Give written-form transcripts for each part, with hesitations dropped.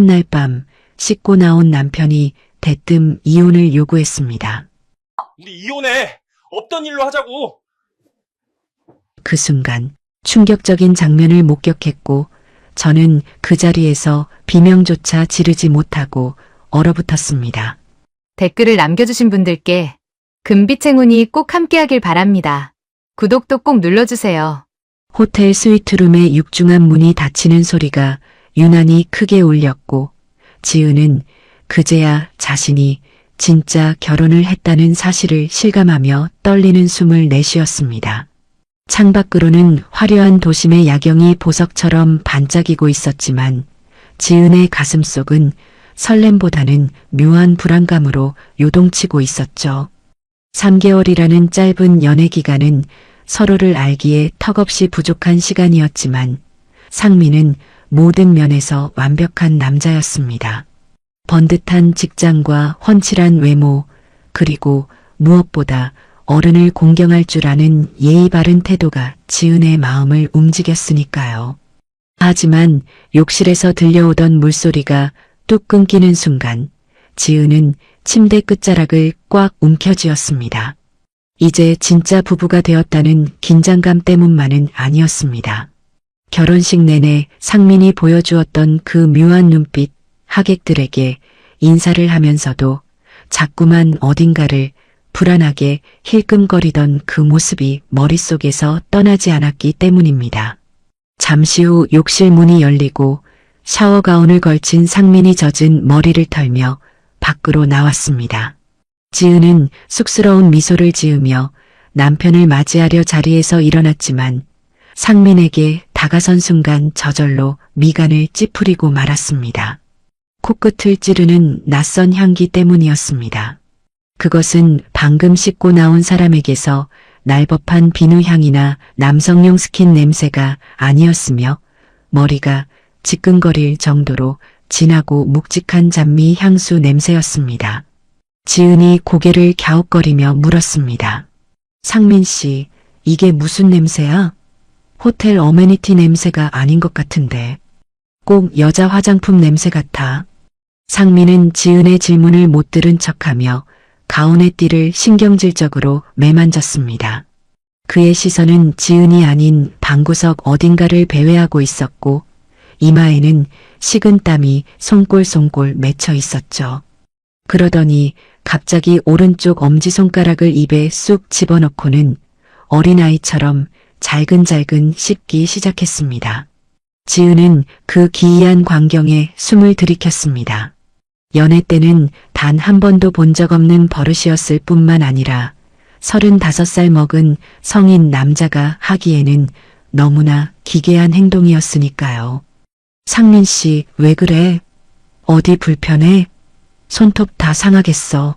첫날 밤 씻고 나온 남편이 대뜸 이혼을 요구했습니다. 우리 이혼해! 없던 일로 하자고! 그 순간 충격적인 장면을 목격했고 저는 그 자리에서 비명조차 지르지 못하고 얼어붙었습니다. 댓글을 남겨주신 분들께 금빛 행운이 꼭 함께하길 바랍니다. 구독도 꼭 눌러주세요. 호텔 스위트룸의 육중한 문이 닫히는 소리가 유난히 크게 울렸고 지은은 그제야 자신이 진짜 결혼을 했다는 사실을 실감하며 떨리는 숨을 내쉬었습니다. 창밖으로는 화려한 도심의 야경이 보석처럼 반짝이고 있었지만 지은의 가슴속은 설렘보다는 묘한 불안감으로 요동치고 있었죠. 3개월이라는 짧은 연애 기간은 서로를 알기에 턱없이 부족한 시간이었지만 상민은 모든 면에서 완벽한 남자였습니다. 번듯한 직장과 훤칠한 외모, 그리고 무엇보다 어른을 공경할 줄 아는 예의 바른 태도가 지은의 마음을 움직였으니까요. 하지만 욕실에서 들려오던 물소리가 뚝 끊기는 순간 지은은 침대 끝자락을 꽉 움켜쥐었습니다. 이제 진짜 부부가 되었다는 긴장감 때문만은 아니었습니다. 결혼식 내내 상민이 보여주었던 그 묘한 눈빛, 하객들에게 인사를 하면서도 자꾸만 어딘가를 불안하게 힐끔거리던 그 모습이 머릿속에서 떠나지 않았기 때문입니다. 잠시 후 욕실 문이 열리고 샤워 가운을 걸친 상민이 젖은 머리를 털며 밖으로 나왔습니다. 지은은 쑥스러운 미소를 지으며 남편을 맞이하려 자리에서 일어났지만 상민에게 다가선 순간 저절로 미간을 찌푸리고 말았습니다. 코끝을 찌르는 낯선 향기 때문이었습니다. 그것은 방금 씻고 나온 사람에게서 날법한 비누향이나 남성용 스킨 냄새가 아니었으며 머리가 지끈거릴 정도로 진하고 묵직한 잡미 향수 냄새였습니다. 지은이 고개를 갸웃거리며 물었습니다. 상민 씨, 이게 무슨 냄새야? 호텔 어메니티 냄새가 아닌 것 같은데. 꼭 여자 화장품 냄새 같아. 상민은 지은의 질문을 못 들은 척하며 가운의 띠를 신경질적으로 매만졌습니다. 그의 시선은 지은이 아닌 방구석 어딘가를 배회하고 있었고 이마에는 식은 땀이 송골송골 맺혀 있었죠. 그러더니 갑자기 오른쪽 엄지손가락을 입에 쑥 집어넣고는 어린아이처럼 잘근잘근 씹기 시작했습니다. 지은은 그 기이한 광경에 숨을 들이켰습니다. 연애 때는 단 한 번도 본 적 없는 버릇이었을 뿐만 아니라 35살 먹은 성인 남자가 하기에는 너무나 기괴한 행동이었으니까요. 상민 씨, 왜 그래? 어디 불편해? 손톱 다 상하겠어.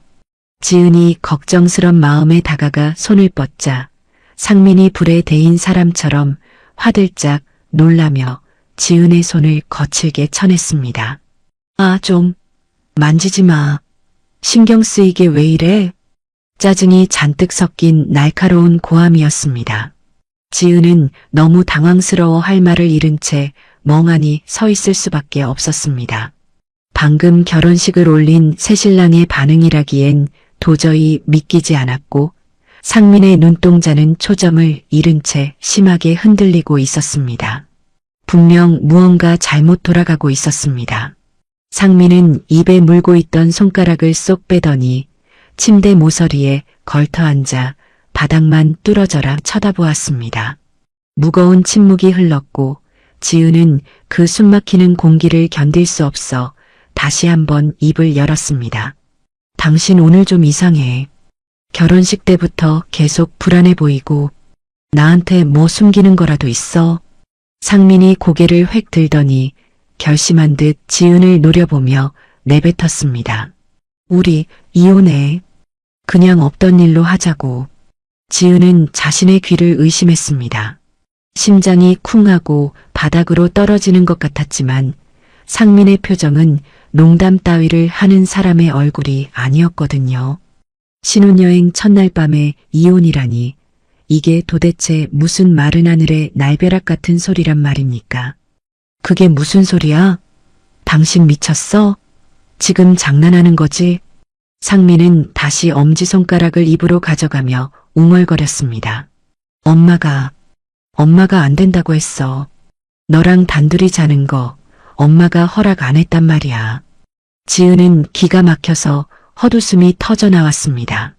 지은이 걱정스런 마음에 다가가 손을 뻗자 상민이 불에 데인 사람처럼 화들짝 놀라며 지은의 손을 거칠게 쳐냈습니다. 아, 좀 만지지 마. 신경 쓰이게 왜 이래? 짜증이 잔뜩 섞인 날카로운 고함이었습니다. 지은은 너무 당황스러워 할 말을 잃은 채 멍하니 서 있을 수밖에 없었습니다. 방금 결혼식을 올린 새신랑의 반응이라기엔 도저히 믿기지 않았고 상민의 눈동자는 초점을 잃은 채 심하게 흔들리고 있었습니다. 분명 무언가 잘못 돌아가고 있었습니다. 상민은 입에 물고 있던 손가락을 쏙 빼더니 침대 모서리에 걸터앉아 바닥만 뚫어져라 쳐다보았습니다. 무거운 침묵이 흘렀고 지은은 그 숨막히는 공기를 견딜 수 없어 다시 한번 입을 열었습니다. 당신 오늘 좀 이상해. 결혼식 때부터 계속 불안해 보이고 나한테 뭐 숨기는 거라도 있어? 상민이 고개를 획 들더니 결심한 듯 지은을 노려보며 내뱉었습니다. 우리 이혼해. 그냥 없던 일로 하자고. 지은은 자신의 귀를 의심했습니다. 심장이 쿵하고 바닥으로 떨어지는 것 같았지만 상민의 표정은 농담 따위를 하는 사람의 얼굴이 아니었거든요. 신혼여행 첫날 밤에 이혼이라니 이게 도대체 무슨 마른 하늘의 날벼락 같은 소리란 말입니까? 그게 무슨 소리야? 당신 미쳤어? 지금 장난하는 거지? 상민은 다시 엄지손가락을 입으로 가져가며 웅얼거렸습니다. 엄마가 안 된다고 했어. 너랑 단둘이 자는 거 엄마가 허락 안 했단 말이야. 지은은 기가 막혀서 헛웃음이 터져 나왔습니다.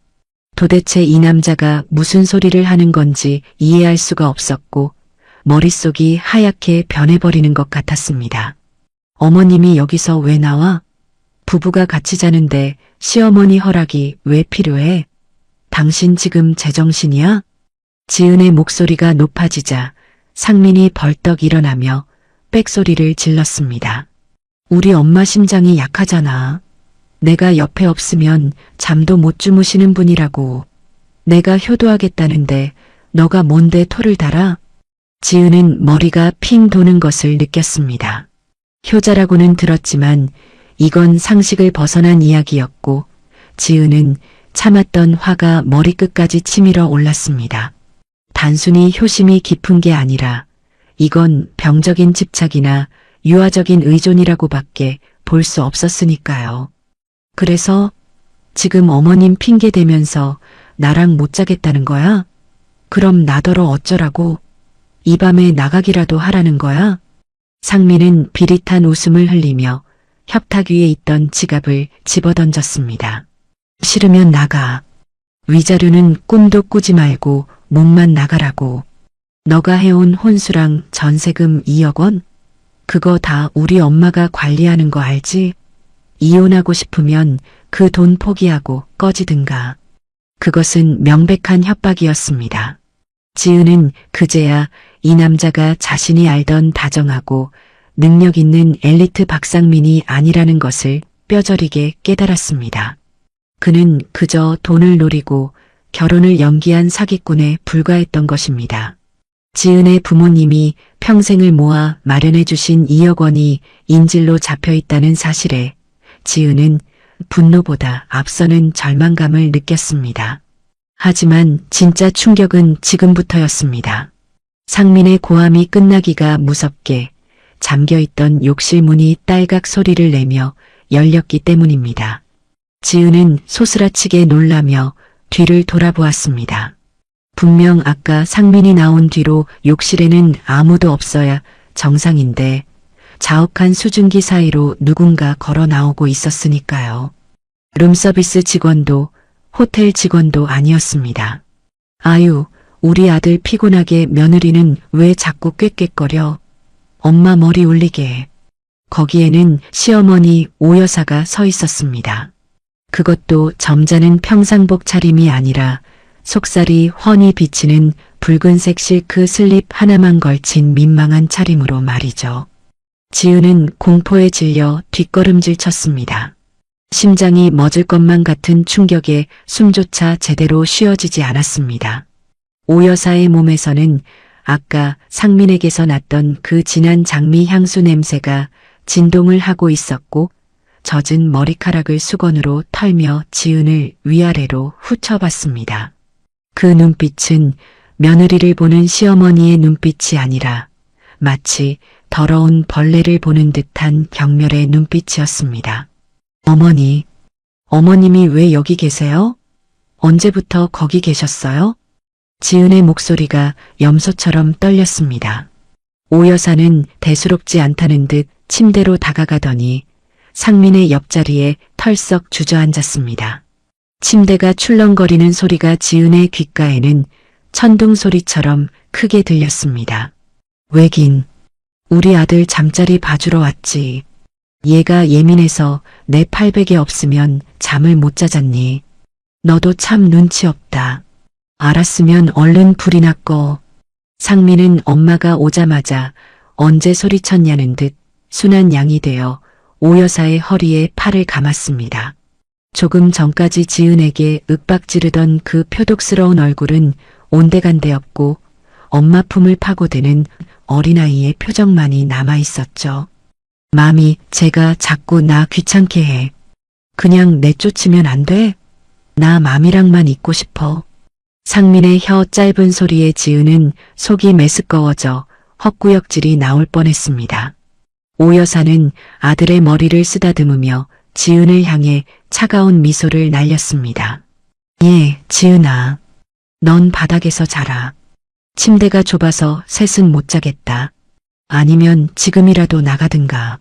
도대체 이 남자가 무슨 소리를 하는 건지 이해할 수가 없었고 머릿속이 하얗게 변해버리는 것 같았습니다. 어머님이 여기서 왜 나와? 부부가 같이 자는데 시어머니 허락이 왜 필요해? 당신 지금 제정신이야? 지은의 목소리가 높아지자 상민이 벌떡 일어나며 빽소리를 질렀습니다. 우리 엄마 심장이 약하잖아. 내가 옆에 없으면 잠도 못 주무시는 분이라고. 내가 효도하겠다는데 너가 뭔데 토를 달아? 지은은 머리가 핑 도는 것을 느꼈습니다. 효자라고는 들었지만 이건 상식을 벗어난 이야기였고 지은은 참았던 화가 머리끝까지 치밀어 올랐습니다. 단순히 효심이 깊은 게 아니라 이건 병적인 집착이나 유아적인 의존이라고밖에 볼 수 없었으니까요. 그래서 지금 어머님 핑계 대면서 나랑 못 자겠다는 거야? 그럼 나더러 어쩌라고? 이 밤에 나가기라도 하라는 거야? 상민은 비릿한 웃음을 흘리며 협탁 위에 있던 지갑을 집어던졌습니다. 싫으면 나가. 위자료는 꿈도 꾸지 말고 몸만 나가라고. 너가 해온 혼수랑 전세금 2억 원? 그거 다 우리 엄마가 관리하는 거 알지? 이혼하고 싶으면 그 돈 포기하고 꺼지든가. 그것은 명백한 협박이었습니다. 지은은 그제야 이 남자가 자신이 알던 다정하고 능력 있는 엘리트 박상민이 아니라는 것을 뼈저리게 깨달았습니다. 그는 그저 돈을 노리고 결혼을 연기한 사기꾼에 불과했던 것입니다. 지은의 부모님이 평생을 모아 마련해 주신 2억 원이 인질로 잡혀 있다는 사실에 지은은 분노보다 앞서는 절망감을 느꼈습니다. 하지만 진짜 충격은 지금부터였습니다. 상민의 고함이 끝나기가 무섭게 잠겨있던 욕실 문이 딸각 소리를 내며 열렸기 때문입니다. 지은은 소스라치게 놀라며 뒤를 돌아보았습니다. 분명 아까 상민이 나온 뒤로 욕실에는 아무도 없어야 정상인데 자욱한 수증기 사이로 누군가 걸어 나오고 있었으니까요. 룸서비스 직원도 호텔 직원도 아니었습니다. 아유, 우리 아들 피곤하게 며느리는 왜 자꾸 꾀꾀거려? 엄마 머리 울리게. 거기에는 시어머니 오 여사가 서 있었습니다. 그것도 점잖은 평상복 차림이 아니라 속살이 훤히 비치는 붉은색 실크 슬립 하나만 걸친 민망한 차림으로 말이죠. 지은은 공포에 질려 뒷걸음질 쳤습니다. 심장이 멎을 것만 같은 충격에 숨조차 제대로 쉬어지지 않았습니다. 오 여사의 몸에서는 아까 상민에게서 났던 그 진한 장미 향수 냄새가 진동을 하고 있었고 젖은 머리카락을 수건으로 털며 지은을 위아래로 후쳐봤습니다. 그 눈빛은 며느리를 보는 시어머니의 눈빛이 아니라 마치 더러운 벌레를 보는 듯한 경멸의 눈빛이었습니다. 어머님이 왜 여기 계세요? 언제부터 거기 계셨어요? 지은의 목소리가 염소처럼 떨렸습니다. 오 여사는 대수롭지 않다는 듯 침대로 다가가더니 상민의 옆자리에 털썩 주저앉았습니다. 침대가 출렁거리는 소리가 지은의 귓가에는 천둥 소리처럼 크게 들렸습니다. 왜긴, 우리 아들 잠자리 봐주러 왔지. 얘가 예민해서 내 팔베개 없으면 잠을 못 자잖니. 너도 참 눈치 없다. 알았으면 얼른 불이나 꺼. 상민은 엄마가 오자마자 언제 소리쳤냐는 듯 순한 양이 되어 오 여사의 허리에 팔을 감았습니다. 조금 전까지 지은에게 윽박지르던 그 표독스러운 얼굴은 온데간데없고 엄마 품을 파고드는 어린아이의 표정만이 남아있었죠. 맘이 제가 자꾸 나 귀찮게 해. 그냥 내쫓으면 안 돼? 나 맘이랑만 있고 싶어. 상민의 혀 짧은 소리에 지은은 속이 메스꺼워져 헛구역질이 나올 뻔했습니다. 오 여사는 아들의 머리를 쓰다듬으며 지은을 향해 차가운 미소를 날렸습니다. 예, 지은아. 넌 바닥에서 자라. 침대가 좁아서 셋은 못 자겠다. 아니면 지금이라도 나가든가.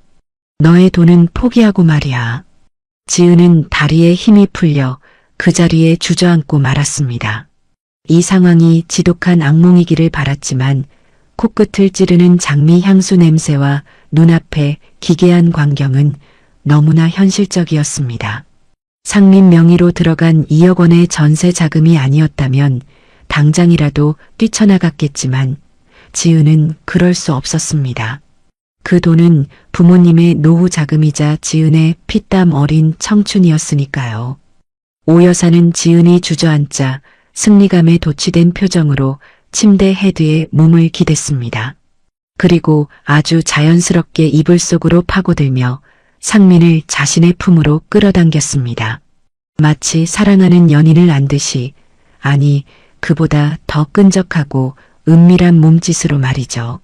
너의 돈은 포기하고 말이야. 지은은 다리에 힘이 풀려 그 자리에 주저앉고 말았습니다. 이 상황이 지독한 악몽이기를 바랐지만 코끝을 찌르는 장미 향수 냄새와 눈앞의 기괴한 광경은 너무나 현실적이었습니다. 상민 명의로 들어간 2억 원의 전세 자금이 아니었다면 당장이라도 뛰쳐나갔겠지만 지은은 그럴 수 없었습니다. 그 돈은 부모님의 노후 자금이자 지은의 피땀 어린 청춘이었으니까요. 오 여사는 지은이 주저앉자 승리감에 도취된 표정으로 침대 헤드에 몸을 기댔습니다. 그리고 아주 자연스럽게 이불 속으로 파고들며 상민을 자신의 품으로 끌어당겼습니다. 마치 사랑하는 연인을 안듯이, 아니 그보다 더 끈적하고 은밀한 몸짓으로 말이죠.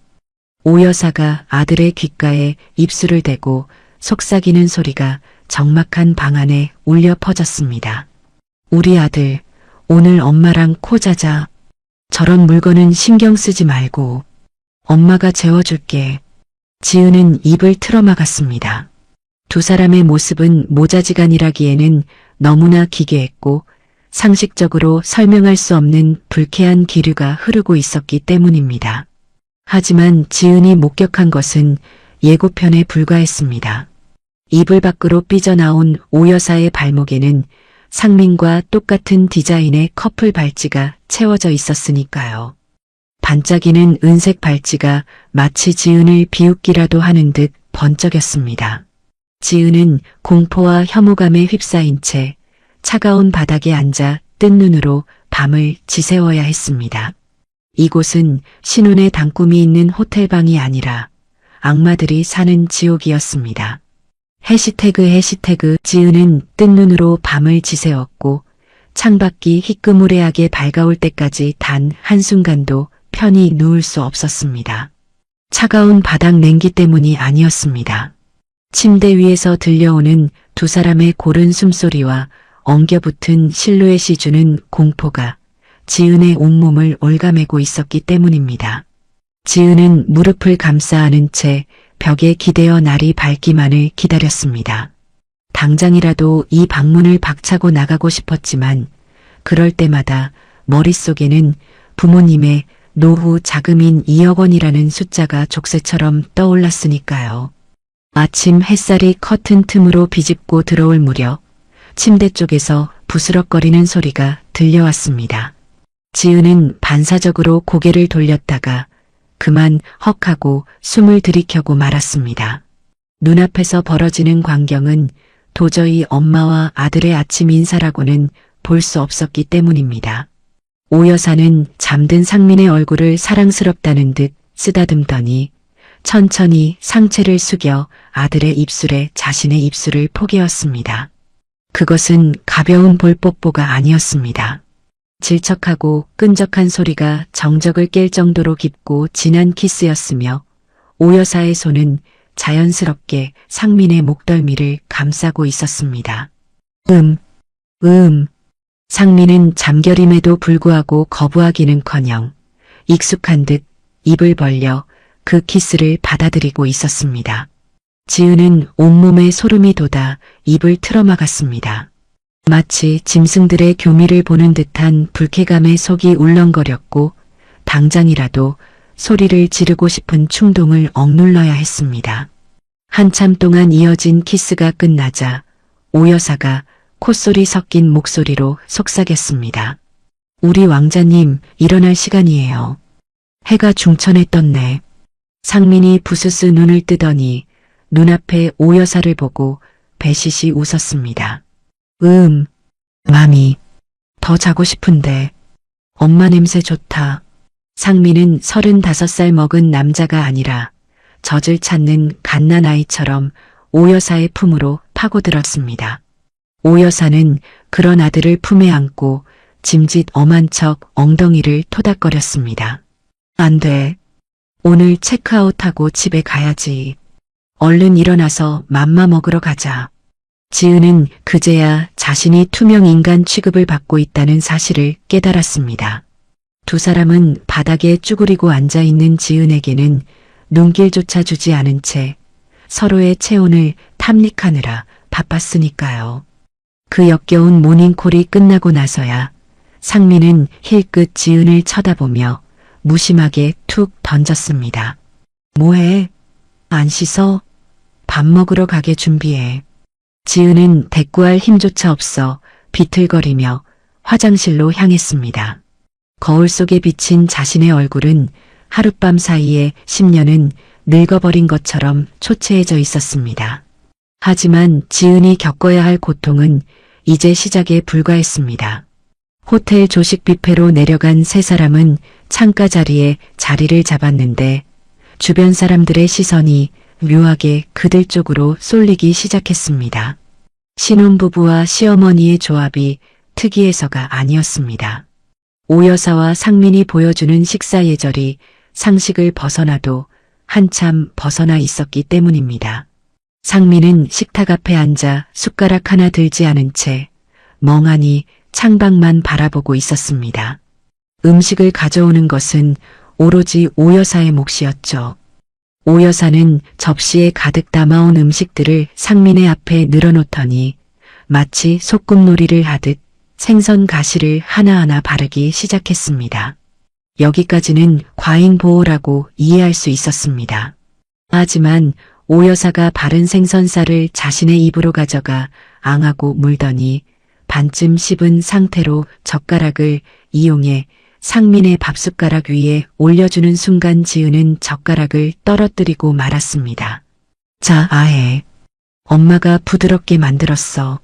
오 여사가 아들의 귓가에 입술을 대고 속삭이는 소리가 적막한 방 안에 울려 퍼졌습니다. 우리 아들, 오늘 엄마랑 코 자자. 저런 물건은 신경 쓰지 말고 엄마가 재워줄게. 지은은 입을 틀어막았습니다. 두 사람의 모습은 모자지간이라기에는 너무나 기괴했고 상식적으로 설명할 수 없는 불쾌한 기류가 흐르고 있었기 때문입니다. 하지만 지은이 목격한 것은 예고편에 불과했습니다. 이불 밖으로 삐져나온 오 여사의 발목에는 상민과 똑같은 디자인의 커플 발찌가 채워져 있었으니까요. 반짝이는 은색 발찌가 마치 지은을 비웃기라도 하는 듯 번쩍였습니다. 지은은 공포와 혐오감에 휩싸인 채 차가운 바닥에 앉아 뜬 눈으로 밤을 지새워야 했습니다. 이곳은 신혼의 단꿈이 있는 호텔방이 아니라 악마들이 사는 지옥이었습니다. 해시태그 지은은 뜬 눈으로 밤을 지새웠고 창밖이 희끄무레하게 밝아올 때까지 단 한순간도 편히 누울 수 없었습니다. 차가운 바닥 냉기 때문이 아니었습니다. 침대 위에서 들려오는 두 사람의 고른 숨소리와 엉겨붙은 실루엣이 주는 공포가 지은의 온몸을 올가매고 있었기 때문입니다. 지은은 무릎을 감싸 안은 채 벽에 기대어 날이 밝기만을 기다렸습니다. 당장이라도 이 방문을 박차고 나가고 싶었지만 그럴 때마다 머릿속에는 부모님의 노후 자금인 2억 원이라는 숫자가 족쇄처럼 떠올랐으니까요. 아침 햇살이 커튼 틈으로 비집고 들어올 무렵 침대 쪽에서 부스럭거리는 소리가 들려왔습니다. 지은은 반사적으로 고개를 돌렸다가 그만 헉하고 숨을 들이켜고 말았습니다. 눈앞에서 벌어지는 광경은 도저히 엄마와 아들의 아침 인사라고는 볼 수 없었기 때문입니다. 오 여사는 잠든 상민의 얼굴을 사랑스럽다는 듯 쓰다듬더니 천천히 상체를 숙여 아들의 입술에 자신의 입술을 포개었습니다. 그것은 가벼운 볼뽀뽀가 아니었습니다. 질척하고 끈적한 소리가 정적을 깰 정도로 깊고 진한 키스였으며 오 여사의 손은 자연스럽게 상민의 목덜미를 감싸고 있었습니다. 상민은 잠결임에도 불구하고 거부하기는커녕 익숙한 듯 입을 벌려 그 키스를 받아들이고 있었습니다. 지은은 온몸에 소름이 돋아 입을 틀어막았습니다. 마치 짐승들의 교미를 보는 듯한 불쾌감에 속이 울렁거렸고 당장이라도 소리를 지르고 싶은 충동을 억눌러야 했습니다. 한참 동안 이어진 키스가 끝나자 오 여사가 콧소리 섞인 목소리로 속삭였습니다. 우리 왕자님 일어날 시간이에요. 해가 중천에 떴네. 상민이 부스스 눈을 뜨더니 눈앞에 오 여사를 보고 배시시 웃었습니다. 마미, 더 자고 싶은데. 엄마 냄새 좋다. 상민은 35살 먹은 남자가 아니라 젖을 찾는 갓난아이처럼 오 여사의 품으로 파고들었습니다. 오 여사는 그런 아들을 품에 안고 짐짓 엄한 척 엉덩이를 토닥거렸습니다. 안 돼. 오늘 체크아웃하고 집에 가야지. 얼른 일어나서 맘마 먹으러 가자. 지은은 그제야 자신이 투명 인간 취급을 받고 있다는 사실을 깨달았습니다. 두 사람은 바닥에 쭈그리고 앉아있는 지은에게는 눈길조차 주지 않은 채 서로의 체온을 탐닉하느라 바빴으니까요. 그 역겨운 모닝콜이 끝나고 나서야 상민은 힐끗 지은을 쳐다보며 무심하게 툭 던졌습니다. 뭐해? 안 씻어? 밥 먹으러 가게 준비해. 지은은 대꾸할 힘조차 없어 비틀거리며 화장실로 향했습니다. 거울 속에 비친 자신의 얼굴은 하룻밤 사이에 10년은 늙어버린 것처럼 초췌해져 있었습니다. 하지만 지은이 겪어야 할 고통은 이제 시작에 불과했습니다. 호텔 조식 뷔페로 내려간 세 사람은 창가 자리에 자리를 잡았는데 주변 사람들의 시선이 묘하게 그들 쪽으로 쏠리기 시작했습니다. 신혼부부와 시어머니의 조합이 특이해서가 아니었습니다. 오 여사와 상민이 보여주는 식사 예절이 상식을 벗어나도 한참 벗어나 있었기 때문입니다. 상민은 식탁 앞에 앉아 숟가락 하나 들지 않은 채 멍하니 창밖만 바라보고 있었습니다. 음식을 가져오는 것은 오로지 오 여사의 몫이었죠. 오 여사는 접시에 가득 담아온 음식들을 상민의 앞에 늘어놓더니 마치 소꿉놀이를 하듯 생선 가시를 하나하나 바르기 시작했습니다. 여기까지는 과잉 보호라고 이해할 수 있었습니다. 하지만 오 여사가 바른 생선살을 자신의 입으로 가져가 앙하고 물더니 반쯤 씹은 상태로 젓가락을 이용해 상민의 밥숟가락 위에 올려주는 순간 지은은 젓가락을 떨어뜨리고 말았습니다. 자, 아해. 엄마가 부드럽게 만들었어.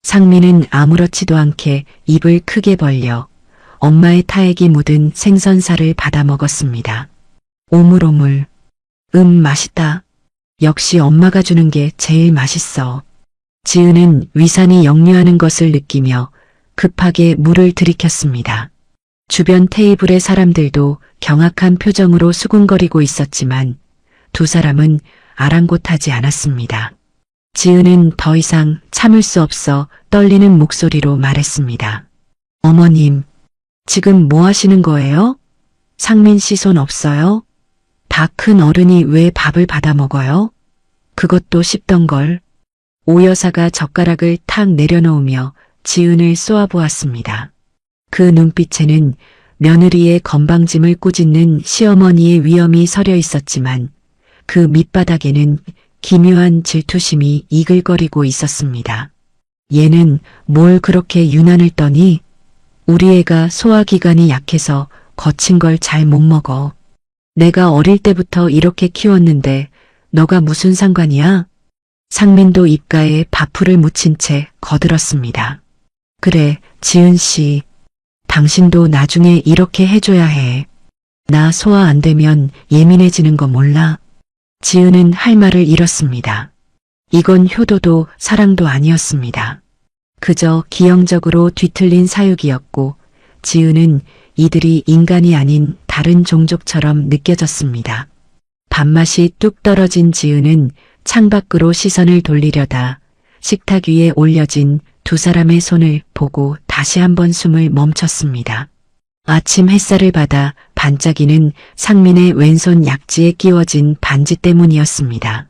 상민은 아무렇지도 않게 입을 크게 벌려 엄마의 타액이 묻은 생선살을 받아 먹었습니다. 오물오물. 맛있다. 역시 엄마가 주는 게 제일 맛있어. 지은은 위산이 역류하는 것을 느끼며 급하게 물을 들이켰습니다. 주변 테이블의 사람들도 경악한 표정으로 수군거리고 있었지만 두 사람은 아랑곳하지 않았습니다. 지은은 더 이상 참을 수 없어 떨리는 목소리로 말했습니다. 어머님, 지금 뭐 하시는 거예요? 상민 씨 손 없어요? 다 큰 어른이 왜 밥을 받아 먹어요? 그것도 씹던 걸. 오 여사가 젓가락을 탁 내려놓으며 지은을 쏘아보았습니다. 그 눈빛에는 며느리의 건방짐을 꾸짖는 시어머니의 위엄이 서려 있었지만 그 밑바닥에는 기묘한 질투심이 이글거리고 있었습니다. 얘는 뭘 그렇게 유난을 떠니? 우리 애가 소화기관이 약해서 거친 걸 잘 못 먹어. 내가 어릴 때부터 이렇게 키웠는데 너가 무슨 상관이야? 상민도 입가에 밥풀을 묻힌 채 거들었습니다. 그래, 지은 씨. 당신도 나중에 이렇게 해줘야 해. 나 소화 안 되면 예민해지는 거 몰라? 지은은 할 말을 잃었습니다. 이건 효도도 사랑도 아니었습니다. 그저 기형적으로 뒤틀린 사육이었고 지은은 이들이 인간이 아닌 다른 종족처럼 느껴졌습니다. 밥맛이 뚝 떨어진 지은은 창밖으로 시선을 돌리려다 식탁 위에 올려진 두 사람의 손을 보고 다시 한번 숨을 멈췄습니다. 아침 햇살을 받아 반짝이는 상민의 왼손 약지에 끼워진 반지 때문이었습니다.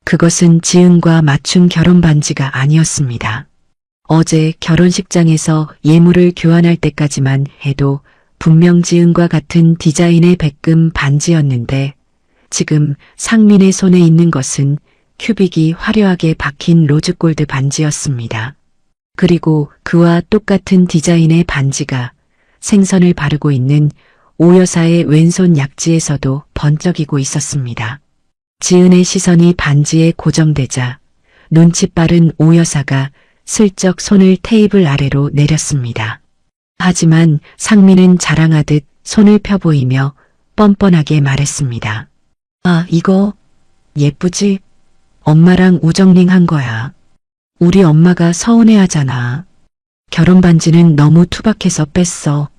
그것은 지은과 맞춘 결혼 반지가 아니었습니다. 어제 결혼식장에서 예물을 교환할 때까지만 해도 분명 지은과 같은 디자인의 백금 반지였는데 지금 상민의 손에 있는 것은 큐빅이 화려하게 박힌 로즈골드 반지였습니다. 그리고 그와 똑같은 디자인의 반지가 생선을 바르고 있는 오 여사의 왼손 약지에서도 번쩍이고 있었습니다. 지은의 시선이 반지에 고정되자 눈치 빠른 오 여사가 슬쩍 손을 테이블 아래로 내렸습니다. 하지만 상민은 자랑하듯 손을 펴 보이며 뻔뻔하게 말했습니다. 아, 이거 예쁘지? 엄마랑 우정링 한 거야. 우리 엄마가 서운해하잖아. 결혼 반지는 너무 투박해서 뺐어.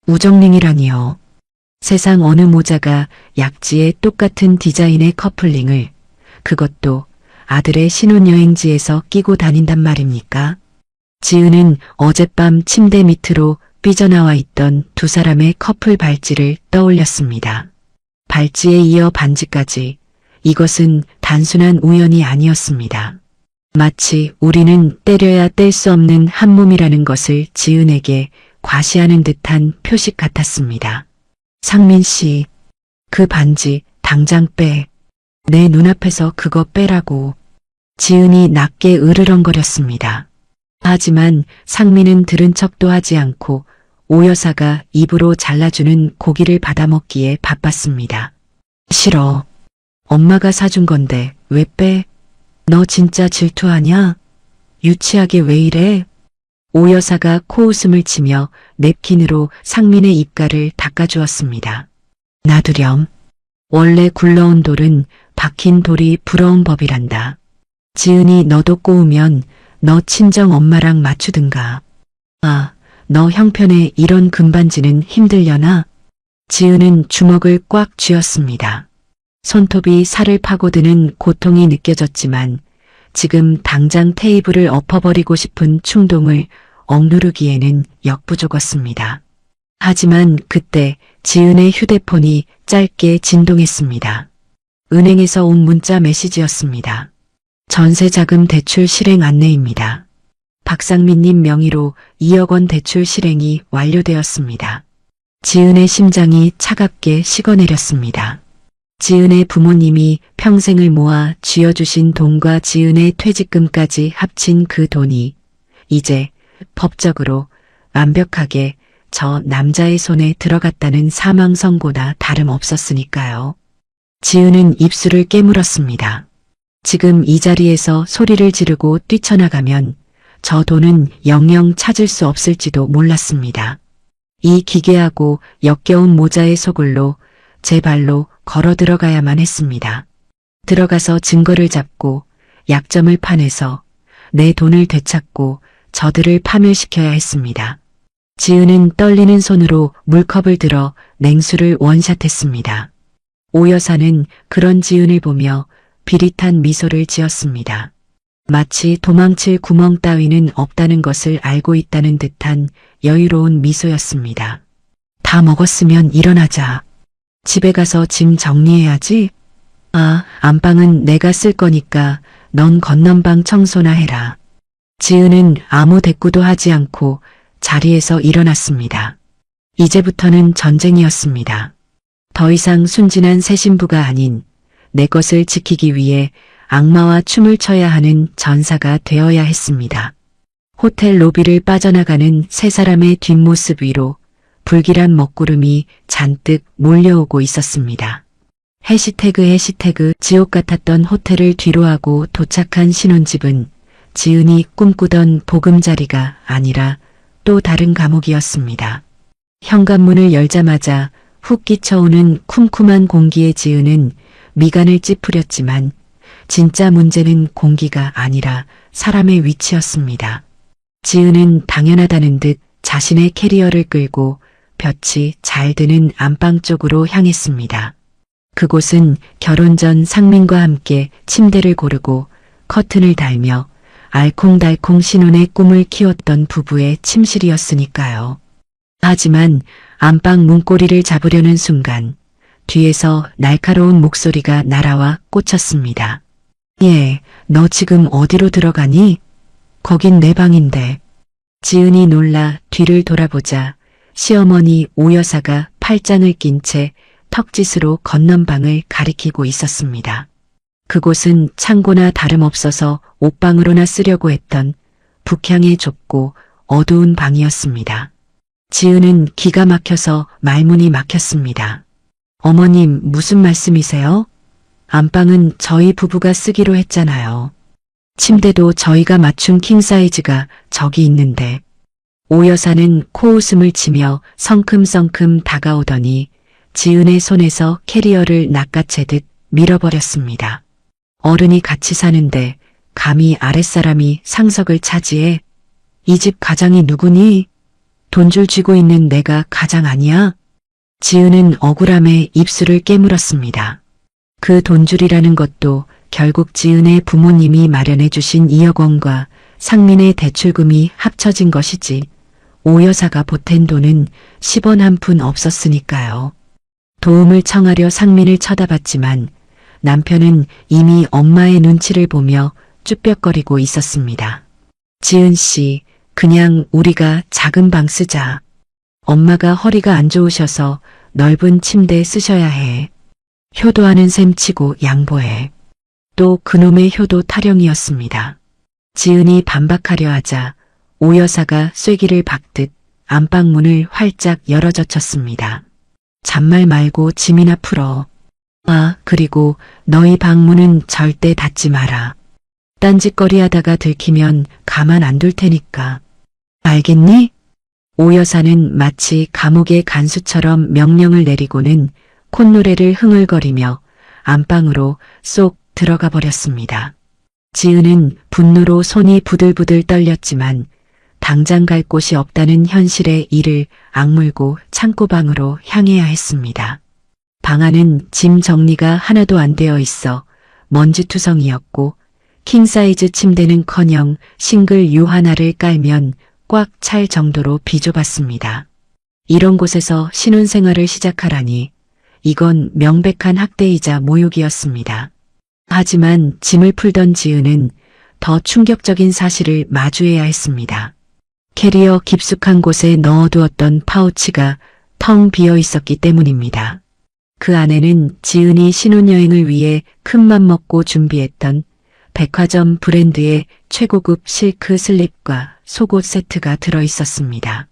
우정링이라니요. 세상 어느 모자가 약지에 똑같은 디자인의 커플링을 그것도 아들의 신혼여행지에서 끼고 다닌단 말입니까? 지은은 어젯밤 침대 밑으로 삐져나와 있던 두 사람의 커플 발찌를 떠올렸습니다. 발찌에 이어 반지까지. 이것은 단순한 우연이 아니었습니다. 마치 우리는 때려야 뗄 수 없는 한 몸이라는 것을 지은에게 과시하는 듯한 표식 같았습니다. 상민 씨, 그 반지 당장 빼. 내 눈앞에서 그거 빼라고. 지은이 낮게 으르렁거렸습니다. 하지만 상민은 들은 척도 하지 않고 오 여사가 입으로 잘라주는 고기를 받아먹기에 바빴습니다. 싫어. 엄마가 사준 건데 왜 빼? 너 진짜 질투하냐? 유치하게 왜 이래? 오 여사가 코웃음을 치며 냅킨으로 상민의 입가를 닦아주었습니다. 놔두렴. 원래 굴러온 돌은 박힌 돌이 부러운 법이란다. 지은이 너도 꼬우면 너 친정 엄마랑 맞추든가. 아, 너 형편에 이런 금반지는 힘들려나? 지은은 주먹을 꽉 쥐었습니다. 손톱이 살을 파고드는 고통이 느껴졌지만 지금 당장 테이블을 엎어버리고 싶은 충동을 억누르기에는 역부족었습니다. 하지만 그때 지은의 휴대폰이 짧게 진동했습니다. 은행에서 온 문자 메시지였습니다. 전세자금 대출 실행 안내입니다. 박상민님 명의로 2억 원 대출 실행이 완료되었습니다. 지은의 심장이 차갑게 식어내렸습니다. 지은의 부모님이 평생을 모아 쥐어주신 돈과 지은의 퇴직금까지 합친 그 돈이 이제 법적으로 완벽하게 저 남자의 손에 들어갔다는 사망 선고나 다름없었으니까요. 지은은 입술을 깨물었습니다. 지금 이 자리에서 소리를 지르고 뛰쳐나가면 저 돈은 영영 찾을 수 없을지도 몰랐습니다. 이 기괴하고 역겨운 모자의 소굴로 제 발로 걸어 들어가야만 했습니다. 들어가서 증거를 잡고 약점을 파내서 내 돈을 되찾고 저들을 파멸시켜야 했습니다. 지은은 떨리는 손으로 물컵을 들어 냉수를 원샷했습니다. 오 여사는 그런 지은을 보며 비릿한 미소를 지었습니다. 마치 도망칠 구멍 따위는 없다는 것을 알고 있다는 듯한 여유로운 미소였습니다. 다 먹었으면 일어나자. 집에 가서 짐 정리해야지. 아, 안방은 내가 쓸 거니까 넌 건넌방 청소나 해라. 지은은 아무 대꾸도 하지 않고 자리에서 일어났습니다. 이제부터는 전쟁이었습니다. 더 이상 순진한 새 신부가 아닌 내 것을 지키기 위해 악마와 춤을 춰야 하는 전사가 되어야 했습니다. 호텔 로비를 빠져나가는 세 사람의 뒷모습 위로 불길한 먹구름이 잔뜩 몰려오고 있었습니다. 해시태그 지옥 같았던 호텔을 뒤로하고 도착한 신혼집은 지은이 꿈꾸던 보금자리가 아니라 또 다른 감옥이었습니다. 현관문을 열자마자 훅 끼쳐오는 쿰쿰한 공기에 지은은 미간을 찌푸렸지만 진짜 문제는 공기가 아니라 사람의 위치였습니다. 지은은 당연하다는 듯 자신의 캐리어를 끌고 볕이 잘 드는 안방 쪽으로 향했습니다. 그곳은 결혼 전 상민과 함께 침대를 고르고 커튼을 달며 알콩달콩 신혼의 꿈을 키웠던 부부의 침실이었으니까요. 하지만 안방 문고리를 잡으려는 순간 뒤에서 날카로운 목소리가 날아와 꽂혔습니다. 예, 너 지금 어디로 들어가니? 거긴 내 방인데. 지은이 놀라 뒤를 돌아보자 시어머니 오 여사가 팔짱을 낀 채 턱짓으로 건넌방을 가리키고 있었습니다. 그곳은 창고나 다름없어서 옷방으로나 쓰려고 했던 북향의 좁고 어두운 방이었습니다. 지은은 기가 막혀서 말문이 막혔습니다. 어머님, 무슨 말씀이세요? 안방은 저희 부부가 쓰기로 했잖아요. 침대도 저희가 맞춘 킹사이즈가 저기 있는데. 오 여사는 코웃음을 치며 성큼성큼 다가오더니 지은의 손에서 캐리어를 낚아채듯 밀어버렸습니다. 어른이 같이 사는데 감히 아랫사람이 상석을 차지해? 이 집 가장이 누구니? 돈줄 쥐고 있는 내가 가장 아니야? 지은은 억울함에 입술을 깨물었습니다. 그 돈줄이라는 것도 결국 지은의 부모님이 마련해 주신 2억 원과 상민의 대출금이 합쳐진 것이지 오 여사가 보탠 돈은 10원 한 푼 없었으니까요. 도움을 청하려 상민을 쳐다봤지만 남편은 이미 엄마의 눈치를 보며 쭈뼛거리고 있었습니다. 지은 씨, 그냥 우리가 작은 방 쓰자. 엄마가 허리가 안 좋으셔서 넓은 침대 쓰셔야 해. 효도하는 셈 치고 양보해. 또 그놈의 효도 타령이었습니다. 지은이 반박하려 하자 오 여사가 쐐기를 박듯 안방문을 활짝 열어젖혔습니다. 잔말 말고 짐이나 풀어. 아, 그리고 너희 방문은 절대 닫지 마라. 딴짓거리 하다가 들키면 가만 안 둘 테니까. 알겠니? 오 여사는 마치 감옥의 간수처럼 명령을 내리고는 콧노래를 흥얼거리며 안방으로 쏙 들어가 버렸습니다. 지은은 분노로 손이 부들부들 떨렸지만 당장 갈 곳이 없다는 현실에 이를 악물고 창고방으로 향해야 했습니다. 방 안은 짐 정리가 하나도 안 되어 있어 먼지투성이었고 킹사이즈 침대는커녕 싱글 유 하나를 깔면 꽉 찰 정도로 비좁았습니다. 이런 곳에서 신혼생활을 시작하라니 이건 명백한 학대이자 모욕이었습니다. 하지만 짐을 풀던 지은은 더 충격적인 사실을 마주해야 했습니다. 캐리어 깊숙한 곳에 넣어두었던 파우치가 텅 비어 있었기 때문입니다. 그 안에는 지은이 신혼여행을 위해 큰맘 먹고 준비했던 백화점 브랜드의 최고급 실크 슬립과 속옷 세트가 들어 있었습니다.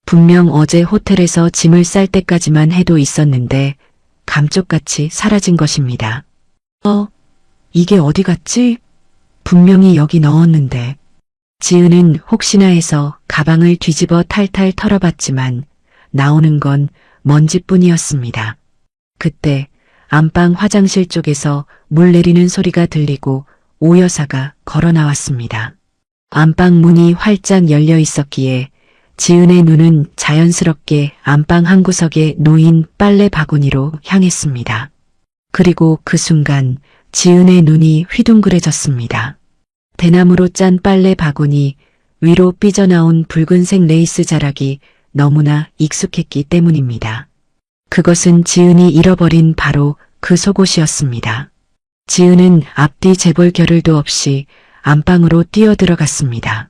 분명 어제 호텔에서 짐을 쌀 때까지만 해도 있었는데 감쪽같이 사라진 것입니다. 이게 어디 갔지? 분명히 여기 넣었는데. 지은은 혹시나 해서 가방을 뒤집어 탈탈 털어봤지만 나오는 건 먼지뿐이었습니다. 그때 안방 화장실 쪽에서 물 내리는 소리가 들리고 오 여사가 걸어 나왔습니다. 안방 문이 활짝 열려 있었기에 지은의 눈은 자연스럽게 안방 한 구석에 놓인 빨래 바구니로 향했습니다. 그리고 그 순간 지은의 눈이 휘둥그레졌습니다. 대나무로 짠 빨래 바구니 위로 삐져나온 붉은색 레이스 자락이 너무나 익숙했기 때문입니다. 그것은 지은이 잃어버린 바로 그 속옷이었습니다. 지은은 앞뒤 재볼 겨를도 없이 안방으로 뛰어들어갔습니다.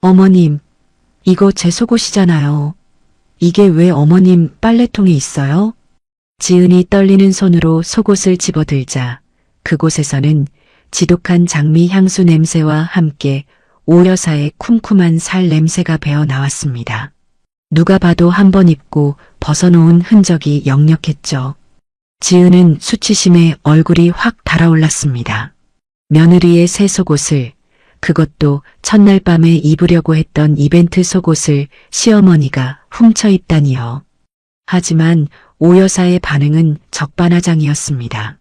어머님, 이거 제 속옷이잖아요. 이게 왜 어머님 빨래통에 있어요? 지은이 떨리는 손으로 속옷을 집어들자 그곳에서는 지독한 장미 향수 냄새와 함께 오 여사의 쿰쿰한 살 냄새가 배어 나왔습니다. 누가 봐도 한 번 입고 벗어놓은 흔적이 역력했죠. 지은은 수치심에 얼굴이 확 달아올랐습니다. 며느리의 새 속옷을, 그것도 첫날 밤에 입으려고 했던 이벤트 속옷을 시어머니가 훔쳐 입다니요. 하지만 오 여사의 반응은 적반하장이었습니다.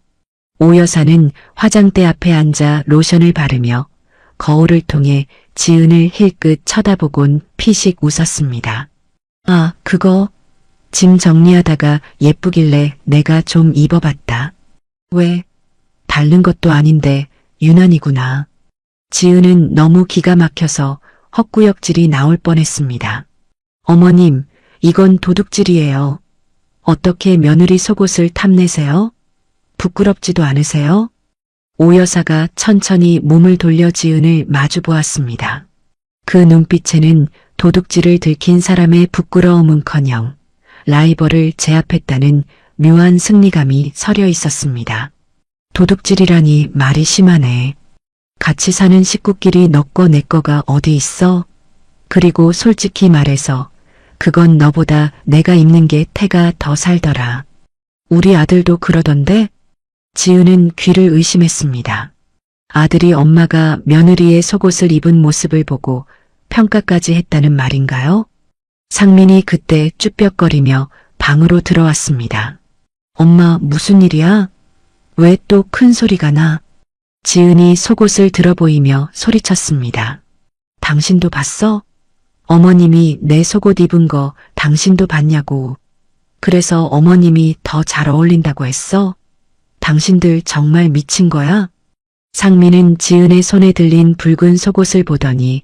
오 여사는 화장대 앞에 앉아 로션을 바르며 거울을 통해 지은을 힐끗 쳐다보곤 피식 웃었습니다. 아, 그거 짐 정리하다가 예쁘길래 내가 좀 입어봤다. 왜? 다른 것도 아닌데 유난이구나. 지은은 너무 기가 막혀서 헛구역질이 나올 뻔했습니다. 어머님, 이건 도둑질이에요. 어떻게 며느리 속옷을 탐내세요? 부끄럽지도 않으세요? 오 여사가 천천히 몸을 돌려 지은을 마주 보았습니다. 그 눈빛에는 도둑질을 들킨 사람의 부끄러움은커녕 라이벌을 제압했다는 묘한 승리감이 서려 있었습니다. 도둑질이라니 말이 심하네. 같이 사는 식구끼리 너 거 내 거가 어디 있어? 그리고 솔직히 말해서 그건 너보다 내가 입는 게 태가 더 살더라. 우리 아들도 그러던데? 지은은 귀를 의심했습니다. 아들이 엄마가 며느리의 속옷을 입은 모습을 보고 평가까지 했다는 말인가요? 상민이 그때 쭈뼛거리며 방으로 들어왔습니다. 엄마, 무슨 일이야? 왜 또 큰 소리가 나? 지은이 속옷을 들어보이며 소리쳤습니다. 당신도 봤어? 어머님이 내 속옷 입은 거 당신도 봤냐고. 그래서 어머님이 더 잘 어울린다고 했어? 당신들 정말 미친 거야? 상민은 지은의 손에 들린 붉은 속옷을 보더니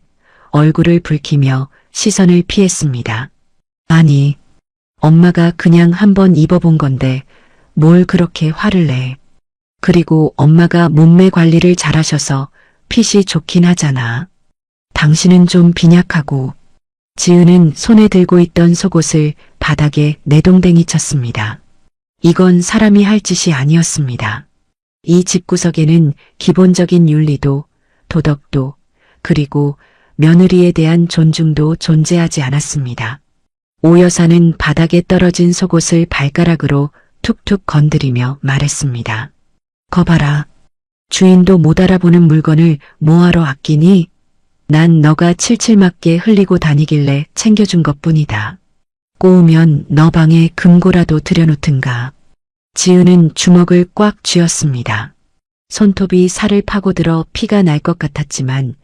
얼굴을 붉히며 시선을 피했습니다. 아니, 엄마가 그냥 한번 입어본 건데 뭘 그렇게 화를 내. 그리고 엄마가 몸매 관리를 잘하셔서 핏이 좋긴 하잖아. 당신은 좀 빈약하고. 지은은 손에 들고 있던 속옷을 바닥에 내동댕이 쳤습니다. 이건 사람이 할 짓이 아니었습니다. 이 집구석에는 기본적인 윤리도, 도덕도, 그리고 며느리에 대한 존중도 존재하지 않았습니다. 오 여사는 바닥에 떨어진 속옷을 발가락으로 툭툭 건드리며 말했습니다. 거봐라. 주인도 못 알아보는 물건을 뭐하러 아끼니? 난 너가 칠칠맞게 흘리고 다니길래 챙겨준 것뿐이다. 꼬우면 너 방에 금고라도 들여놓든가. 지은은 주먹을 꽉 쥐었습니다. 손톱이 살을 파고들어 피가 날 것 같았지만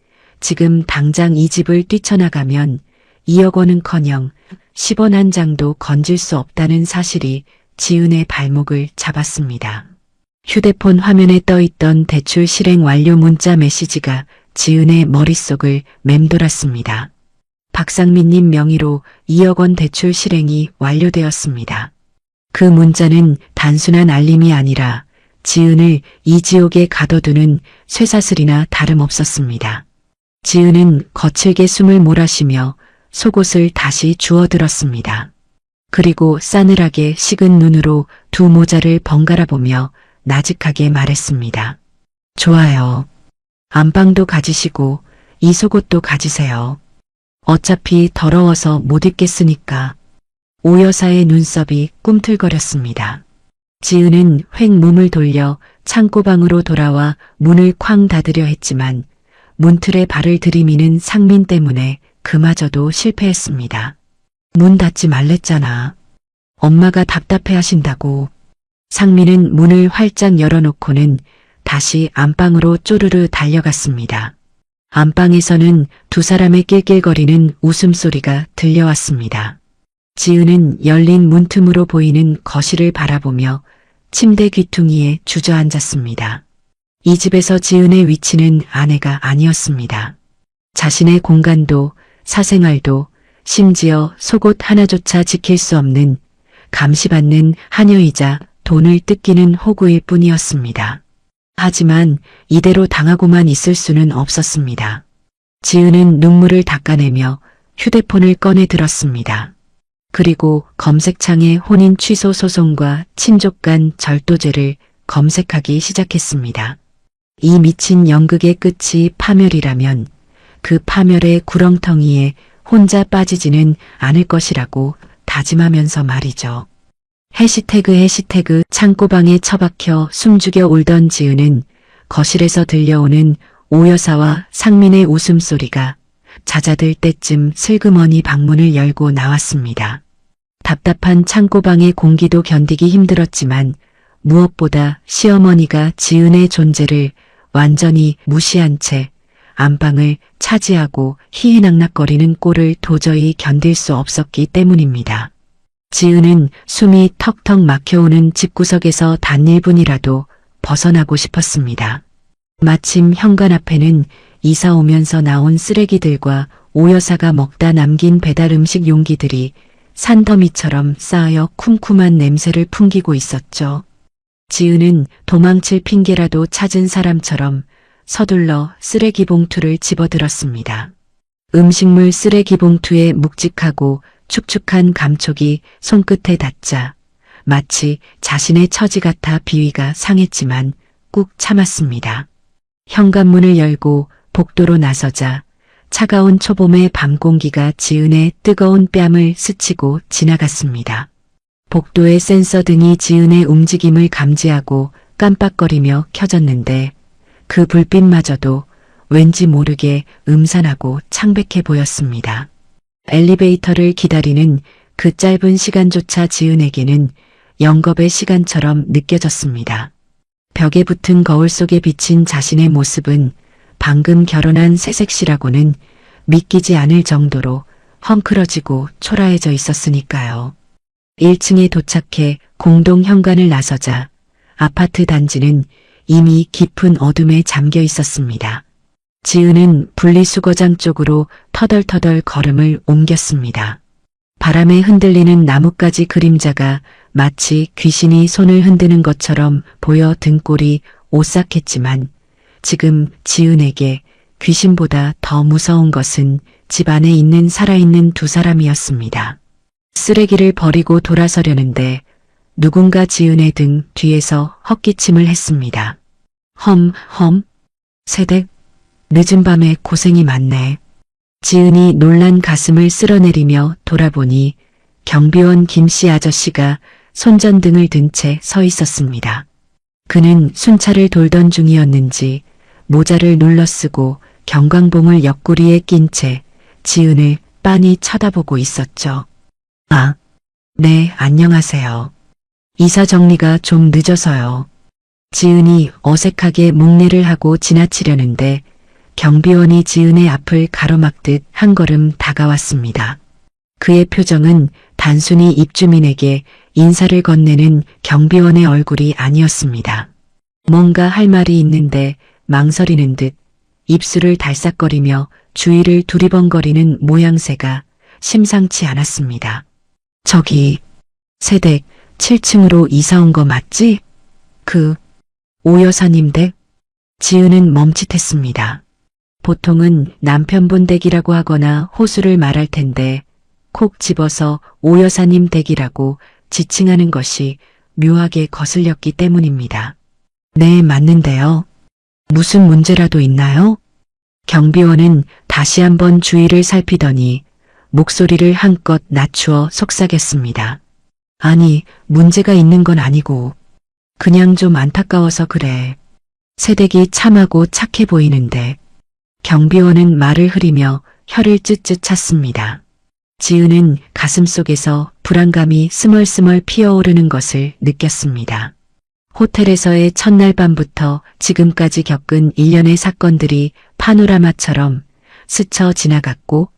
지금 당장 이 집을 뛰쳐나가면 2억 원은커녕 10원 한 장도 건질 수 없다는 사실이 지은의 발목을 잡았습니다. 휴대폰 화면에 떠있던 대출 실행 완료 문자 메시지가 지은의 머릿속을 맴돌았습니다. 박상민님 명의로 2억 원 대출 실행이 완료되었습니다. 그 문자는 단순한 알림이 아니라 지은을 이 지옥에 가둬두는 쇠사슬이나 다름없었습니다. 지은은 거칠게 숨을 몰아쉬며 속옷을 다시 주워들었습니다. 그리고 싸늘하게 식은 눈으로 두 모자를 번갈아 보며 나직하게 말했습니다. 좋아요. 안방도 가지시고 이 속옷도 가지세요. 어차피 더러워서 못 입겠으니까. 오 여사의 눈썹이 꿈틀거렸습니다. 지은은 횡 몸을 돌려 창고방으로 돌아와 문을 쾅 닫으려 했지만 문틀에 발을 들이미는 상민 때문에 그마저도 실패했습니다. 문 닫지 말랬잖아. 엄마가 답답해 하신다고. 상민은 문을 활짝 열어놓고는 다시 안방으로 쪼르르 달려갔습니다. 안방에서는 두 사람의 낄낄거리는 웃음소리가 들려왔습니다. 지은은 열린 문틈으로 보이는 거실을 바라보며 침대 귀퉁이에 주저앉았습니다. 이 집에서 지은의 위치는 아내가 아니었습니다. 자신의 공간도 사생활도 심지어 속옷 하나조차 지킬 수 없는 감시받는 하녀이자 돈을 뜯기는 호구일 뿐이었습니다. 하지만 이대로 당하고만 있을 수는 없었습니다. 지은은 눈물을 닦아내며 휴대폰을 꺼내 들었습니다. 그리고 검색창에 혼인 취소 소송과 친족 간 절도죄를 검색하기 시작했습니다. 이 미친 연극의 끝이 파멸이라면 그 파멸의 구렁텅이에 혼자 빠지지는 않을 것이라고 다짐하면서 말이죠. 해시태그 창고방에 처박혀 숨죽여 울던 지은은 거실에서 들려오는 오 여사와 상민의 웃음소리가 잦아들 때쯤 슬그머니 방문을 열고 나왔습니다. 답답한 창고방의 공기도 견디기 힘들었지만 무엇보다 시어머니가 지은의 존재를 완전히 무시한 채 안방을 차지하고 희희낙낙거리는 꼴을 도저히 견딜 수 없었기 때문입니다. 지은은 숨이 턱턱 막혀오는 집구석에서 단 1분이라도 벗어나고 싶었습니다. 마침 현관 앞에는 이사 오면서 나온 쓰레기들과 오 여사가 먹다 남긴 배달 음식 용기들이 산더미처럼 쌓여 쿰쿰한 냄새를 풍기고 있었죠. 지은은 도망칠 핑계라도 찾은 사람처럼 서둘러 쓰레기 봉투를 집어들었습니다. 음식물 쓰레기 봉투에 묵직하고 축축한 감촉이 손끝에 닿자 마치 자신의 처지 같아 비위가 상했지만 꾹 참았습니다. 현관문을 열고 복도로 나서자 차가운 초봄의 밤 공기가 지은의 뜨거운 뺨을 스치고 지나갔습니다. 복도의 센서 등이 지은의 움직임을 감지하고 깜빡거리며 켜졌는데 그 불빛마저도 왠지 모르게 음산하고 창백해 보였습니다. 엘리베이터를 기다리는 그 짧은 시간조차 지은에게는 영겁의 시간처럼 느껴졌습니다. 벽에 붙은 거울 속에 비친 자신의 모습은 방금 결혼한 새색시라고는 믿기지 않을 정도로 헝클어지고 초라해져 있었으니까요. 1층에 도착해 공동 현관을 나서자 아파트 단지는 이미 깊은 어둠에 잠겨 있었습니다. 지은은 분리수거장 쪽으로 터덜터덜 걸음을 옮겼습니다. 바람에 흔들리는 나뭇가지 그림자가 마치 귀신이 손을 흔드는 것처럼 보여 등골이 오싹했지만 지금 지은에게 귀신보다 더 무서운 것은 집 안에 있는 살아있는 두 사람이었습니다. 쓰레기를 버리고 돌아서려는데 누군가 지은의 등 뒤에서 헛기침을 했습니다. 험, 세댁, 늦은 밤에 고생이 많네. 지은이 놀란 가슴을 쓸어내리며 돌아보니 경비원 김씨 아저씨가 손전등을 든 채 서 있었습니다. 그는 순찰을 돌던 중이었는지 모자를 눌러쓰고 경광봉을 옆구리에 낀 채 지은을 빤히 쳐다보고 있었죠. 아, 네, 안녕하세요. 이사 정리가 좀 늦어서요. 지은이 어색하게 목례를 하고 지나치려는데 경비원이 지은의 앞을 가로막듯 한 걸음 다가왔습니다. 그의 표정은 단순히 입주민에게 인사를 건네는 경비원의 얼굴이 아니었습니다. 뭔가 할 말이 있는데 망설이는 듯 입술을 달싹거리며 주위를 두리번거리는 모양새가 심상치 않았습니다. 저기, 세댁 7층으로 이사 온 거 맞지? 오 여사님 댁? 지은은 멈칫했습니다. 보통은 남편분 댁이라고 하거나 호수를 말할 텐데 콕 집어서 오 여사님 댁이라고 지칭하는 것이 묘하게 거슬렸기 때문입니다. 네, 맞는데요. 무슨 문제라도 있나요? 경비원은 다시 한번 주위를 살피더니 목소리를 한껏 낮추어 속삭였습니다. 아니, 문제가 있는 건 아니고 그냥 좀 안타까워서 그래. 세댁이 참하고 착해 보이는데. 경비원은 말을 흐리며 혀를 쯧쯧 찼습니다. 지은은 가슴속에서 불안감이 스멀스멀 피어오르는 것을 느꼈습니다. 호텔에서의 첫날 밤부터 지금까지 겪은 일련의 사건들이 파노라마처럼 스쳐 지나갔고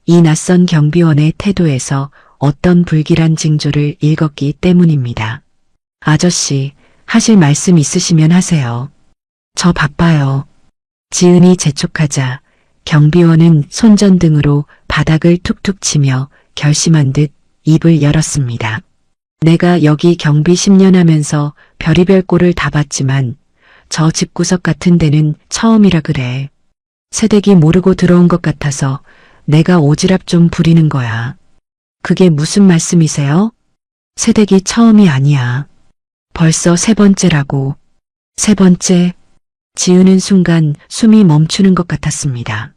이 낯선 경비원의 태도에서 어떤 불길한 징조를 읽었기 때문입니다. 아저씨, 하실 말씀 있으시면 하세요. 저 바빠요. 지은이 재촉하자 경비원은 손전등으로 바닥을 툭툭 치며 결심한 듯 입을 열었습니다. 내가 여기 경비 10년 하면서 별의별 꼴을 다 봤지만 저 집구석 같은 데는 처음이라 그래. 세댁이 모르고 들어온 것 같아서 내가 오지랖 좀 부리는 거야. 그게 무슨 말씀이세요? 세댁이 처음이 아니야. 벌써 세 번째라고. 세 번째? 지은은 순간 숨이 멈추는 것 같았습니다.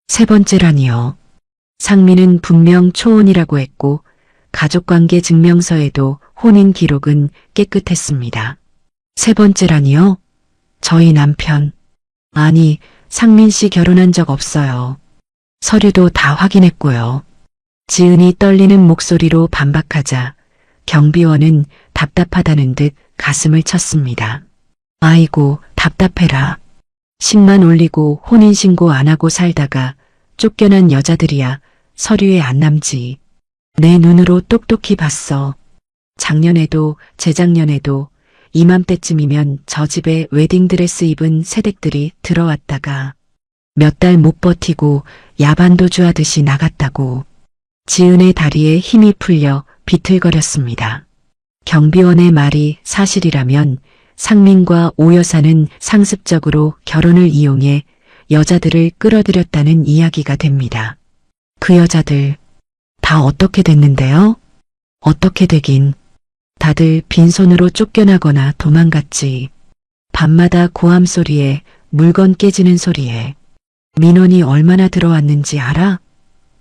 세 번째라니요. 상민은 분명 초혼이라고 했고 가족관계 증명서에도 혼인 기록은 깨끗했습니다. 세 번째라니요? 저희 남편. 아니, 상민 씨 결혼한 적 없어요. 서류도 다 확인했고요. 지은이 떨리는 목소리로 반박하자 경비원은 답답하다는 듯 가슴을 쳤습니다. 아이고, 답답해라. 10만 올리고 혼인신고 안 하고 살다가 쫓겨난 여자들이야 서류에 안 남지. 내 눈으로 똑똑히 봤어. 작년에도 재작년에도 이맘때쯤이면 저 집에 웨딩드레스 입은 새댁들이 들어왔다가 몇 달 못 버티고 야반도주 하듯이 나갔다고. 지은의 다리에 힘이 풀려 비틀거렸습니다. 경비원의 말이 사실이라면 상민과 오 여사는 상습적으로 결혼을 이용해 여자들을 끌어들였다는 이야기가 됩니다. 그 여자들 다 어떻게 됐는데요? 어떻게 되긴. 다들 빈손으로 쫓겨나거나 도망갔지. 밤마다 고함 소리에 물건 깨지는 소리에 민원이 얼마나 들어왔는지 알아?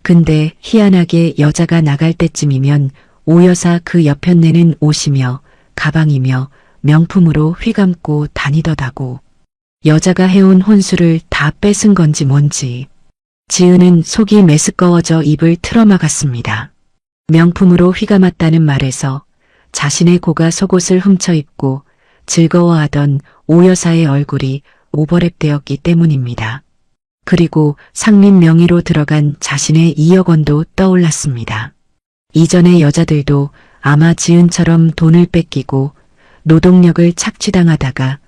근데 희한하게 여자가 나갈 때쯤이면 오 여사 그 여편네는 옷이며 가방이며 명품으로 휘감고 다니더다고. 여자가 해온 혼수를 다 뺏은 건지 뭔지. 지은은 속이 메스꺼워져 입을 틀어막았습니다. 명품으로 휘감았다는 말에서 자신의 고가 속옷을 훔쳐 입고 즐거워하던 오 여사의 얼굴이 오버랩되었기 때문입니다. 그리고 상민 명의로 들어간 자신의 2억 원도 떠올랐습니다. 이전의 여자들도 아마 지은처럼 돈을 뺏기고 노동력을 착취당하다가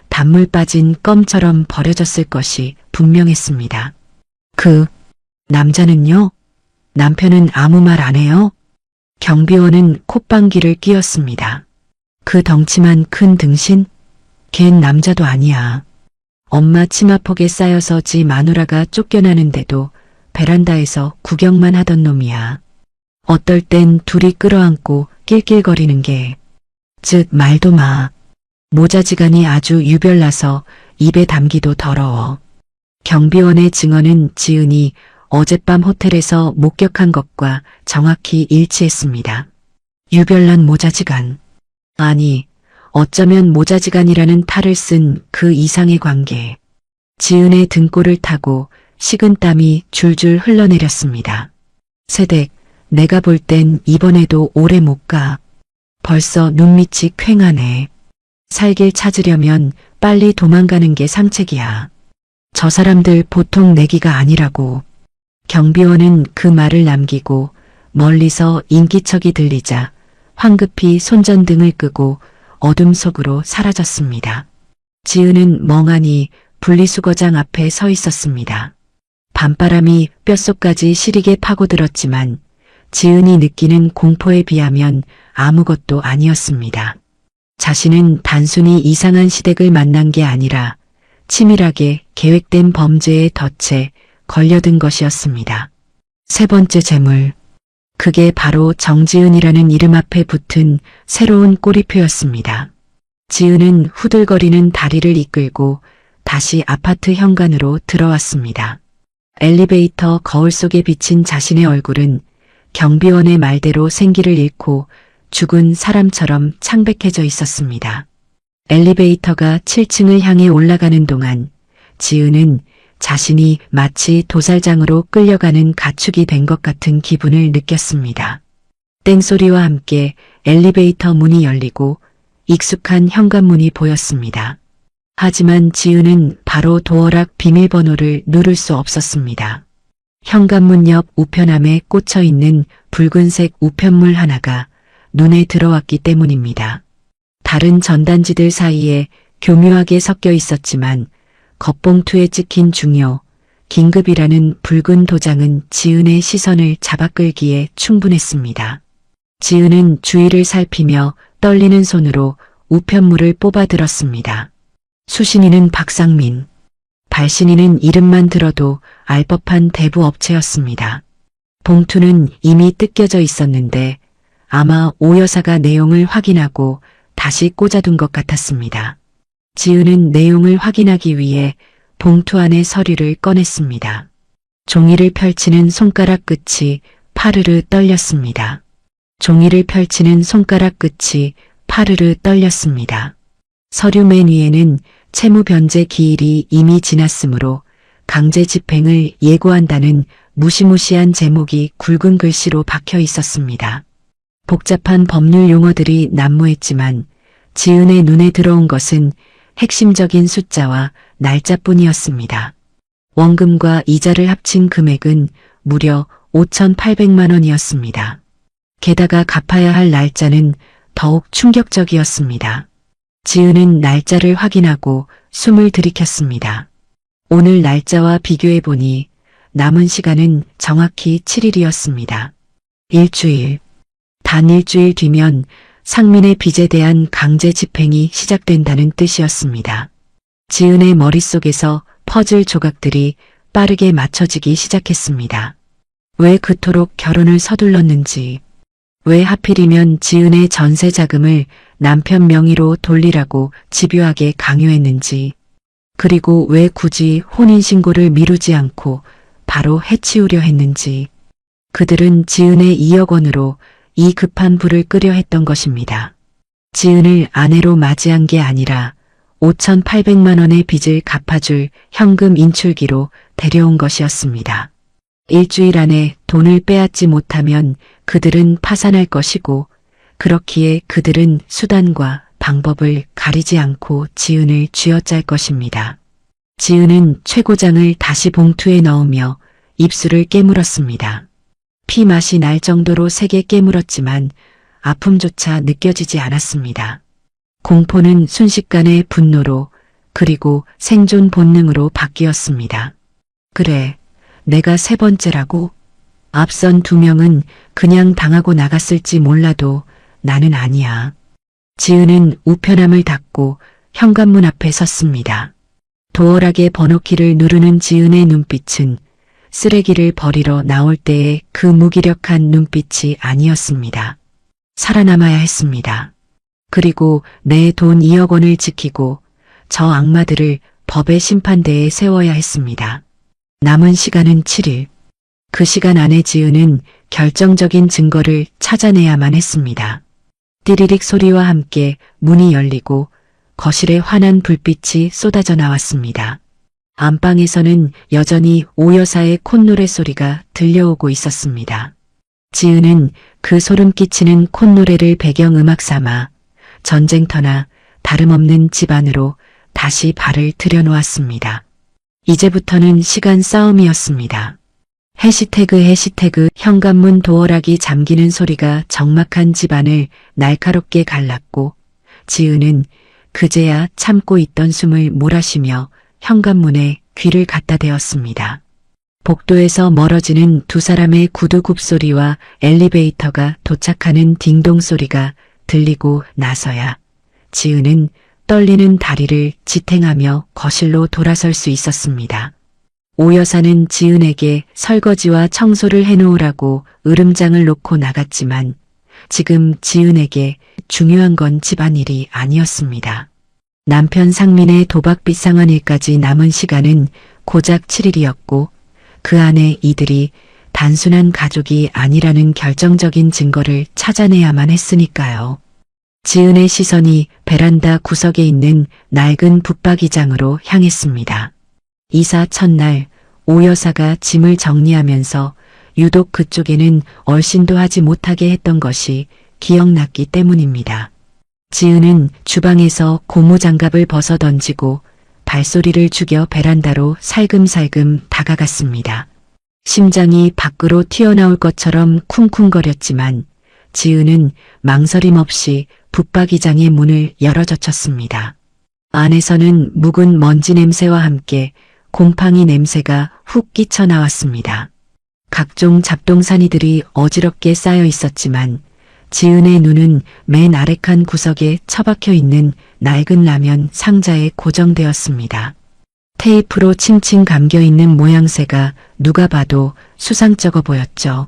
단물 빠진 껌처럼 버려졌을 것이 분명했습니다. 그 남자는요? 남편은 아무 말 안 해요? 경비원은 콧방귀를 뀌었습니다. 그 덩치만 큰 등신? 걘 남자도 아니야. 엄마 치마폭에 쌓여서 지 마누라가 쫓겨나는데도 베란다에서 구경만 하던 놈이야. 어떨 땐 둘이 끌어안고 낄낄거리는 게 말도 마. 모자지간이 아주 유별나서 입에 담기도 더러워. 경비원의 증언은 지은이 어젯밤 호텔에서 목격한 것과 정확히 일치했습니다. 유별난 모자지간. 아니, 어쩌면 모자지간이라는 탈을 쓴 그 이상의 관계. 지은의 등골을 타고 식은땀이 줄줄 흘러내렸습니다. 세댁, 내가 볼 땐 이번에도 오래 못 가. 벌써 눈밑이 퀭하네. 살길 찾으려면 빨리 도망가는 게 상책이야. 저 사람들 보통 내기가 아니라고. 경비원은 그 말을 남기고 멀리서 인기척이 들리자 황급히 손전등을 끄고 어둠 속으로 사라졌습니다. 지은은 멍하니 분리수거장 앞에 서 있었습니다. 밤바람이 뼛속까지 시리게 파고들었지만 지은이 느끼는 공포에 비하면 아무것도 아니었습니다. 자신은 단순히 이상한 시댁을 만난 게 아니라 치밀하게 계획된 범죄의 덫에 걸려든 것이었습니다. 세 번째 재물. 그게 바로 정지은이라는 이름 앞에 붙은 새로운 꼬리표였습니다. 지은은 후들거리는 다리를 이끌고 다시 아파트 현관으로 들어왔습니다. 엘리베이터 거울 속에 비친 자신의 얼굴은 경비원의 말대로 생기를 잃고 죽은 사람처럼 창백해져 있었습니다. 엘리베이터가 7층을 향해 올라가는 동안 지은은 자신이 마치 도살장으로 끌려가는 가축이 된 것 같은 기분을 느꼈습니다. 땡소리와 함께 엘리베이터 문이 열리고 익숙한 현관문이 보였습니다. 하지만 지은은 바로 도어락 비밀번호를 누를 수 없었습니다. 현관문 옆 우편함에 꽂혀 있는 붉은색 우편물 하나가 눈에 들어왔기 때문입니다. 다른 전단지들 사이에 교묘하게 섞여 있었지만 겉봉투에 찍힌 중요, 긴급이라는 붉은 도장은 지은의 시선을 잡아끌기에 충분했습니다. 지은은 주위를 살피며 떨리는 손으로 우편물을 뽑아들었습니다. 수신인은 박상민, 발신인은 이름만 들어도 알 법한 대부 업체였습니다. 봉투는 이미 뜯겨져 있었는데 아마 오 여사가 내용을 확인하고 다시 꽂아둔 것 같았습니다. 지은은 내용을 확인하기 위해 봉투 안의 서류를 꺼냈습니다. 종이를 펼치는 손가락 끝이 파르르 떨렸습니다. 종이를 펼치는 손가락 끝이 파르르 떨렸습니다. 서류 맨 위에는 채무 변제 기일이 이미 지났으므로 강제 집행을 예고한다는 무시무시한 제목이 굵은 글씨로 박혀 있었습니다. 복잡한 법률 용어들이 난무했지만 지은의 눈에 들어온 것은 핵심적인 숫자와 날짜뿐이었습니다. 원금과 이자를 합친 금액은 무려 5,800만 원이었습니다. 게다가 갚아야 할 날짜는 더욱 충격적이었습니다. 지은은 날짜를 확인하고 숨을 들이켰습니다. 오늘 날짜와 비교해보니 남은 시간은 정확히 7일이었습니다. 일주일. 단 일주일 뒤면 상민의 빚에 대한 강제 집행이 시작된다는 뜻이었습니다. 지은의 머릿속에서 퍼즐 조각들이 빠르게 맞춰지기 시작했습니다. 왜 그토록 결혼을 서둘렀는지, 왜 하필이면 지은의 전세 자금을 남편 명의로 돌리라고 집요하게 강요했는지, 그리고 왜 굳이 혼인신고를 미루지 않고 바로 해치우려 했는지, 그들은 지은의 2억 원으로 이 급한 불을 끄려 했던 것입니다. 지은을 아내로 맞이한 게 아니라 5,800만 원의 빚을 갚아줄 현금 인출기로 데려온 것이었습니다. 일주일 안에 돈을 빼앗지 못하면 그들은 파산할 것이고 그렇기에 그들은 수단과 방법을 가리지 않고 지은을 쥐어짤 것입니다. 지은은 최고장을 다시 봉투에 넣으며 입술을 깨물었습니다. 피 맛이 날 정도로 세게 깨물었지만 아픔조차 느껴지지 않았습니다. 공포는 순식간에 분노로 그리고 생존 본능으로 바뀌었습니다. 그래, 내가 세 번째라고? 앞선 두 명은 그냥 당하고 나갔을지 몰라도 나는 아니야. 지은은 우편함을 닫고 현관문 앞에 섰습니다. 도어락의 번호키를 누르는 지은의 눈빛은 쓰레기를 버리러 나올 때의 그 무기력한 눈빛이 아니었습니다. 살아남아야 했습니다. 그리고 내 돈 2억 원을 지키고 저 악마들을 법의 심판대에 세워야 했습니다. 남은 시간은 7일. 그 시간 안에 지은은 결정적인 증거를 찾아내야만 했습니다. 띠리릭 소리와 함께 문이 열리고 거실에 환한 불빛이 쏟아져 나왔습니다. 안방에서는 여전히 오 여사의 콧노래 소리가 들려오고 있었습니다. 지은은 그 소름 끼치는 콧노래를 배경음악 삼아 전쟁터나 다름없는 집 안으로 다시 발을 들여놓았습니다. 이제부터는 시간 싸움이었습니다. 해시태그 현관문 도어락이 잠기는 소리가 적막한 집안을 날카롭게 갈랐고 지은은 그제야 참고 있던 숨을 몰아쉬며 현관문에 귀를 갖다 대었습니다. 복도에서 멀어지는 두 사람의 구두 굽소리와 엘리베이터가 도착하는 딩동 소리가 들리고 나서야 지은은 떨리는 다리를 지탱하며 거실로 돌아설 수 있었습니다. 오 여사는 지은에게 설거지와 청소를 해놓으라고 으름장을 놓고 나갔지만 지금 지은에게 중요한 건 집안일이 아니었습니다. 남편 상민의 도박빚 상환일까지 남은 시간은 고작 7일이었고 그 안에 이들이 단순한 가족이 아니라는 결정적인 증거를 찾아내야만 했으니까요. 지은의 시선이 베란다 구석에 있는 낡은 붙박이장으로 향했습니다. 이사 첫날 오 여사가 짐을 정리하면서 유독 그쪽에는 얼씬도 하지 못하게 했던 것이 기억났기 때문입니다. 지은은 주방에서 고무장갑을 벗어 던지고 발소리를 죽여 베란다로 살금살금 다가갔습니다. 심장이 밖으로 튀어나올 것처럼 쿵쿵거렸지만 지은은 망설임 없이 붙박이장의 문을 열어젖혔습니다. 안에서는 묵은 먼지 냄새와 함께 곰팡이 냄새가 훅 끼쳐 나왔습니다. 각종 잡동사니들이 어지럽게 쌓여 있었지만 지은의 눈은 맨 아래 칸 구석에 처박혀 있는 낡은 라면 상자에 고정되었습니다. 테이프로 칭칭 감겨 있는 모양새가 누가 봐도 수상쩍어 보였죠.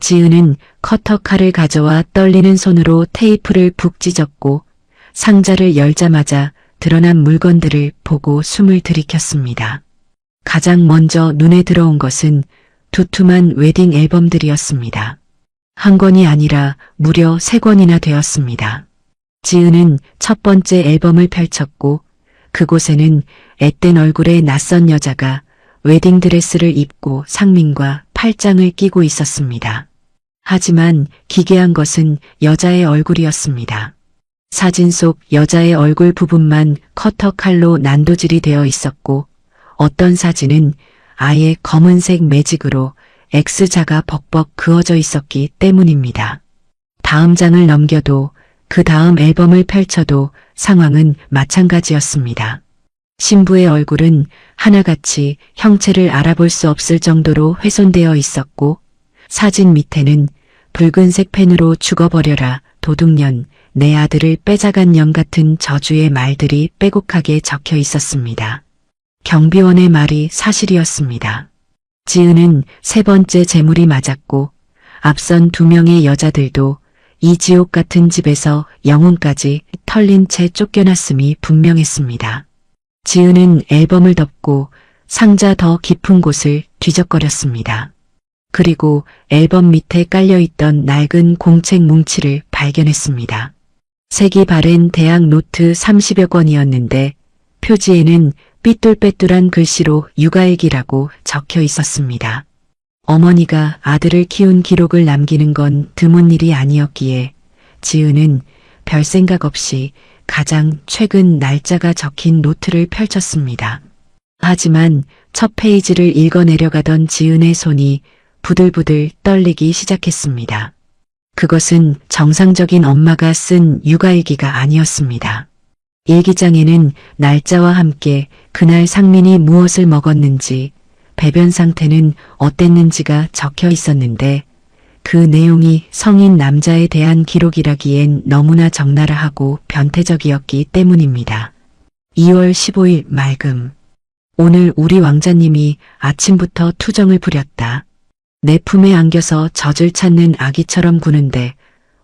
지은은 커터 칼을 가져와 떨리는 손으로 테이프를 푹 찢었고 상자를 열자마자 드러난 물건들을 보고 숨을 들이켰습니다. 가장 먼저 눈에 들어온 것은 두툼한 웨딩 앨범들이었습니다. 한 권이 아니라 무려 3권이나 되었습니다. 지은은 첫 번째 앨범을 펼쳤고 그곳에는 앳된 얼굴의 낯선 여자가 웨딩드레스를 입고 상민과 팔짱을 끼고 있었습니다. 하지만 기괴한 것은 여자의 얼굴이었습니다. 사진 속 여자의 얼굴 부분만 커터 칼로 난도질이 되어 있었고 어떤 사진은 아예 검은색 매직으로 X자가 벅벅 그어져 있었기 때문입니다. 다음 장을 넘겨도 그 다음 앨범을 펼쳐도 상황은 마찬가지였습니다. 신부의 얼굴은 하나같이 형체를 알아볼 수 없을 정도로 훼손되어 있었고 사진 밑에는 붉은색 펜으로 죽어버려라 도둑년 내 아들을 빼자간 년 같은 저주의 말들이 빼곡하게 적혀 있었습니다. 경비원의 말이 사실이었습니다. 지은은 세 번째 재물이 맞았고 앞선 2명의 여자들도 이 지옥 같은 집에서 영혼까지 털린 채 쫓겨났음이 분명했습니다. 지은은 앨범을 덮고 상자 더 깊은 곳을 뒤적거렸습니다. 그리고 앨범 밑에 깔려있던 낡은 공책 뭉치를 발견했습니다. 색이 바랜 대학 노트 30여 권이었는데 표지에는 삐뚤빼뚤한 글씨로 육아일기라고 적혀 있었습니다. 어머니가 아들을 키운 기록을 남기는 건 드문 일이 아니었기에 지은은 별 생각 없이 가장 최근 날짜가 적힌 노트를 펼쳤습니다. 하지만 첫 페이지를 읽어내려가던 지은의 손이 부들부들 떨리기 시작했습니다. 그것은 정상적인 엄마가 쓴 육아일기가 아니었습니다. 일기장에는 날짜와 함께 그날 상민이 무엇을 먹었는지, 배변 상태는 어땠는지가 적혀 있었는데 그 내용이 성인 남자에 대한 기록이라기엔 너무나 적나라하고 변태적이었기 때문입니다. 2월 15일 맑음. 오늘 우리 왕자님이 아침부터 투정을 부렸다. 내 품에 안겨서 젖을 찾는 아기처럼 구는데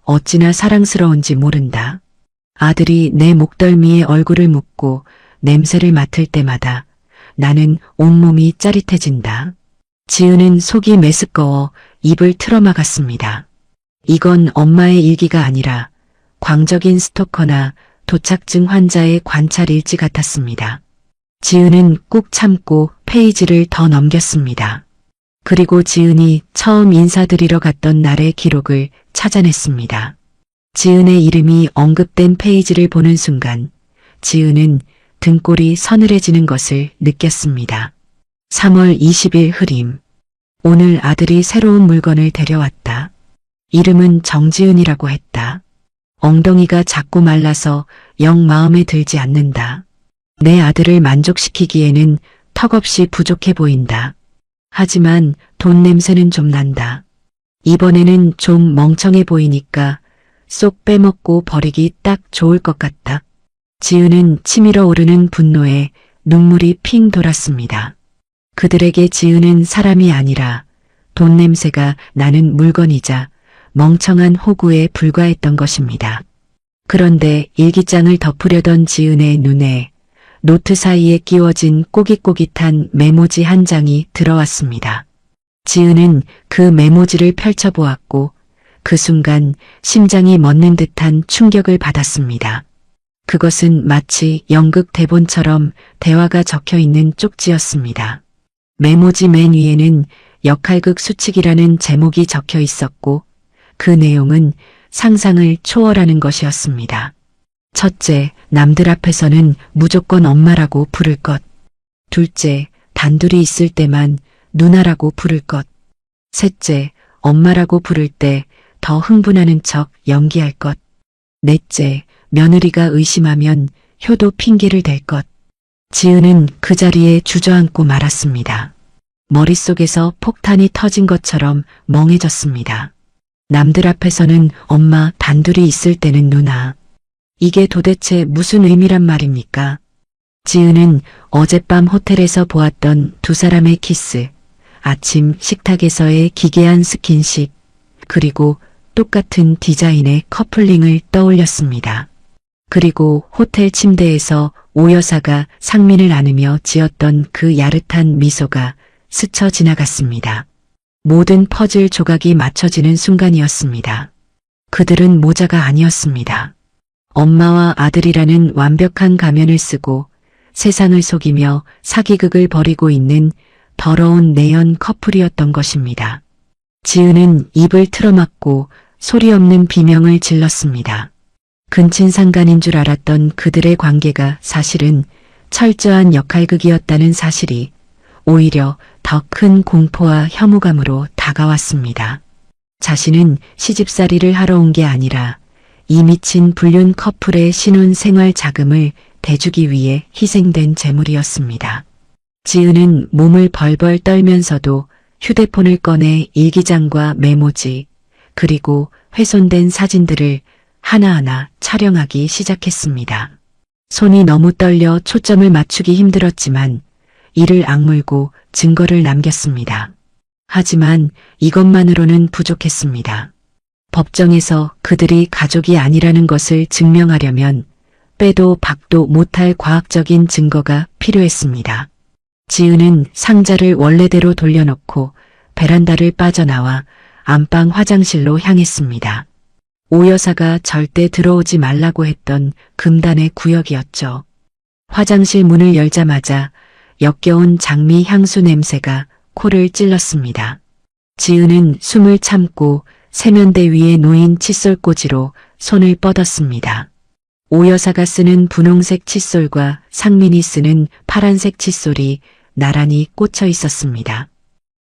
어찌나 사랑스러운지 모른다. 아들이 내 목덜미에 얼굴을 묻고 냄새를 맡을 때마다 나는 온몸이 짜릿해진다. 지은은 속이 메스꺼워 입을 틀어막았습니다. 이건 엄마의 일기가 아니라 광적인 스토커나 도착증 환자의 관찰 일지 같았습니다. 지은은 꾹 참고 페이지를 더 넘겼습니다. 그리고 지은이 처음 인사드리러 갔던 날의 기록을 찾아냈습니다. 지은의 이름이 언급된 페이지를 보는 순간 지은은 등골이 서늘해지는 것을 느꼈습니다. 3월 20일 흐림. 오늘 아들이 새로운 물건을 데려왔다. 이름은 정지은이라고 했다. 엉덩이가 작고 말라서 영 마음에 들지 않는다. 내 아들을 만족시키기에는 턱없이 부족해 보인다. 하지만 돈 냄새는 좀 난다. 이번에는 좀 멍청해 보이니까 쏙 빼먹고 버리기 딱 좋을 것 같다. 지은은 치밀어 오르는 분노에 눈물이 핑 돌았습니다. 그들에게 지은은 사람이 아니라 돈 냄새가 나는 물건이자 멍청한 호구에 불과했던 것입니다. 그런데 일기장을 덮으려던 지은의 눈에 노트 사이에 끼워진 꼬깃꼬깃한 메모지 한 장이 들어왔습니다. 지은은 그 메모지를 펼쳐보았고 그 순간 심장이 멎는 듯한 충격을 받았습니다. 그것은 마치 연극 대본처럼 대화가 적혀 있는 쪽지였습니다. 메모지 맨 위에는 역할극 수칙이라는 제목이 적혀 있었고 그 내용은 상상을 초월하는 것이었습니다. 첫째, 남들 앞에서는 무조건 엄마라고 부를 것. 둘째, 단둘이 있을 때만 누나라고 부를 것. 셋째, 엄마라고 부를 때 더 흥분하는 척 연기할 것. 넷째, 며느리가 의심하면 효도 핑계를 댈 것. 지은은 그 자리에 주저앉고 말았습니다. 머릿속에서 폭탄이 터진 것처럼 멍해졌습니다. 남들 앞에서는 엄마, 단둘이 있을 때는 누나. 이게 도대체 무슨 의미란 말입니까? 지은은 어젯밤 호텔에서 보았던 두 사람의 키스, 아침 식탁에서의 기괴한 스킨십, 그리고 똑같은 디자인의 커플링을 떠올렸습니다. 그리고 호텔 침대에서 오 여사가 상민을 안으며 지었던 그 야릇한 미소가 스쳐 지나갔습니다. 모든 퍼즐 조각이 맞춰지는 순간이었습니다. 그들은 모자가 아니었습니다. 엄마와 아들이라는 완벽한 가면을 쓰고 세상을 속이며 사기극을 벌이고 있는 더러운 내연 커플이었던 것입니다. 지은은 입을 틀어막고 소리 없는 비명을 질렀습니다. 근친상간인 줄 알았던 그들의 관계가 사실은 철저한 역할극이었다는 사실이 오히려 더 큰 공포와 혐오감으로 다가왔습니다. 자신은 시집살이를 하러 온 게 아니라 이 미친 불륜 커플의 신혼 생활 자금을 대주기 위해 희생된 재물이었습니다. 지은은 몸을 벌벌 떨면서도 휴대폰을 꺼내 일기장과 메모지, 그리고 훼손된 사진들을 하나하나 촬영하기 시작했습니다. 손이 너무 떨려 초점을 맞추기 힘들었지만 이를 악물고 증거를 남겼습니다. 하지만 이것만으로는 부족했습니다. 법정에서 그들이 가족이 아니라는 것을 증명하려면 빼도 박도 못할 과학적인 증거가 필요했습니다. 지은은 상자를 원래대로 돌려놓고 베란다를 빠져나와 안방 화장실로 향했습니다. 오 여사가 절대 들어오지 말라고 했던 금단의 구역이었죠. 화장실 문을 열자마자 역겨운 장미 향수 냄새가 코를 찔렀습니다. 지은은 숨을 참고 세면대 위에 놓인 칫솔꽂이로 손을 뻗었습니다. 오 여사가 쓰는 분홍색 칫솔과 상민이 쓰는 파란색 칫솔이 나란히 꽂혀 있었습니다.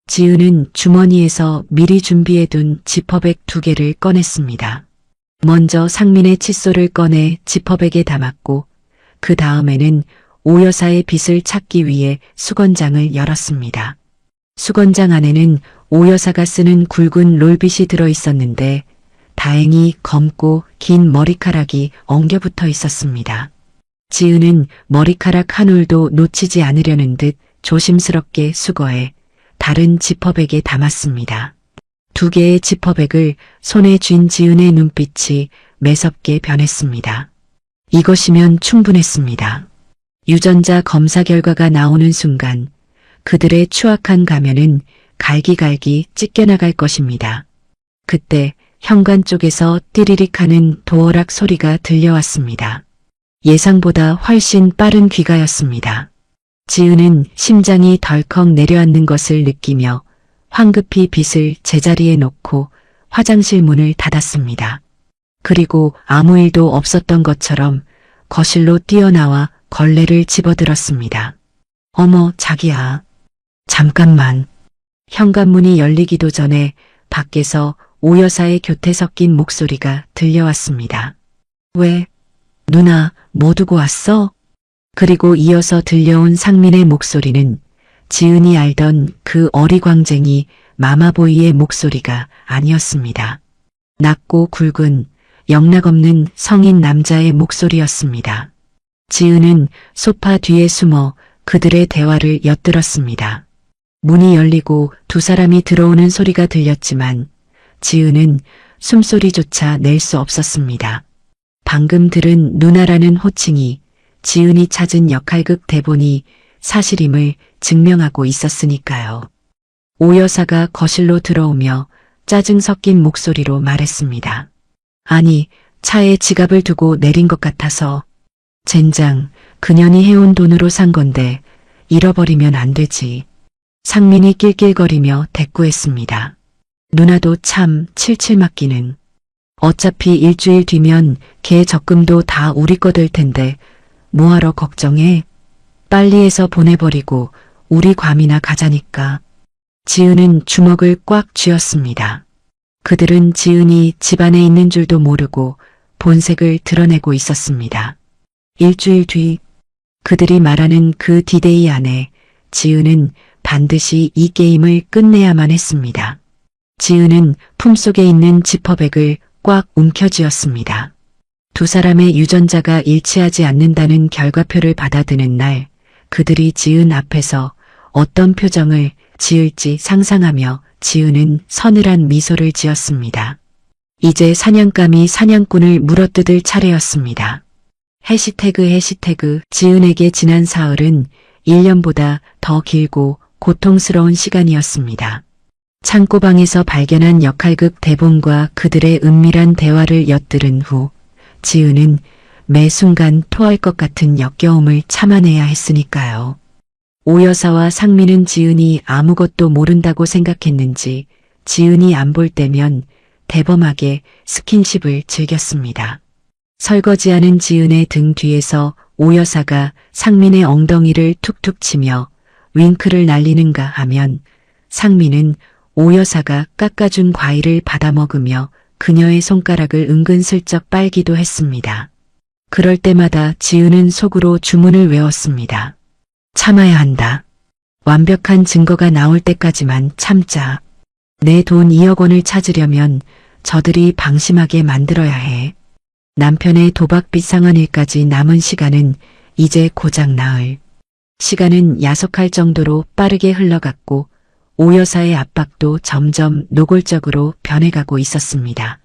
지은은 주머니에서 미리 준비해둔 지퍼백 2개를 꺼냈습니다. 먼저 상민의 칫솔을 꺼내 지퍼백에 담았고 그 다음에는 오 여사의 빚을 찾기 위해 수건장을 열었습니다. 수건장 안에는 오 여사가 쓰는 굵은 롤빗이 들어 있었는데 다행히 검고 긴 머리카락이 엉겨붙어 있었습니다. 지은은 머리카락 한 올도 놓치지 않으려는 듯 조심스럽게 수거해 다른 지퍼백에 담았습니다. 2개의 지퍼백을 손에 쥔 지은의 눈빛이 매섭게 변했습니다. 이것이면 충분했습니다. 유전자 검사 결과가 나오는 순간 그들의 추악한 가면은 갈기갈기 찢겨나갈 것입니다. 그때 현관 쪽에서 띠리릭 하는 도어락 소리가 들려왔습니다. 예상보다 훨씬 빠른 귀가였습니다. 지은은 심장이 덜컥 내려앉는 것을 느끼며 황급히 빗을 제자리에 놓고 화장실 문을 닫았습니다. 그리고 아무 일도 없었던 것처럼 거실로 뛰어나와 걸레를 집어들었습니다. 어머, 자기야. 잠깐만. 현관문이 열리기도 전에 밖에서 오 여사의 교태 섞인 목소리가 들려왔습니다. 왜? 누나, 뭐 두고 왔어? 그리고 이어서 들려온 상민의 목소리는 지은이 알던 그 어리광쟁이 마마보이의 목소리가 아니었습니다. 낮고 굵은 영락없는 성인 남자의 목소리였습니다. 지은은 소파 뒤에 숨어 그들의 대화를 엿들었습니다. 문이 열리고 2사람이 들어오는 소리가 들렸지만 지은은 숨소리조차 낼 수 없었습니다. 방금 들은 누나라는 호칭이 지은이 찾은 역할극 대본이 사실임을 증명하고 있었으니까요. 오 여사가 거실로 들어오며 짜증 섞인 목소리로 말했습니다. 아니, 차에 지갑을 두고 내린 것 같아서. 젠장, 그년이 해온 돈으로 산 건데 잃어버리면 안 되지. 상민이 낄낄거리며 대꾸했습니다. 누나도 참 칠칠 맞기는. 어차피 일주일 뒤면 걔 적금도 다 우리 거 될 텐데 뭐하러 걱정해? 빨리 해서 보내버리고 우리 괌이나 가자니까. 지은은 주먹을 꽉 쥐었습니다. 그들은 지은이 집안에 있는 줄도 모르고 본색을 드러내고 있었습니다. 일주일 뒤 그들이 말하는 그 디데이 안에 지은은 반드시 이 게임을 끝내야만 했습니다. 지은은 품속에 있는 지퍼백을 꽉 움켜쥐었습니다. 2사람의 유전자가 일치하지 않는다는 결과표를 받아드는 날 그들이 지은 앞에서 어떤 표정을 지을지 상상하며 지은은 서늘한 미소를 지었습니다. 이제 사냥감이 사냥꾼을 물어뜯을 차례였습니다. 해시태그 지은에게 지난 사흘은 1년보다 더 길고 고통스러운 시간이었습니다. 창고방에서 발견한 역할극 대본과 그들의 은밀한 대화를 엿들은 후 지은은 매 순간 토할 것 같은 역겨움을 참아내야 했으니까요. 오 여사와 상민은 지은이 아무것도 모른다고 생각했는지 지은이 안 볼 때면 대범하게 스킨십을 즐겼습니다. 설거지하는 지은의 등 뒤에서 오 여사가 상민의 엉덩이를 툭툭 치며 윙크를 날리는가 하면 상민은 오 여사가 깎아준 과일을 받아먹으며 그녀의 손가락을 은근슬쩍 빨기도 했습니다. 그럴 때마다 지은은 속으로 주문을 외웠습니다. 참아야 한다. 완벽한 증거가 나올 때까지만 참자. 내 돈 2억 원을 찾으려면 저들이 방심하게 만들어야 해. 남편의 도박빚 상환일까지 남은 시간은 이제 고작 나흘. 시간은 야속할 정도로 빠르게 흘러갔고 오 여사의 압박도 점점 노골적으로 변해가고 있었습니다.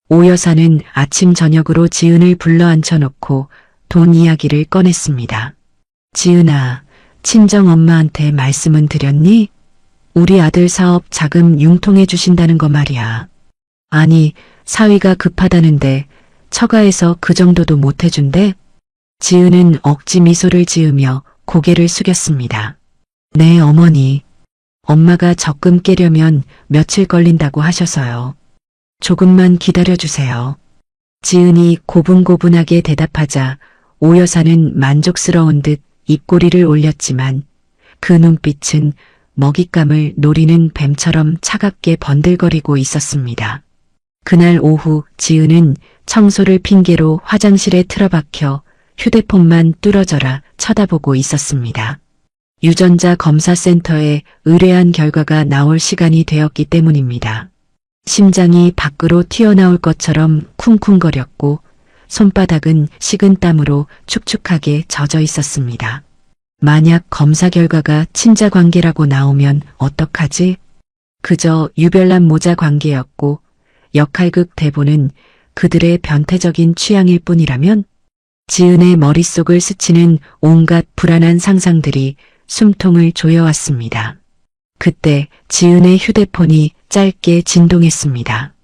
오 여사는 아침 저녁으로 지은을 불러 앉혀놓고 돈 이야기를 꺼냈습니다. 지은아, 친정엄마한테 말씀은 드렸니? 우리 아들 사업 자금 융통해 주신다는 거 말이야. 아니, 사위가 급하다는데 처가에서 그 정도도 못 해준대? 지은은 억지 미소를 지으며 고개를 숙였습니다. 네, 어머니. 엄마가 적금 깨려면 며칠 걸린다고 하셔서요. 조금만 기다려주세요. 지은이 고분고분하게 대답하자 오 여사는 만족스러운 듯 입꼬리를 올렸지만 그 눈빛은 먹잇감을 노리는 뱀처럼 차갑게 번들거리고 있었습니다. 그날 오후 지은은 청소를 핑계로 화장실에 틀어박혀 휴대폰만 뚫어져라 쳐다보고 있었습니다. 유전자 검사센터에 의뢰한 결과가 나올 시간이 되었기 때문입니다. 심장이 밖으로 튀어나올 것처럼 쿵쿵거렸고 손바닥은 식은 땀으로 축축하게 젖어 있었습니다. 만약 검사 결과가 친자 관계라고 나오면 어떡하지? 그저 유별난 모자 관계였고 역할극 대본은 그들의 변태적인 취향일 뿐이라면? 지은의 머릿속을 스치는 온갖 불안한 상상들이 숨통을 조여왔습니다. 그때 지은의 휴대폰이 짧게 진동했습니다.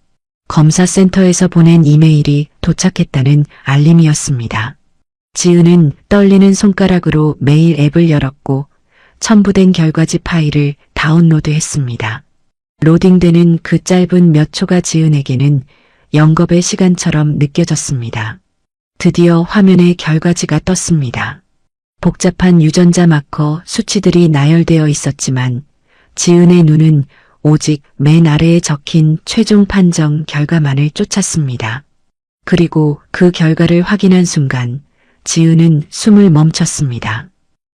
검사센터에서 보낸 이메일이 도착했다는 알림이었습니다. 지은은 떨리는 손가락으로 메일 앱을 열었고 첨부된 결과지 파일을 다운로드했습니다. 로딩되는 그 짧은 몇 초가 지은에게는 영겁의 시간처럼 느껴졌습니다. 드디어 화면에 결과지가 떴습니다. 복잡한 유전자 마커 수치들이 나열되어 있었지만 지은의 눈은 오직 맨 아래에 적힌 최종 판정 결과만을 쫓았습니다. 그리고 그 결과를 확인한 순간 지은은 숨을 멈췄습니다.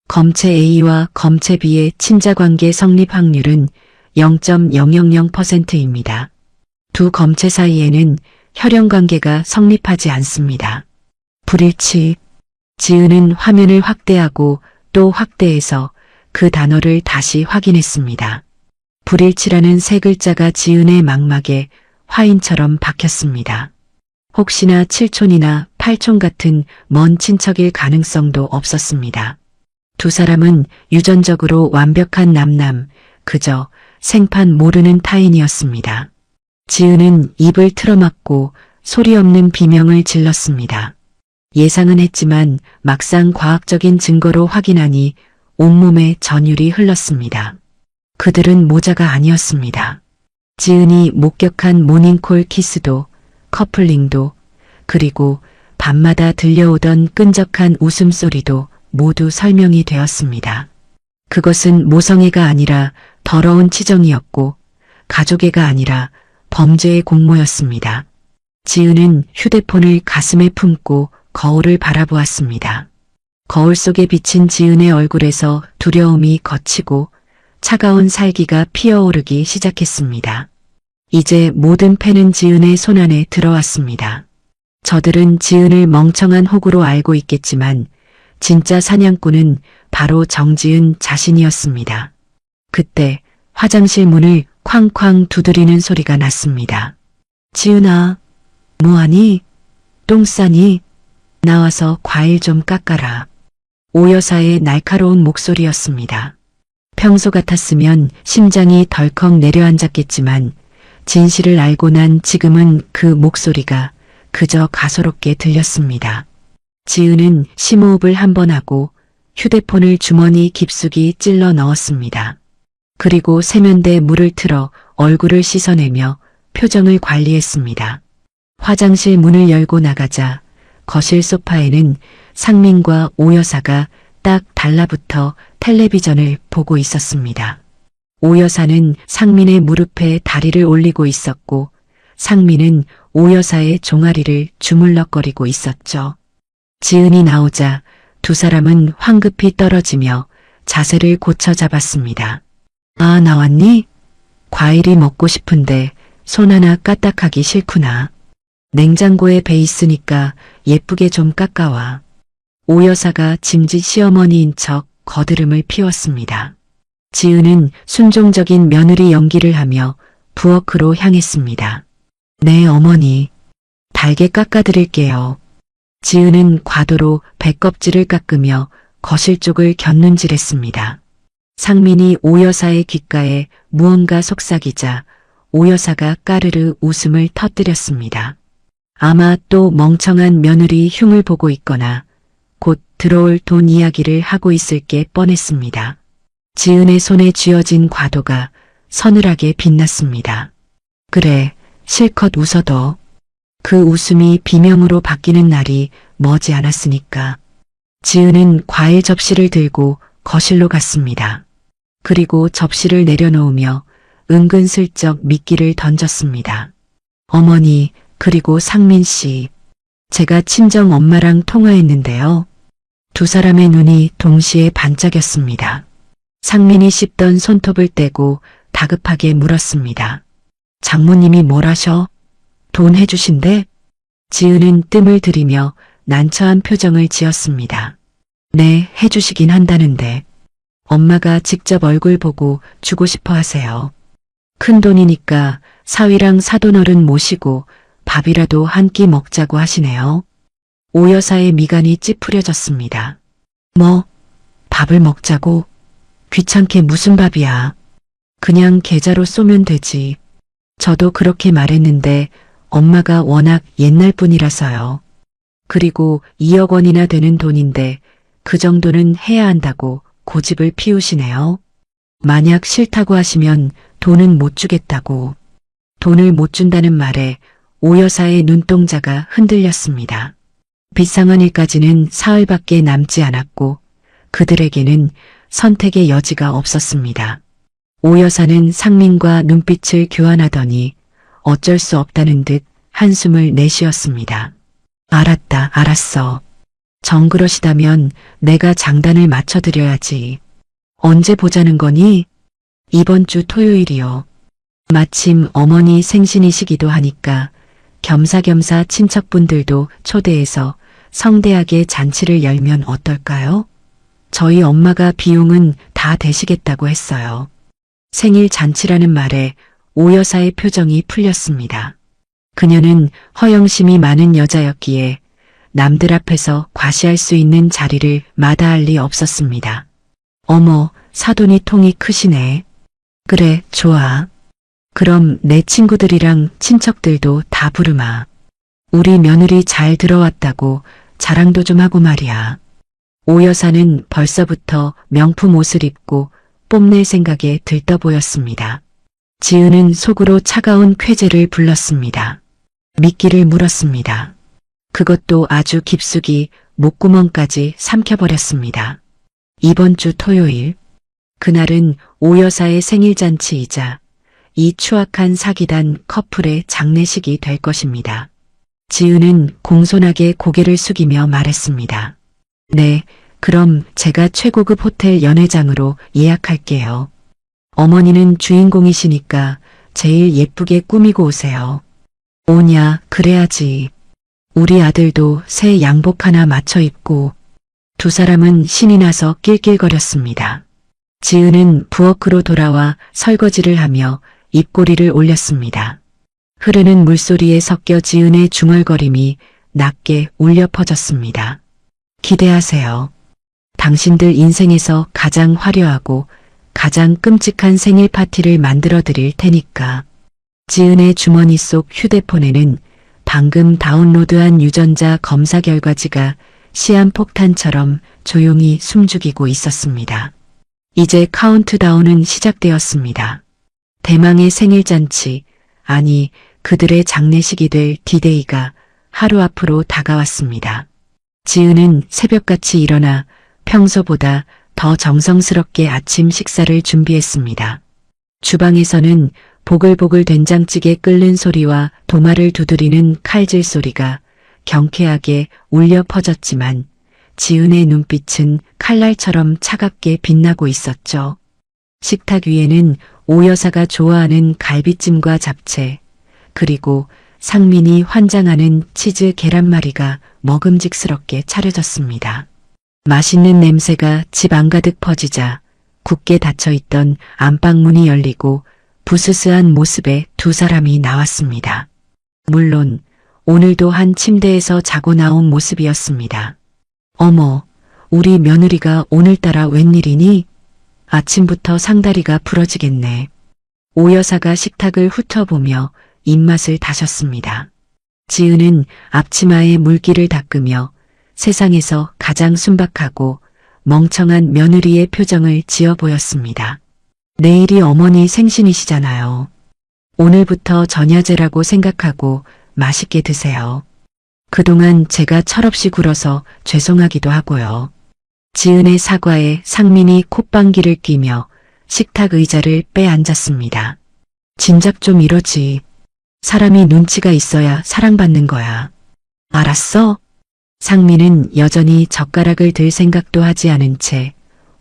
검체 A와 검체 B의 친자관계 성립 확률은 0.000%입니다. 두 검체 사이에는 혈연관계가 성립하지 않습니다. 불일치. 지은은 화면을 확대하고 또 확대해서 그 단어를 다시 확인했습니다. 불일치라는 세 글자가 지은의 망막에 화인처럼 박혔습니다. 혹시나 7촌이나 8촌 같은 먼 친척일 가능성도 없었습니다. 두 사람은 유전적으로 완벽한 남남, 그저 생판 모르는 타인이었습니다. 지은은 입을 틀어막고 소리 없는 비명을 질렀습니다. 예상은 했지만 막상 과학적인 증거로 확인하니 온몸에 전율이 흘렀습니다. 그들은 모자가 아니었습니다. 지은이 목격한 모닝콜 키스도 커플링도 그리고 밤마다 들려오던 끈적한 웃음소리도 모두 설명이 되었습니다. 그것은 모성애가 아니라 더러운 치정이었고 가족애가 아니라 범죄의 공모였습니다. 지은은 휴대폰을 가슴에 품고 거울을 바라보았습니다. 거울 속에 비친 지은의 얼굴에서 두려움이 걷히고 차가운 살기가 피어오르기 시작했습니다. 이제 모든 패는 지은의 손안에 들어왔습니다. 저들은 지은을 멍청한 호구로 알고 있겠지만 진짜 사냥꾼은 바로 정지은 자신이었습니다. 그때 화장실 문을 쾅쾅 두드리는 소리가 났습니다. 지은아, 뭐하니? 똥 싸니? 나와서 과일 좀 깎아라. 오 여사의 날카로운 목소리였습니다. 평소 같았으면 심장이 덜컥 내려앉았겠지만 진실을 알고 난 지금은 그 목소리가 그저 가소롭게 들렸습니다. 지은은 심호흡을 한 번 하고 휴대폰을 주머니 깊숙이 찔러 넣었습니다. 그리고 세면대에 물을 틀어 얼굴을 씻어내며 표정을 관리했습니다. 화장실 문을 열고 나가자 거실 소파에는 상민과 오 여사가 딱 달라붙어 텔레비전을 보고 있었습니다. 오 여사는 상민의 무릎에 다리를 올리고 있었고 상민은 오 여사의 종아리를 주물럭거리고 있었죠. 지은이 나오자 두 사람은 황급히 떨어지며 자세를 고쳐 잡았습니다. 아, 나왔니? 과일이 먹고 싶은데 손 하나 까딱하기 싫구나. 냉장고에 배 있으니까 예쁘게 좀 깎아와. 오 여사가 짐짓 시어머니인 척 거드름을 피웠습니다. 지은은 순종적인 며느리 연기를 하며 부엌으로 향했습니다. 네, 어머니. 달게 깎아드릴게요. 지은은 과도로 배껍질을 깎으며 거실 쪽을 곁눈질했습니다. 상민이 오 여사의 귓가에 무언가 속삭이자 오 여사가 까르르 웃음을 터뜨렸습니다. 아마 또 멍청한 며느리 흉을 보고 있거나 곧 들어올 돈 이야기를 하고 있을 게 뻔했습니다. 지은의 손에 쥐어진 과도가 서늘하게 빛났습니다. 그래, 실컷 웃어둬. 그 웃음이 비명으로 바뀌는 날이 머지 않았으니까. 지은은 과일 접시를 들고 거실로 갔습니다. 그리고 접시를 내려놓으며 은근슬쩍 미끼를 던졌습니다. 어머니, 그리고 상민 씨. 제가 친정 엄마랑 통화했는데요. 두 사람의 눈이 동시에 반짝였습니다. 상민이 씹던 손톱을 떼고 다급하게 물었습니다. 장모님이 뭘 하셔? 돈 해주신대? 지은은 뜸을 들이며 난처한 표정을 지었습니다. 네, 해주시긴 한다는데 엄마가 직접 얼굴 보고 주고 싶어 하세요. 큰 돈이니까 사위랑 사돈어른 모시고 밥이라도 한 끼 먹자고 하시네요. 오 여사의 미간이 찌푸려졌습니다. 뭐, 밥을 먹자고? 귀찮게 무슨 밥이야. 그냥 계좌로 쏘면 되지. 저도 그렇게 말했는데 엄마가 워낙 옛날 분이라서요. 그리고 2억 원이나 되는 돈인데 그 정도는 해야 한다고 고집을 피우시네요. 만약 싫다고 하시면 돈은 못 주겠다고. 돈을 못 준다는 말에 오 여사의 눈동자가 흔들렸습니다. 빚상한 일까지는 사흘밖에 남지 않았고 그들에게는 선택의 여지가 없었습니다. 오 여사는 상민과 눈빛을 교환하더니 어쩔 수 없다는 듯 한숨을 내쉬었습니다. 알았다, 알았어. 정 그러시다면 내가 장단을 맞춰드려야지. 언제 보자는 거니? 이번 주 토요일이요. 마침 어머니 생신이시기도 하니까 겸사겸사 친척분들도 초대해서 성대하게 잔치를 열면 어떨까요? 저희 엄마가 비용은 다 대시겠다고 했어요. 생일 잔치라는 말에 오 여사의 표정이 풀렸습니다. 그녀는 허영심이 많은 여자였기에 남들 앞에서 과시할 수 있는 자리를 마다할 리 없었습니다. 어머, 사돈이 통이 크시네. 그래, 좋아. 그럼 내 친구들이랑 친척들도 다 부르마. 우리 며느리 잘 들어왔다고 자랑도 좀 하고 말이야. 오 여사는 벌써부터 명품 옷을 입고 뽐낼 생각에 들떠 보였습니다. 지은은 속으로 차가운 쾌재를 불렀습니다. 미끼를 물었습니다. 그것도 아주 깊숙이 목구멍까지 삼켜버렸습니다. 이번 주 토요일, 그날은 오 여사의 생일잔치이자 이 추악한 사기단 커플의 장례식이 될 것입니다. 지은은 공손하게 고개를 숙이며 말했습니다. 네, 그럼 제가 최고급 호텔 연회장으로 예약할게요. 어머니는 주인공이시니까 제일 예쁘게 꾸미고 오세요. 오냐, 그래야지. 우리 아들도 새 양복 하나 맞춰 입고. 두 사람은 신이 나서 낄낄거렸습니다. 지은은 부엌으로 돌아와 설거지를 하며 입꼬리를 올렸습니다. 흐르는 물소리에 섞여 지은의 중얼거림이 낮게 울려 퍼졌습니다. 기대하세요. 당신들 인생에서 가장 화려하고 가장 끔찍한 생일 파티를 만들어 드릴 테니까. 지은의 주머니 속 휴대폰에는 방금 다운로드한 유전자 검사 결과지가 시한폭탄처럼 조용히 숨죽이고 있었습니다. 이제 카운트다운은 시작되었습니다. 대망의 생일잔치, 아니 그들의 장례식이 될 디데이가 하루 앞으로 다가왔습니다. 지은은 새벽같이 일어나 평소보다 더 정성스럽게 아침 식사를 준비했습니다. 주방에서는 보글보글 된장찌개 끓는 소리와 도마를 두드리는 칼질 소리가 경쾌하게 울려 퍼졌지만 지은의 눈빛은 칼날처럼 차갑게 빛나고 있었죠. 식탁 위에는 오 여사가 좋아하는 갈비찜과 잡채, 그리고 상민이 환장하는 치즈 계란말이가 먹음직스럽게 차려졌습니다. 맛있는 냄새가 집 안가득 퍼지자 굳게 닫혀있던 안방문이 열리고 부스스한 모습의 두 사람이 나왔습니다. 물론 오늘도 한 침대에서 자고 나온 모습이었습니다. 어머, 우리 며느리가 오늘따라 웬일이니? 아침부터 상다리가 부러지겠네. 오 여사가 식탁을 훑어보며 입맛을 다셨습니다. 지은은 앞치마에 물기를 닦으며 세상에서 가장 순박하고 멍청한 며느리의 표정을 지어 보였습니다. 내일이 어머니 생신이시잖아요. 오늘부터 전야제라고 생각하고 맛있게 드세요. 그동안 제가 철없이 굴어서 죄송하기도 하고요. 지은의 사과에 상민이 콧방귀를 뀌며 식탁 의자를 빼앉았습니다. 진작 좀 이러지. 사람이 눈치가 있어야 사랑받는 거야. 알았어? 상민은 여전히 젓가락을 들 생각도 하지 않은 채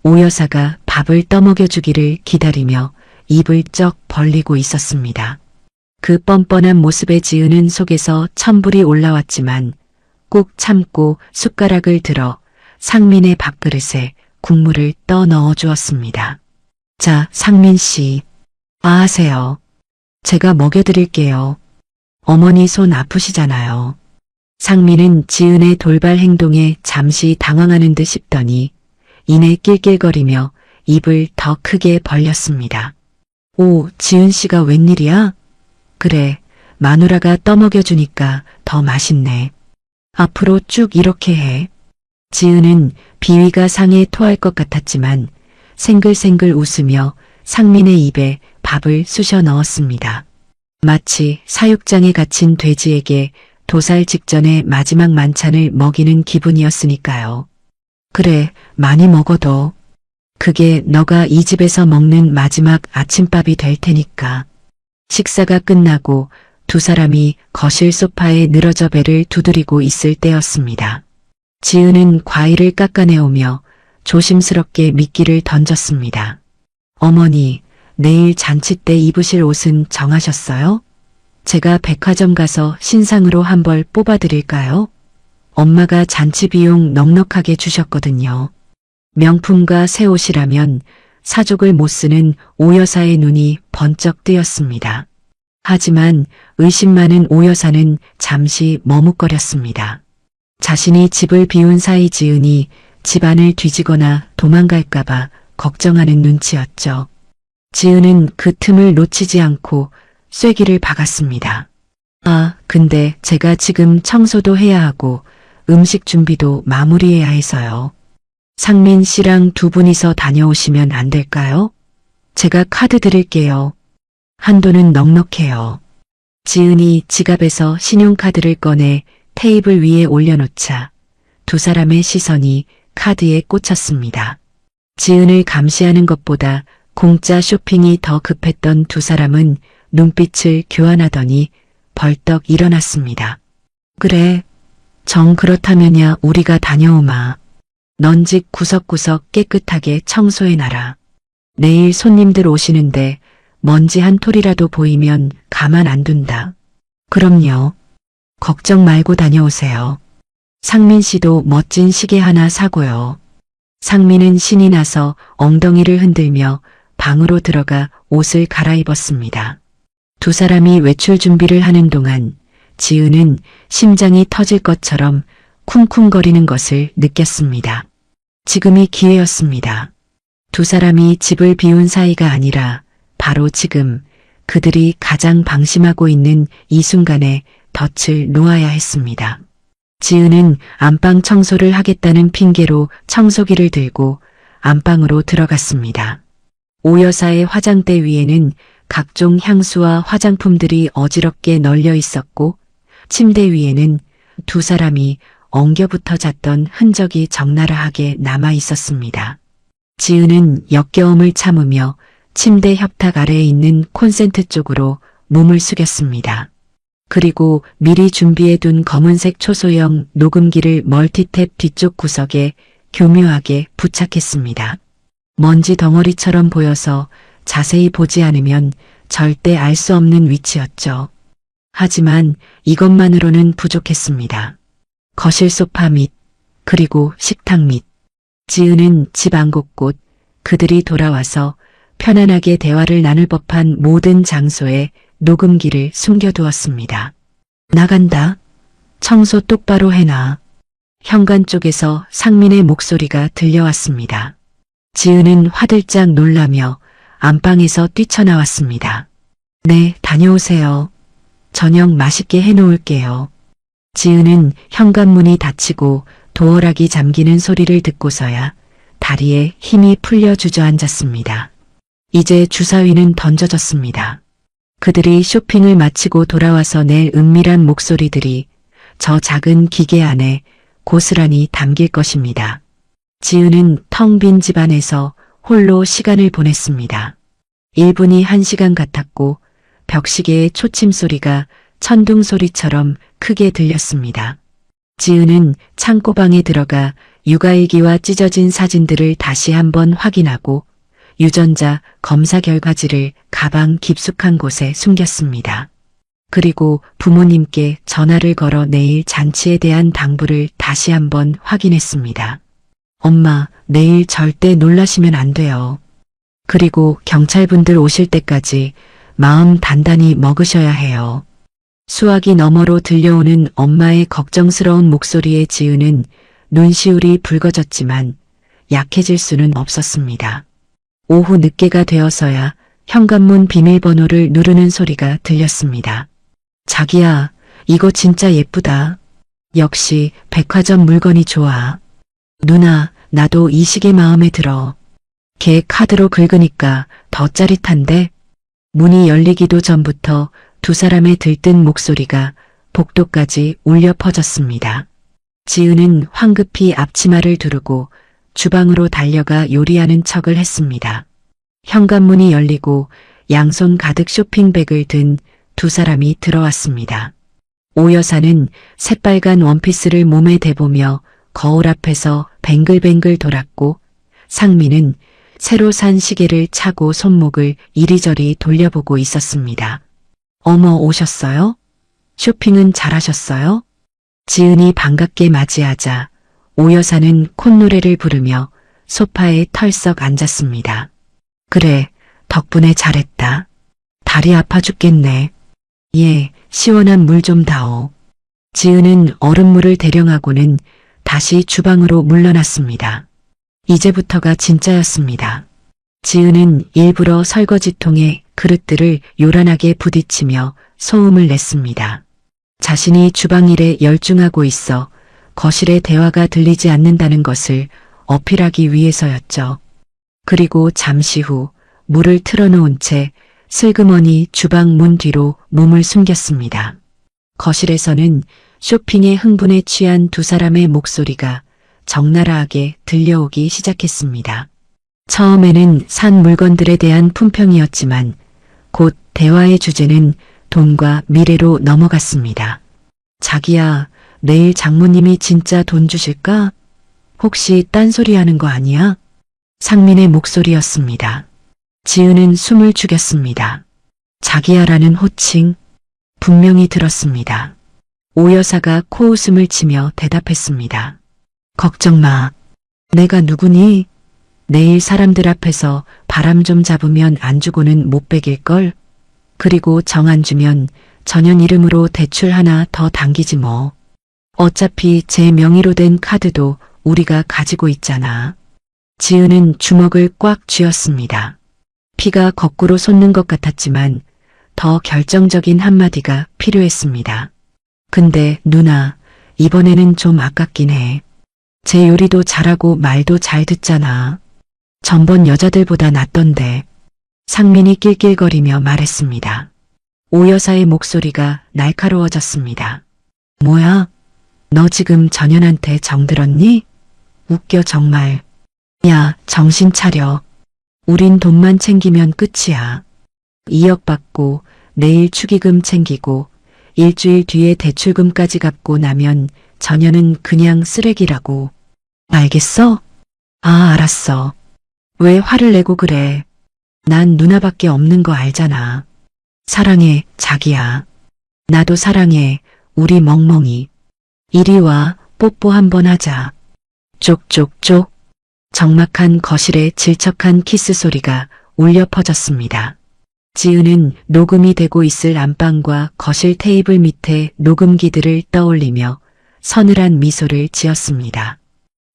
오 여사가 밥을 떠먹여주기를 기다리며 입을 쩍 벌리고 있었습니다. 그 뻔뻔한 모습에 지은은 속에서 천불이 올라왔지만 꾹 참고 숟가락을 들어 상민의 밥그릇에 국물을 떠 넣어 주었습니다. 자, 상민 씨. 하세요. 제가 먹여드릴게요. 어머니 손 아프시잖아요. 상민은 지은의 돌발 행동에 잠시 당황하는 듯 싶더니 이내 낄낄거리며 입을 더 크게 벌렸습니다. 오, 지은 씨가 웬일이야? 그래, 마누라가 떠먹여주니까 더 맛있네. 앞으로 쭉 이렇게 해. 지은은 비위가 상해 토할 것 같았지만 생글생글 웃으며 상민의 입에 밥을 쑤셔 넣었습니다. 마치 사육장에 갇힌 돼지에게 도살 직전의 마지막 만찬을 먹이는 기분이었으니까요. 그래, 많이 먹어도. 그게 너가 이 집에서 먹는 마지막 아침밥이 될 테니까. 식사가 끝나고 두 사람이 거실 소파에 늘어져 배를 두드리고 있을 때였습니다. 지은은 과일을 깎아내오며 조심스럽게 미끼를 던졌습니다. 어머니, 내일 잔치 때 입으실 옷은 정하셨어요? 제가 백화점 가서 신상으로 한 벌 뽑아드릴까요? 엄마가 잔치 비용 넉넉하게 주셨거든요. 명품과 새 옷이라면 사족을 못 쓰는 오 여사의 눈이 번쩍 뜨였습니다. 하지만 의심 많은 오 여사는 잠시 머뭇거렸습니다. 자신이 집을 비운 사이 지은이 집안을 뒤지거나 도망갈까봐 걱정하는 눈치였죠. 지은은 그 틈을 놓치지 않고 쐐기를 박았습니다. 아, 근데 제가 지금 청소도 해야 하고 음식 준비도 마무리해야 해서요. 상민 씨랑 두 분이서 다녀오시면 안 될까요? 제가 카드 드릴게요. 한도는 넉넉해요. 지은이 지갑에서 신용카드를 꺼내 테이블 위에 올려놓자 두 사람의 시선이 카드에 꽂혔습니다. 지은을 감시하는 것보다 공짜 쇼핑이 더 급했던 두 사람은 눈빛을 교환하더니 벌떡 일어났습니다. 그래, 정 그렇다면야 우리가 다녀오마. 넌 집 구석구석 깨끗하게 청소해놔라. 내일 손님들 오시는데 먼지 한 톨이라도 보이면 가만 안 둔다. 그럼요. 걱정 말고 다녀오세요. 상민 씨도 멋진 시계 하나 사고요. 상민은 신이 나서 엉덩이를 흔들며 방으로 들어가 옷을 갈아입었습니다. 두 사람이 외출 준비를 하는 동안 지은은 심장이 터질 것처럼 쿵쿵거리는 것을 느꼈습니다. 지금이 기회였습니다. 두 사람이 집을 비운 사이가 아니라 바로 지금 그들이 가장 방심하고 있는 이 순간에 덫을 놓아야 했습니다. 지은은 안방 청소를 하겠다는 핑계로 청소기를 들고 안방으로 들어갔습니다. 오 여사의 화장대 위에는 각종 향수와 화장품들이 어지럽게 널려 있었고 침대 위에는 두 사람이 엉겨붙어 잤던 흔적이 적나라하게 남아 있었습니다. 지은은 역겨움을 참으며 침대 협탁 아래에 있는 콘센트 쪽으로 몸을 숙였습니다. 그리고 미리 준비해둔 검은색 초소형 녹음기를 멀티탭 뒤쪽 구석에 교묘하게 부착했습니다. 먼지 덩어리처럼 보여서 자세히 보지 않으면 절대 알 수 없는 위치였죠. 하지만 이것만으로는 부족했습니다. 거실 소파 밑, 그리고 식탁 밑. 지은은 집 안 곳곳 그들이 돌아와서 편안하게 대화를 나눌 법한 모든 장소에 녹음기를 숨겨두었습니다. 나간다. 청소 똑바로 해놔. 현관 쪽에서 상민의 목소리가 들려왔습니다. 지은은 화들짝 놀라며 안방에서 뛰쳐나왔습니다. 네, 다녀오세요. 저녁 맛있게 해놓을게요. 지은은 현관문이 닫히고 도어락이 잠기는 소리를 듣고서야 다리에 힘이 풀려 주저앉았습니다. 이제 주사위는 던져졌습니다. 그들이 쇼핑을 마치고 돌아와서 낼 은밀한 목소리들이 저 작은 기계 안에 고스란히 담길 것입니다. 지은은 텅 빈 집안에서 홀로 시간을 보냈습니다. 1분이 1시간 같았고 벽시계의 초침 소리가 천둥 소리처럼 크게 들렸습니다. 지은은 창고방에 들어가 육아일기와 찢어진 사진들을 다시 한번 확인하고 유전자 검사 결과지를 가방 깊숙한 곳에 숨겼습니다. 그리고 부모님께 전화를 걸어 내일 잔치에 대한 당부를 다시 한번 확인했습니다. 엄마, 내일 절대 놀라시면 안 돼요. 그리고 경찰분들 오실 때까지 마음 단단히 먹으셔야 해요. 수화기 너머로 들려오는 엄마의 걱정스러운 목소리에 지은은 눈시울이 붉어졌지만 약해질 수는 없었습니다. 오후 늦게가 되어서야 현관문 비밀번호를 누르는 소리가 들렸습니다. 자기야, 이거 진짜 예쁘다. 역시 백화점 물건이 좋아. 누나, 나도 이 시계 마음에 들어. 걔 카드로 긁으니까 더 짜릿한데? 문이 열리기도 전부터 두 사람의 들뜬 목소리가 복도까지 울려 퍼졌습니다. 지은은 황급히 앞치마를 두르고 주방으로 달려가 요리하는 척을 했습니다. 현관문이 열리고 양손 가득 쇼핑백을 든 두 사람이 들어왔습니다. 오 여사는 새빨간 원피스를 몸에 대보며 거울 앞에서 뱅글뱅글 돌았고 상미는 새로 산 시계를 차고 손목을 이리저리 돌려보고 있었습니다. 어머, 오셨어요? 쇼핑은 잘하셨어요? 지은이 반갑게 맞이하자 오 여사는 콧노래를 부르며 소파에 털썩 앉았습니다. 그래, 덕분에 잘했다. 다리 아파 죽겠네. 예, 시원한 물 좀 다오. 지은은 얼음물을 대령하고는 다시 주방으로 물러났습니다. 이제부터가 진짜였습니다. 지은은 일부러 설거지통에 그릇들을 요란하게 부딪히며 소음을 냈습니다. 자신이 주방 일에 열중하고 있어 거실의 대화가 들리지 않는다는 것을 어필하기 위해서였죠. 그리고 잠시 후 물을 틀어놓은 채 슬그머니 주방 문 뒤로 몸을 숨겼습니다. 거실에서는 쇼핑의 흥분에 취한 두 사람의 목소리가 적나라하게 들려오기 시작했습니다. 처음에는 산 물건들에 대한 품평이었지만 곧 대화의 주제는 돈과 미래로 넘어갔습니다. 자기야, 내일 장모님이 진짜 돈 주실까? 혹시 딴소리 하는 거 아니야? 상민의 목소리였습니다. 지은은 숨을 죽였습니다. 자기야라는 호칭 분명히 들었습니다. 오 여사가 코웃음을 치며 대답했습니다. 걱정 마. 내가 누구니? 내일 사람들 앞에서 바람 좀 잡으면 안 주고는 못 베길걸? 그리고 정 안 주면 전현 이름으로 대출 하나 더 당기지 뭐. 어차피 제 명의로 된 카드도 우리가 가지고 있잖아. 지은은 주먹을 꽉 쥐었습니다. 피가 거꾸로 솟는 것 같았지만 더 결정적인 한마디가 필요했습니다. 근데 누나, 이번에는 좀 아깝긴 해. 제 요리도 잘하고 말도 잘 듣잖아. 전번 여자들보다 낫던데. 상민이 낄낄거리며 말했습니다. 오 여사의 목소리가 날카로워졌습니다. 뭐야? 너 지금 전현한테 정들었니? 웃겨 정말. 야, 정신 차려. 우린 돈만 챙기면 끝이야. 2억 받고 내일 축의금 챙기고 일주일 뒤에 대출금까지 갚고 나면 전현은 그냥 쓰레기라고. 알겠어? 아, 알았어. 왜 화를 내고 그래? 난 누나밖에 없는 거 알잖아. 사랑해, 자기야. 나도 사랑해, 우리 멍멍이. 이리 와, 뽀뽀 한번 하자. 쪽쪽쪽. 적막한 거실에 질척한 키스 소리가 울려 퍼졌습니다. 지은은 녹음이 되고 있을 안방과 거실 테이블 밑에 녹음기들을 떠올리며 서늘한 미소를 지었습니다.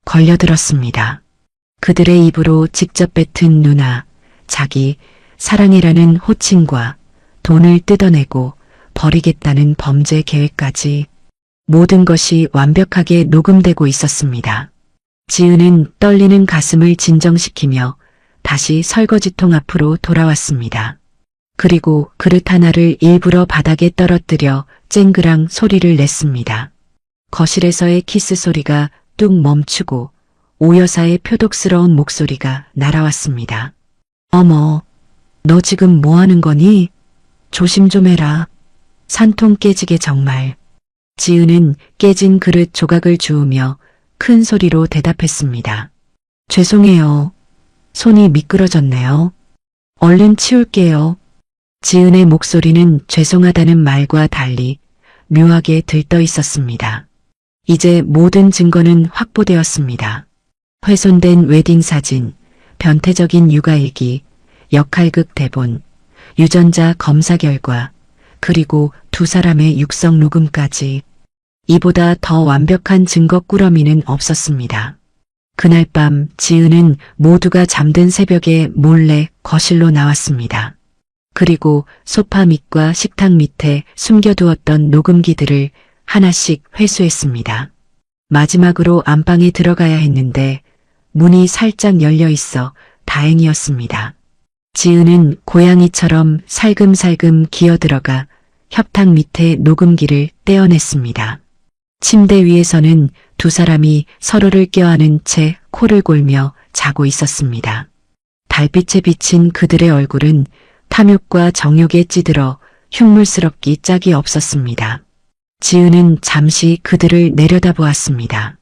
걸려들었습니다. 그들의 입으로 직접 뱉은 누나, 자기, 사랑해라는 호칭과 돈을 뜯어내고 버리겠다는 범죄 계획까지 모든 것이 완벽하게 녹음되고 있었습니다. 지은은 떨리는 가슴을 진정시키며 다시 설거지통 앞으로 돌아왔습니다. 그리고 그릇 하나를 일부러 바닥에 떨어뜨려 쨍그랑 소리를 냈습니다. 거실에서의 키스 소리가 뚝 멈추고 오 여사의 표독스러운 목소리가 날아왔습니다. 어머, 너 지금 뭐 하는 거니? 조심 좀 해라. 산통 깨지게 정말. 지은은 깨진 그릇 조각을 주우며 큰 소리로 대답했습니다. 죄송해요. 손이 미끄러졌네요. 얼른 치울게요. 지은의 목소리는 죄송하다는 말과 달리 묘하게 들떠 있었습니다. 이제 모든 증거는 확보되었습니다. 훼손된 웨딩 사진, 변태적인 육아일기, 역할극 대본, 유전자 검사 결과, 그리고 두 사람의 육성 녹음까지. 이보다 더 완벽한 증거 꾸러미는 없었습니다. 그날 밤 지은은 모두가 잠든 새벽에 몰래 거실로 나왔습니다. 그리고 소파 밑과 식탁 밑에 숨겨두었던 녹음기들을 하나씩 회수했습니다. 마지막으로 안방에 들어가야 했는데 문이 살짝 열려 있어 다행이었습니다. 지은은 고양이처럼 살금살금 기어들어가 협탁 밑에 녹음기를 떼어냈습니다. 침대 위에서는 두 사람이 서로를 껴안은 채 코를 골며 자고 있었습니다. 달빛에 비친 그들의 얼굴은 탐욕과 정욕에 찌들어 흉물스럽기 짝이 없었습니다. 지은은 잠시 그들을 내려다보았습니다.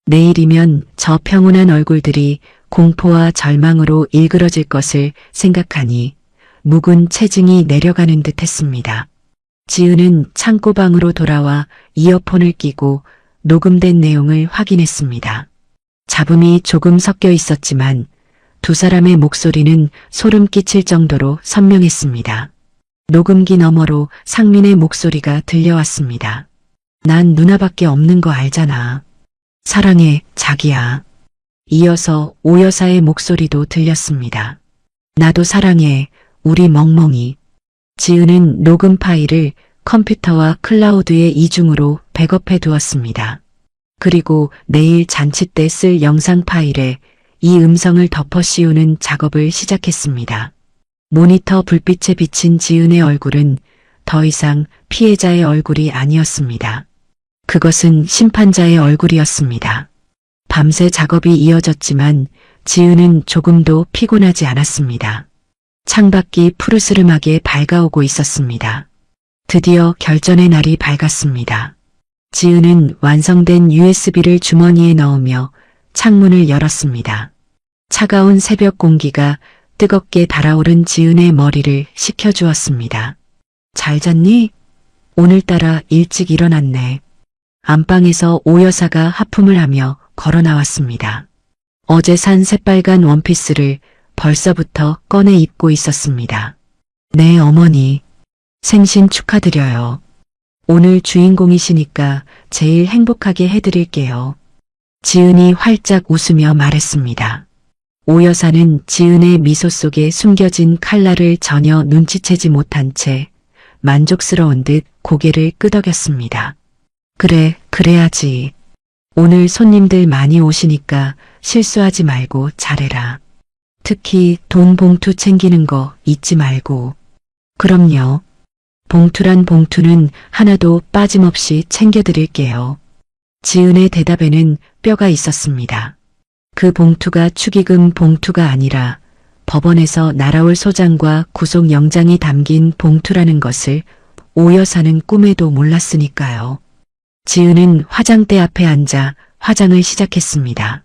내일이면 저 평온한 얼굴들이 공포와 절망으로 일그러질 것을 생각하니 묵은 체증이 내려가는 듯 했습니다. 지은은 창고방으로 돌아와 이어폰을 끼고 녹음된 내용을 확인했습니다. 잡음이 조금 섞여 있었지만 두 사람의 목소리는 소름 끼칠 정도로 선명했습니다. 녹음기 너머로 상민의 목소리가 들려왔습니다. 난 누나밖에 없는 거 알잖아. 사랑해, 자기야. 이어서 오 여사의 목소리도 들렸습니다. 나도 사랑해, 우리 멍멍이. 지은은 녹음 파일을 컴퓨터와 클라우드에 이중으로 백업해 두었습니다. 그리고 내일 잔치 때 쓸 영상 파일에 이 음성을 덮어 씌우는 작업을 시작했습니다. 모니터 불빛에 비친 지은의 얼굴은 더 이상 피해자의 얼굴이 아니었습니다. 그것은 심판자의 얼굴이었습니다. 밤새 작업이 이어졌지만 지은은 조금도 피곤하지 않았습니다. 창밖이 푸르스름하게 밝아오고 있었습니다. 드디어 결전의 날이 밝았습니다. 지은은 완성된 USB를 주머니에 넣으며 창문을 열었습니다. 차가운 새벽 공기가 뜨겁게 달아오른 지은의 머리를 식혀주었습니다. 잘 잤니? 오늘따라 일찍 일어났네. 안방에서 오 여사가 하품을 하며 걸어 나왔습니다. 어제 산 새빨간 원피스를 벌써부터 꺼내 입고 있었습니다. 네, 어머니. 생신 축하드려요. 오늘 주인공이시니까 제일 행복하게 해드릴게요. 지은이 활짝 웃으며 말했습니다. 오 여사는 지은의 미소 속에 숨겨진 칼날을 전혀 눈치채지 못한 채 만족스러운 듯 고개를 끄덕였습니다. 그래, 그래야지. 오늘 손님들 많이 오시니까 실수하지 말고 잘해라. 특히 돈 봉투 챙기는 거 잊지 말고. 그럼요. 봉투란 봉투는 하나도 빠짐없이 챙겨드릴게요. 지은의 대답에는 뼈가 있었습니다. 그 봉투가 축의금 봉투가 아니라 법원에서 날아올 소장과 구속영장이 담긴 봉투라는 것을 오 여사는 꿈에도 몰랐으니까요. 지은은 화장대 앞에 앉아 화장을 시작했습니다.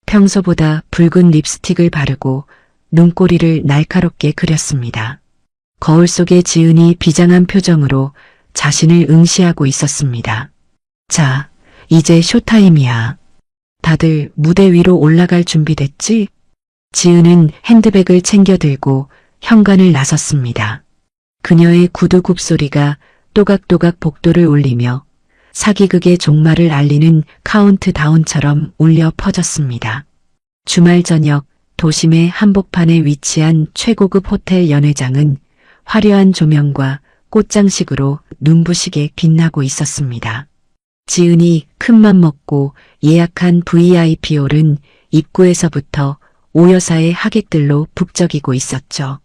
평소보다 붉은 립스틱을 바르고 눈꼬리를 날카롭게 그렸습니다. 거울 속에 지은이 비장한 표정으로 자신을 응시하고 있었습니다. 자, 이제 쇼타임이야. 다들 무대 위로 올라갈 준비됐지? 지은은 핸드백을 챙겨 들고 현관을 나섰습니다. 그녀의 구두 굽소리가 또각또각 복도를 울리며 사기극의 종말을 알리는 카운트다운처럼 울려 퍼졌습니다. 주말 저녁 도심의 한복판에 위치한 최고급 호텔 연회장은 화려한 조명과 꽃장식으로 눈부시게 빛나고 있었습니다. 지은이 큰맘 먹고 예약한 VIP홀은 입구에서부터 오 여사의 하객들로 북적이고 있었죠.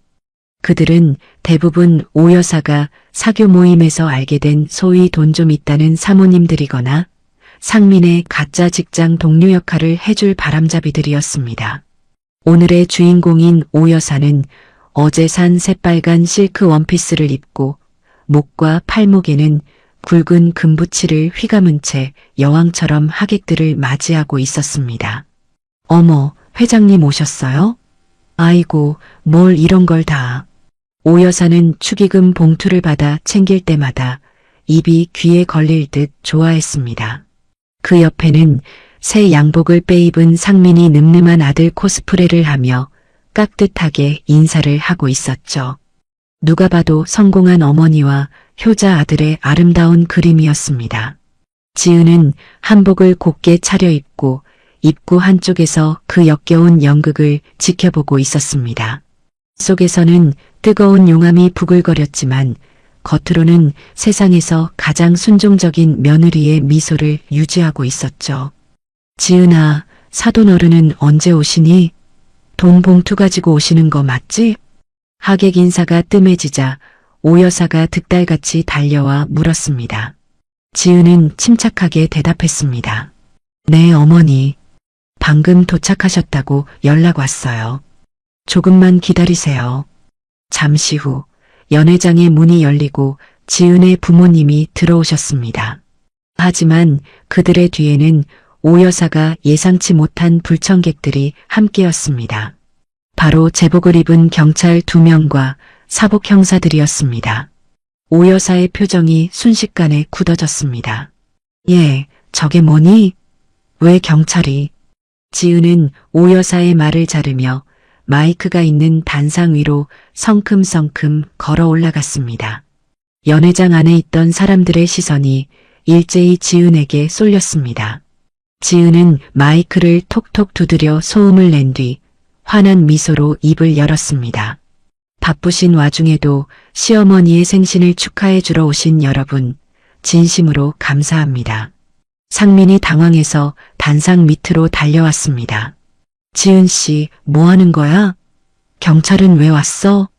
그들은 대부분 오 여사가 사교 모임에서 알게 된 소위 돈 좀 있다는 사모님들이거나 상민의 가짜 직장 동료 역할을 해줄 바람잡이들이었습니다. 오늘의 주인공인 오 여사는 어제 산 새빨간 실크 원피스를 입고 목과 팔목에는 굵은 금부치를 휘감은 채 여왕처럼 하객들을 맞이하고 있었습니다. 어머, 회장님 오셨어요? 아이고, 뭘 이런 걸 다. 오 여사는 축의금 봉투를 받아 챙길 때마다 입이 귀에 걸릴 듯 좋아했습니다. 그 옆에는 새 양복을 빼입은 상민이 늠름한 아들 코스프레를 하며 깍듯하게 인사를 하고 있었죠. 누가 봐도 성공한 어머니와 효자 아들의 아름다운 그림이었습니다. 지은은 한복을 곱게 차려입고 입구 한쪽에서 그 역겨운 연극을 지켜보고 있었습니다. 속에서는 뜨거운 용암이 부글거렸지만 겉으로는 세상에서 가장 순종적인 며느리의 미소를 유지하고 있었죠. 지은아, 사돈 어른은 언제 오시니? 돈 봉투 가지고 오시는 거 맞지? 하객 인사가 뜸해지자 오 여사가 득달같이 달려와 물었습니다. 지은은 침착하게 대답했습니다. 네, 어머니. 방금 도착하셨다고 연락 왔어요. 조금만 기다리세요. 잠시 후 연회장의 문이 열리고 지은의 부모님이 들어오셨습니다. 하지만 그들의 뒤에는 오 여사가 예상치 못한 불청객들이 함께였습니다. 바로 제복을 입은 경찰 2명과 사복 형사들이었습니다. 오 여사의 표정이 순식간에 굳어졌습니다. 예, 저게 뭐니? 왜 경찰이? 지은은 오 여사의 말을 자르며 마이크가 있는 단상 위로 성큼성큼 걸어 올라갔습니다. 연회장 안에 있던 사람들의 시선이 일제히 지은에게 쏠렸습니다. 지은은 마이크를 톡톡 두드려 소음을 낸 뒤 환한 미소로 입을 열었습니다. 바쁘신 와중에도 시어머니의 생신을 축하해 주러 오신 여러분, 진심으로 감사합니다. 상민이 당황해서 단상 밑으로 달려왔습니다. 지은 씨, 뭐 하는 거야? 경찰은 왜 왔어?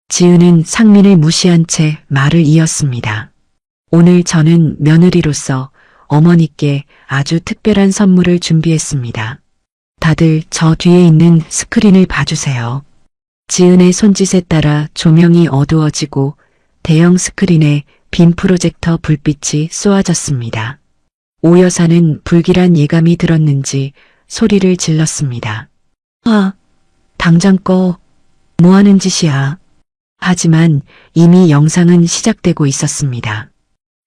지은은 상민을 무시한 채 말을 이었습니다. 오늘 저는 며느리로서 어머니께 아주 특별한 선물을 준비했습니다. 다들 저 뒤에 있는 스크린을 봐주세요. 지은의 손짓에 따라 조명이 어두워지고 대형 스크린에 빔 프로젝터 불빛이 쏘아졌습니다. 오 여사는 불길한 예감이 들었는지 소리를 질렀습니다. 아, 당장 꺼. 뭐 하는 짓이야. 하지만 이미 영상은 시작되고 있었습니다.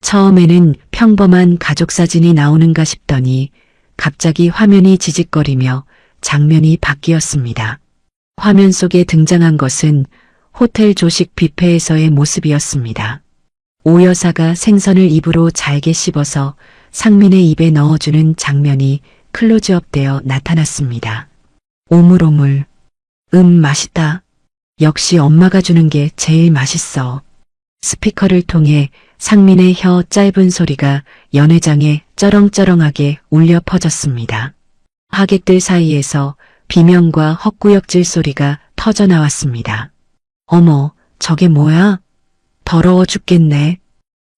처음에는 평범한 가족 사진이 나오는가 싶더니 갑자기 화면이 지직거리며 장면이 바뀌었습니다. 화면 속에 등장한 것은 호텔 조식 뷔페에서의 모습이었습니다. 오 여사가 생선을 입으로 잘게 씹어서 상민의 입에 넣어주는 장면이 클로즈업되어 나타났습니다. 오물오물. 맛있다. 역시 엄마가 주는 게 제일 맛있어. 스피커를 통해 상민의 혀 짧은 소리가 연회장에 쩌렁쩌렁하게 울려 퍼졌습니다. 하객들 사이에서 비명과 헛구역질 소리가 터져 나왔습니다. 어머, 저게 뭐야? 더러워 죽겠네.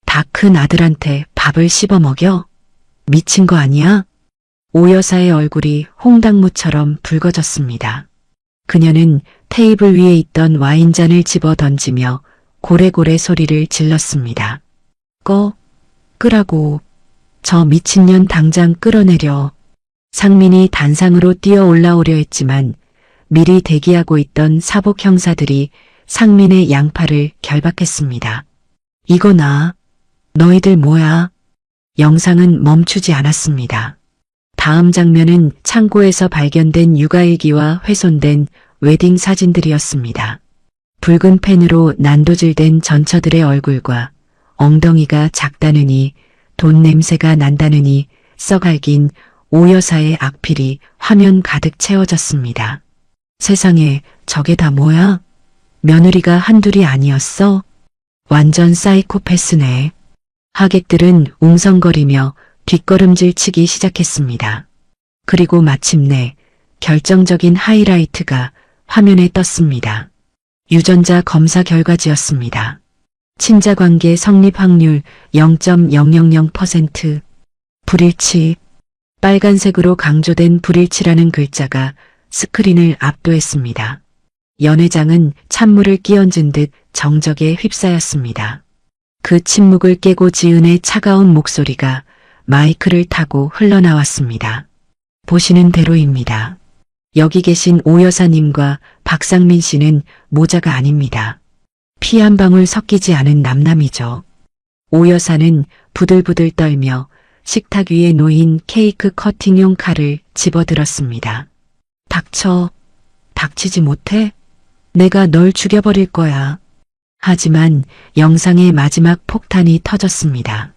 다 큰 아들한테 밥을 씹어 먹여? 미친 거 아니야? 오 여사의 얼굴이 홍당무처럼 붉어졌습니다. 그녀는 테이블 위에 있던 와인잔을 집어 던지며 고래고래 소리를 질렀습니다. 끄라고. 저 미친년 당장 끌어내려. 상민이 단상으로 뛰어 올라오려 했지만 미리 대기하고 있던 사복 형사들이 상민의 양팔을 결박했습니다. 이거 나. 너희들 뭐야? 영상은 멈추지 않았습니다. 다음 장면은 창고에서 발견된 육아일기와 훼손된 웨딩 사진들이었습니다. 붉은 펜으로 난도질된 전처들의 얼굴과 엉덩이가 작다느니 돈 냄새가 난다느니 썩알긴 오 여사의 악필이 화면 가득 채워졌습니다. 세상에, 저게 다 뭐야? 며느리가 한둘이 아니었어? 완전 사이코패스네. 하객들은 웅성거리며 뒷걸음질 치기 시작했습니다. 그리고 마침내 결정적인 하이라이트가 화면에 떴습니다. 유전자 검사 결과지였습니다. 친자관계 성립 확률 0.000%. 불일치. 빨간색으로 강조된 불일치라는 글자가 스크린을 압도했습니다. 연회장은 찬물을 끼얹은 듯 정적에 휩싸였습니다. 그 침묵을 깨고 지은의 차가운 목소리가 마이크를 타고 흘러나왔습니다. 보시는 대로입니다. 여기 계신 오 여사님과 박상민 씨는 모자가 아닙니다. 피 한 방울 섞이지 않은 남남이죠. 오 여사는 부들부들 떨며 식탁 위에 놓인 케이크 커팅용 칼을 집어들었습니다. 닥쳐. 닥치지 못해? 내가 널 죽여버릴 거야. 하지만 영상의 마지막 폭탄이 터졌습니다.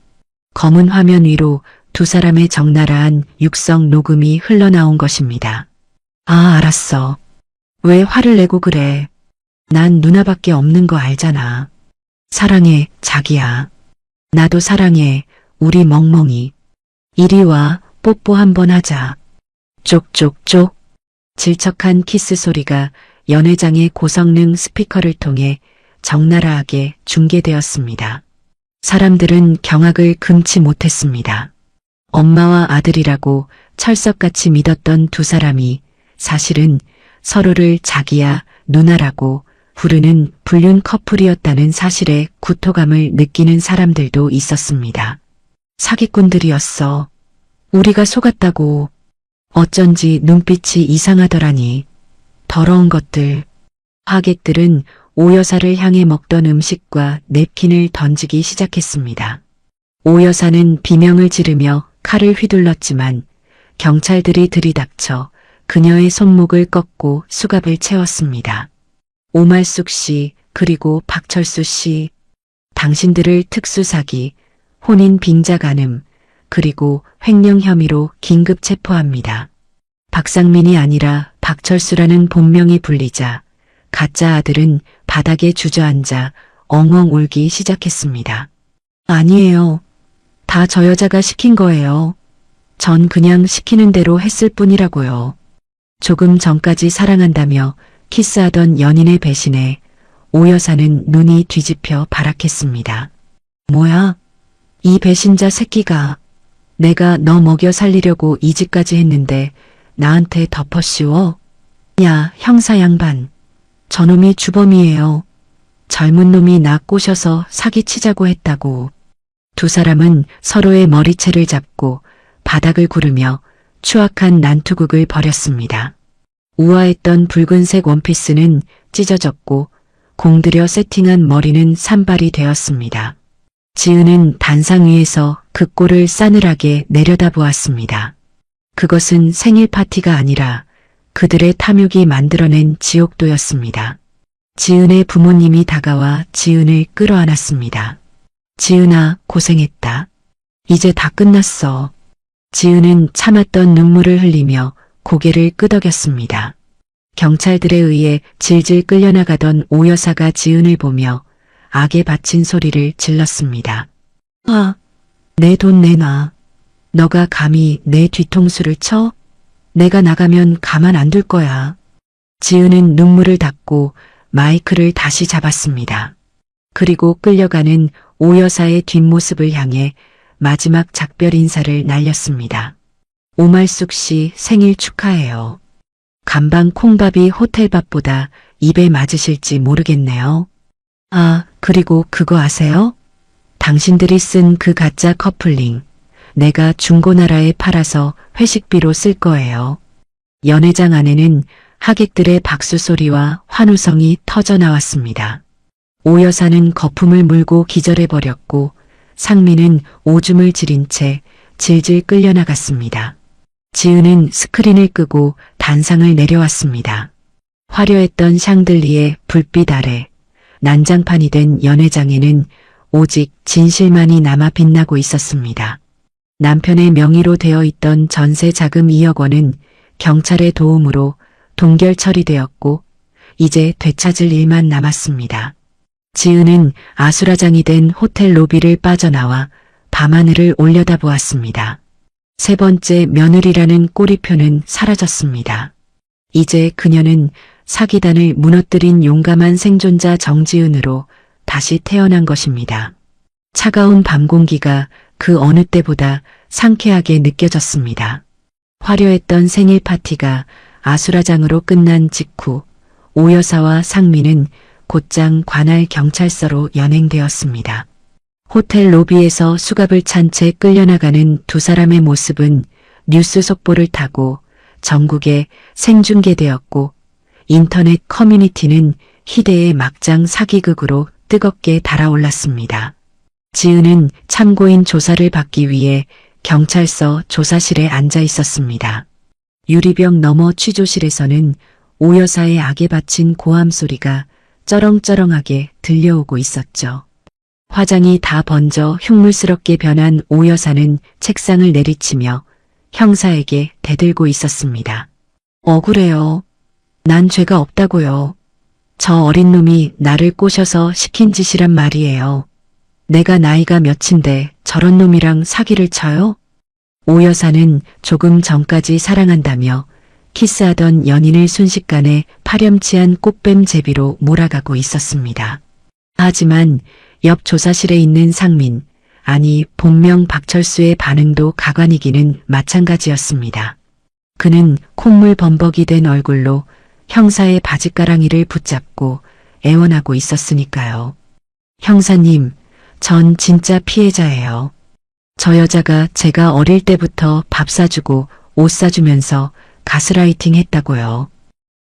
검은 화면 위로 두 사람의 적나라한 육성 녹음이 흘러나온 것입니다. 아, 알았어. 왜 화를 내고 그래? 난 누나밖에 없는 거 알잖아. 사랑해, 자기야. 나도 사랑해, 우리 멍멍이. 이리 와, 뽀뽀 한번 하자. 쪽쪽쪽. 질척한 키스 소리가 연회장의 고성능 스피커를 통해 적나라하게 중계되었습니다. 사람들은 경악을 금치 못했습니다. 엄마와 아들이라고 철석같이 믿었던 두 사람이 사실은 서로를 자기야, 누나라고 부르는 불륜 커플이었다는 사실에 구토감을 느끼는 사람들도 있었습니다. 사기꾼들이었어. 우리가 속았다고. 어쩐지 눈빛이 이상하더라니. 더러운 것들. 하객들은 오 여사를 향해 먹던 음식과 냅킨을 던지기 시작했습니다. 오 여사는 비명을 지르며 칼을 휘둘렀지만 경찰들이 들이닥쳐 그녀의 손목을 꺾고 수갑을 채웠습니다. 오말숙 씨, 그리고 박철수 씨, 당신들을 특수사기, 혼인 빙자 간음, 그리고 횡령 혐의로 긴급 체포합니다. 박상민이 아니라 박철수라는 본명이 불리자 가짜 아들은 바닥에 주저앉아 엉엉 울기 시작했습니다. 아니에요. 다 저 여자가 시킨 거예요. 전 그냥 시키는 대로 했을 뿐이라고요. 조금 전까지 사랑한다며 키스하던 연인의 배신에 오 여사는 눈이 뒤집혀 발악했습니다. 뭐야? 이 배신자 새끼가. 내가 너 먹여 살리려고 이 짓까지 했는데 나한테 덮어씌워? 야, 형사 양반. 저놈이 주범이에요. 젊은 놈이 나 꼬셔서 사기치자고 했다고. 두 사람은 서로의 머리채를 잡고 바닥을 구르며 추악한 난투극을 벌였습니다. 우아했던 붉은색 원피스는 찢어졌고 공들여 세팅한 머리는 산발이 되었습니다. 지은은 단상 위에서 그 꼴을 싸늘하게 내려다보았습니다. 그것은 생일 파티가 아니라 그들의 탐욕이 만들어낸 지옥도였습니다. 지은의 부모님이 다가와 지은을 끌어안았습니다. 지은아, 고생했다. 이제 다 끝났어. 지은은 참았던 눈물을 흘리며 고개를 끄덕였습니다. 경찰들에 의해 질질 끌려나가던 오 여사가 지은을 보며 악에 바친 소리를 질렀습니다. 아, 내 돈 내놔. 너가 감히 내 뒤통수를 쳐? 내가 나가면 가만 안 둘 거야. 지은은 눈물을 닦고 마이크를 다시 잡았습니다. 그리고 끌려가는 오 여사의 뒷모습을 향해 마지막 작별 인사를 날렸습니다. 오말숙 씨 생일 축하해요. 간방 콩밥이 호텔밥보다 입에 맞으실지 모르겠네요. 아, 그리고 그거 아세요? 당신들이 쓴 그 가짜 커플링. 내가 중고나라에 팔아서 회식비로 쓸 거예요. 연회장 안에는 하객들의 박수 소리와 환호성이 터져 나왔습니다. 오 여사는 거품을 물고 기절해버렸고 상민은 오줌을 지린 채 질질 끌려나갔습니다. 지은은 스크린을 끄고 단상을 내려왔습니다. 화려했던 샹들리에 불빛 아래 난장판이 된 연회장에는 오직 진실만이 남아 빛나고 있었습니다. 남편의 명의로 되어 있던 전세 자금 2억 원은 경찰의 도움으로 동결 처리되었고 이제 되찾을 일만 남았습니다. 지은은 아수라장이 된 호텔 로비를 빠져나와 밤하늘을 올려다보았습니다. 세 번째 며느리라는 꼬리표는 사라졌습니다. 이제 그녀는 사기단을 무너뜨린 용감한 생존자 정지은으로 다시 태어난 것입니다. 차가운 밤 공기가 그 어느 때보다 상쾌하게 느껴졌습니다. 화려했던 생일 파티가 아수라장으로 끝난 직후 오 여사와 상민은 곧장 관할 경찰서로 연행되었습니다. 호텔 로비에서 수갑을 찬 채 끌려나가는 두 사람의 모습은 뉴스 속보를 타고 전국에 생중계되었고 인터넷 커뮤니티는 희대의 막장 사기극으로 뜨겁게 달아올랐습니다. 지은은 참고인 조사를 받기 위해 경찰서 조사실에 앉아 있었습니다. 유리병 너머 취조실에서는 오 여사의 악에 바친 고함 소리가 쩌렁쩌렁하게 들려오고 있었죠. 화장이 다 번져 흉물스럽게 변한 오 여사는 책상을 내리치며 형사에게 대들고 있었습니다. 억울해요. 난 죄가 없다고요. 저 어린 놈이 나를 꼬셔서 시킨 짓이란 말이에요. 내가 나이가 몇인데 저런 놈이랑 사기를 쳐요? 오 여사는 조금 전까지 사랑한다며 키스하던 연인을 순식간에 파렴치한 꽃뱀 제비로 몰아가고 있었습니다. 하지만 옆 조사실에 있는 상민, 아니 본명 박철수의 반응도 가관이기는 마찬가지였습니다. 그는 콧물 범벅이 된 얼굴로 형사의 바짓가랑이를 붙잡고 애원하고 있었으니까요. 형사님, 전 진짜 피해자예요. 저 여자가 제가 어릴 때부터 밥 사주고 옷 사주면서 가스라이팅 했다고요.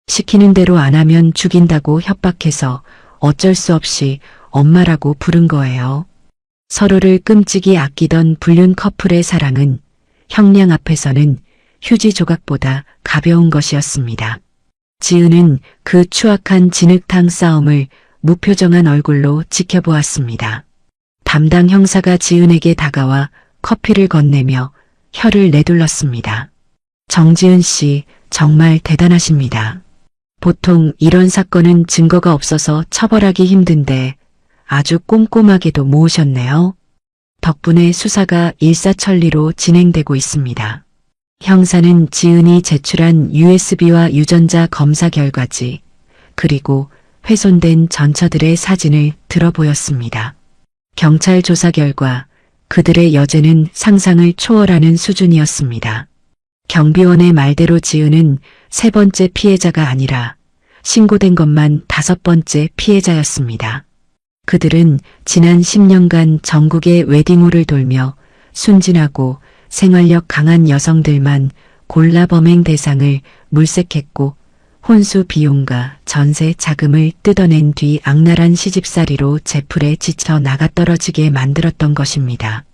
시키는 대로 안 하면 죽인다고 협박해서 어쩔 수 없이 엄마라고 부른 거예요. 서로를 끔찍이 아끼던 불륜 커플의 사랑은 형량 앞에서는 휴지 조각보다 가벼운 것이었습니다. 지은은 그 추악한 진흙탕 싸움을 무표정한 얼굴로 지켜보았습니다. 담당 형사가 지은에게 다가와 커피를 건네며 혀를 내둘렀습니다. 정지은 씨, 정말 대단하십니다. 보통 이런 사건은 증거가 없어서 처벌하기 힘든데 아주 꼼꼼하게도 모으셨네요. 덕분에 수사가 일사천리로 진행되고 있습니다. 형사는 지은이 제출한 USB와 유전자 검사 결과지, 그리고 훼손된 전처들의 사진을 들어보였습니다. 경찰 조사 결과 그들의 여죄는 상상을 초월하는 수준이었습니다. 경비원의 말대로 지은은 세 번째 피해자가 아니라 신고된 것만 다섯 번째 피해자였습니다. 그들은 지난 10년간 전국의 웨딩홀을 돌며 순진하고 생활력 강한 여성들만 골라 범행 대상을 물색했고 혼수 비용과 전세 자금을 뜯어낸 뒤 악랄한 시집살이로 제풀에 지쳐 나가떨어지게 만들었던 것입니다.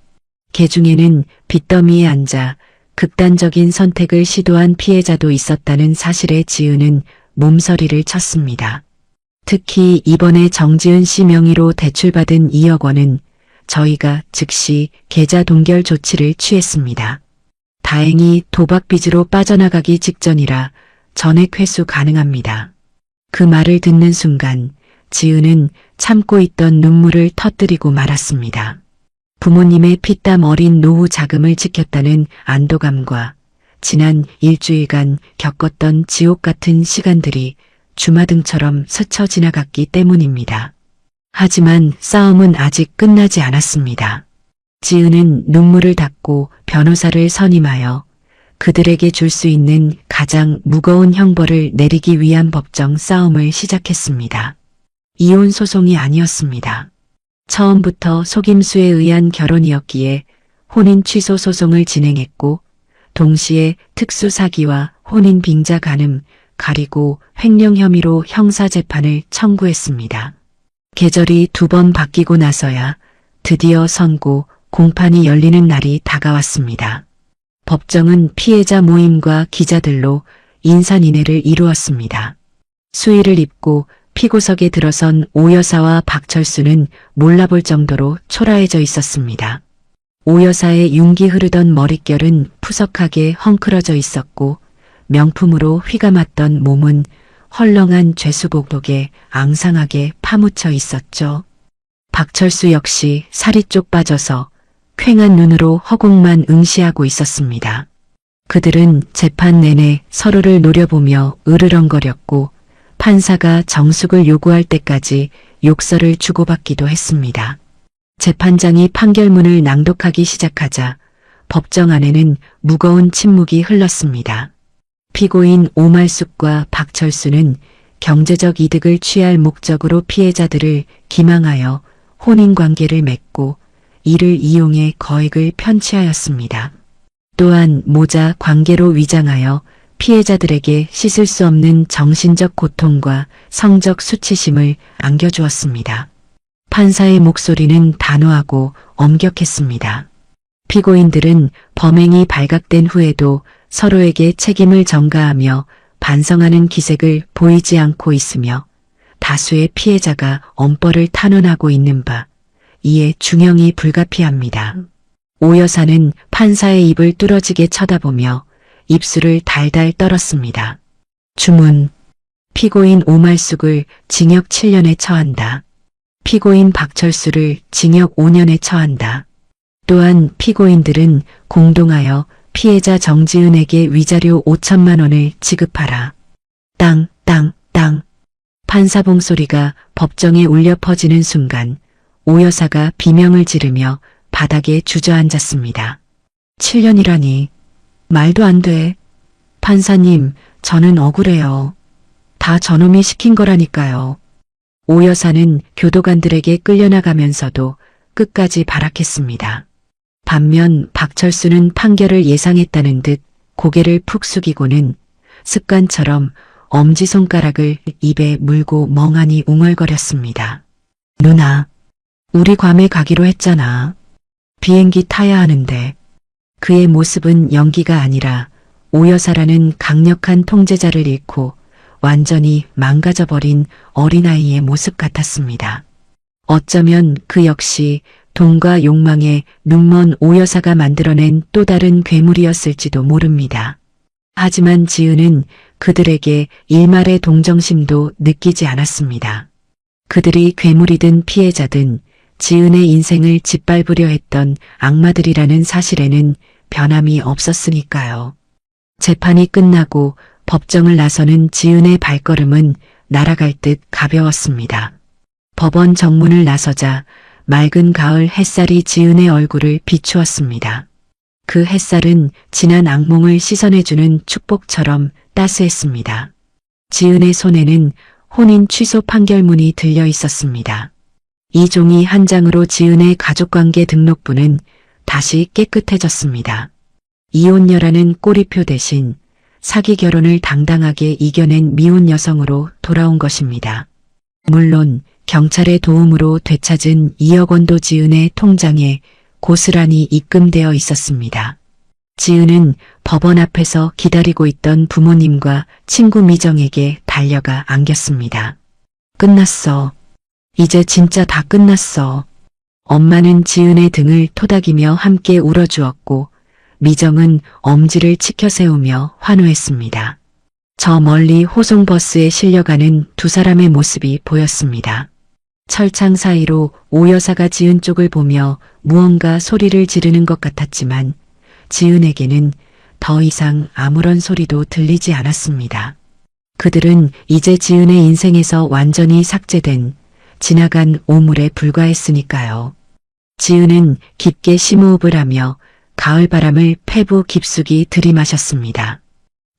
개중에는 빚더미에 앉아 극단적인 선택을 시도한 피해자도 있었다는 사실에 지은은 몸서리를 쳤습니다. 특히 이번에 정지은 씨 명의로 대출받은 2억 원은 저희가 즉시 계좌 동결 조치를 취했습니다. 다행히 도박 빚으로 빠져나가기 직전이라 전액 회수 가능합니다. 그 말을 듣는 순간 지은은 참고 있던 눈물을 터뜨리고 말았습니다. 부모님의 피땀 어린 노후 자금을 지켰다는 안도감과 지난 일주일간 겪었던 지옥 같은 시간들이 주마등처럼 스쳐 지나갔기 때문입니다. 하지만 싸움은 아직 끝나지 않았습니다. 지은은 눈물을 닦고 변호사를 선임하여 그들에게 줄 수 있는 가장 무거운 형벌을 내리기 위한 법정 싸움을 시작했습니다. 이혼 소송이 아니었습니다. 처음부터 속임수에 의한 결혼이었기에 혼인 취소 소송을 진행했고 동시에 특수 사기와 혼인 빙자 간음, 가리고 횡령 혐의로 형사재판을 청구했습니다. 계절이 두 번 바뀌고 나서야 드디어 선고, 공판이 열리는 날이 다가왔습니다. 법정은 피해자 모임과 기자들로 인산인해를 이루었습니다. 수의를 입고 피고석에 들어선 오 여사와 박철수는 몰라볼 정도로 초라해져 있었습니다. 오 여사의 윤기 흐르던 머릿결은 푸석하게 헝클어져 있었고 명품으로 휘감았던 몸은 헐렁한 죄수복독에 앙상하게 파묻혀 있었죠. 박철수 역시 살이 쪽 빠져서 퀭한 눈으로 허공만 응시하고 있었습니다. 그들은 재판 내내 서로를 노려보며 으르렁거렸고 판사가 정숙을 요구할 때까지 욕설을 주고받기도 했습니다. 재판장이 판결문을 낭독하기 시작하자 법정 안에는 무거운 침묵이 흘렀습니다. 피고인 오말숙과 박철수는 경제적 이득을 취할 목적으로 피해자들을 기망하여 혼인관계를 맺고 이를 이용해 거액을 편취하였습니다. 또한 모자 관계로 위장하여 피해자들에게 씻을 수 없는 정신적 고통과 성적 수치심을 안겨주었습니다. 판사의 목소리는 단호하고 엄격했습니다. 피고인들은 범행이 발각된 후에도 서로에게 책임을 전가하며 반성하는 기색을 보이지 않고 있으며 다수의 피해자가 엄벌을 탄원하고 있는 바 이에 중형이 불가피합니다. 오 여사는 판사의 입을 뚫어지게 쳐다보며 입술을 달달 떨었습니다. 주문. 피고인 오말숙을 징역 7년에 처한다. 피고인 박철수를 징역 5년에 처한다. 또한 피고인들은 공동하여 피해자 정지은에게 위자료 5천만 원을 지급하라. 땅, 땅, 땅. 판사 봉소리가 법정에 울려 퍼지는 순간 오 여사가 비명을 지르며 바닥에 주저앉았습니다. 7년이라니. 말도 안 돼. 판사님, 저는 억울해요. 다 저놈이 시킨 거라니까요. 오 여사는 교도관들에게 끌려나가면서도 끝까지 발악했습니다. 반면 박철수는 판결을 예상했다는 듯 고개를 푹 숙이고는 습관처럼 엄지손가락을 입에 물고 멍하니 웅얼거렸습니다. 누나, 우리 괌에 가기로 했잖아. 비행기 타야 하는데. 그의 모습은 연기가 아니라 오 여사라는 강력한 통제자를 잃고 완전히 망가져버린 어린아이의 모습 같았습니다. 어쩌면 그 역시 돈과 욕망에 눈먼 오 여사가 만들어낸 또 다른 괴물이었을지도 모릅니다. 하지만 지은은 그들에게 일말의 동정심도 느끼지 않았습니다. 그들이 괴물이든 피해자든 지은의 인생을 짓밟으려 했던 악마들이라는 사실에는 변함이 없었으니까요. 재판이 끝나고 법정을 나서는 지은의 발걸음은 날아갈 듯 가벼웠습니다. 법원 정문을 나서자 맑은 가을 햇살이 지은의 얼굴을 비추었습니다. 그 햇살은 지난 악몽을 씻어내주는 축복처럼 따스했습니다. 지은의 손에는 혼인 취소 판결문이 들려 있었습니다. 이 종이 한 장으로 지은의 가족관계 등록부는 다시 깨끗해졌습니다. 이혼녀라는 꼬리표 대신 사기 결혼을 당당하게 이겨낸 미혼 여성으로 돌아온 것입니다. 물론 경찰의 도움으로 되찾은 2억 원도 지은의 통장에 고스란히 입금되어 있었습니다. 지은은 법원 앞에서 기다리고 있던 부모님과 친구 미정에게 달려가 안겼습니다. 끝났어. 이제 진짜 다 끝났어. 엄마는 지은의 등을 토닥이며 함께 울어주었고 미정은 엄지를 치켜 세우며 환호했습니다. 저 멀리 호송버스에 실려가는 두 사람의 모습이 보였습니다. 철창 사이로 오 여사가 지은 쪽을 보며 무언가 소리를 지르는 것 같았지만 지은에게는 더 이상 아무런 소리도 들리지 않았습니다. 그들은 이제 지은의 인생에서 완전히 삭제된 지나간 오물에 불과했으니까요. 지은은 깊게 심호흡을 하며 가을바람을 폐부 깊숙이 들이마셨습니다.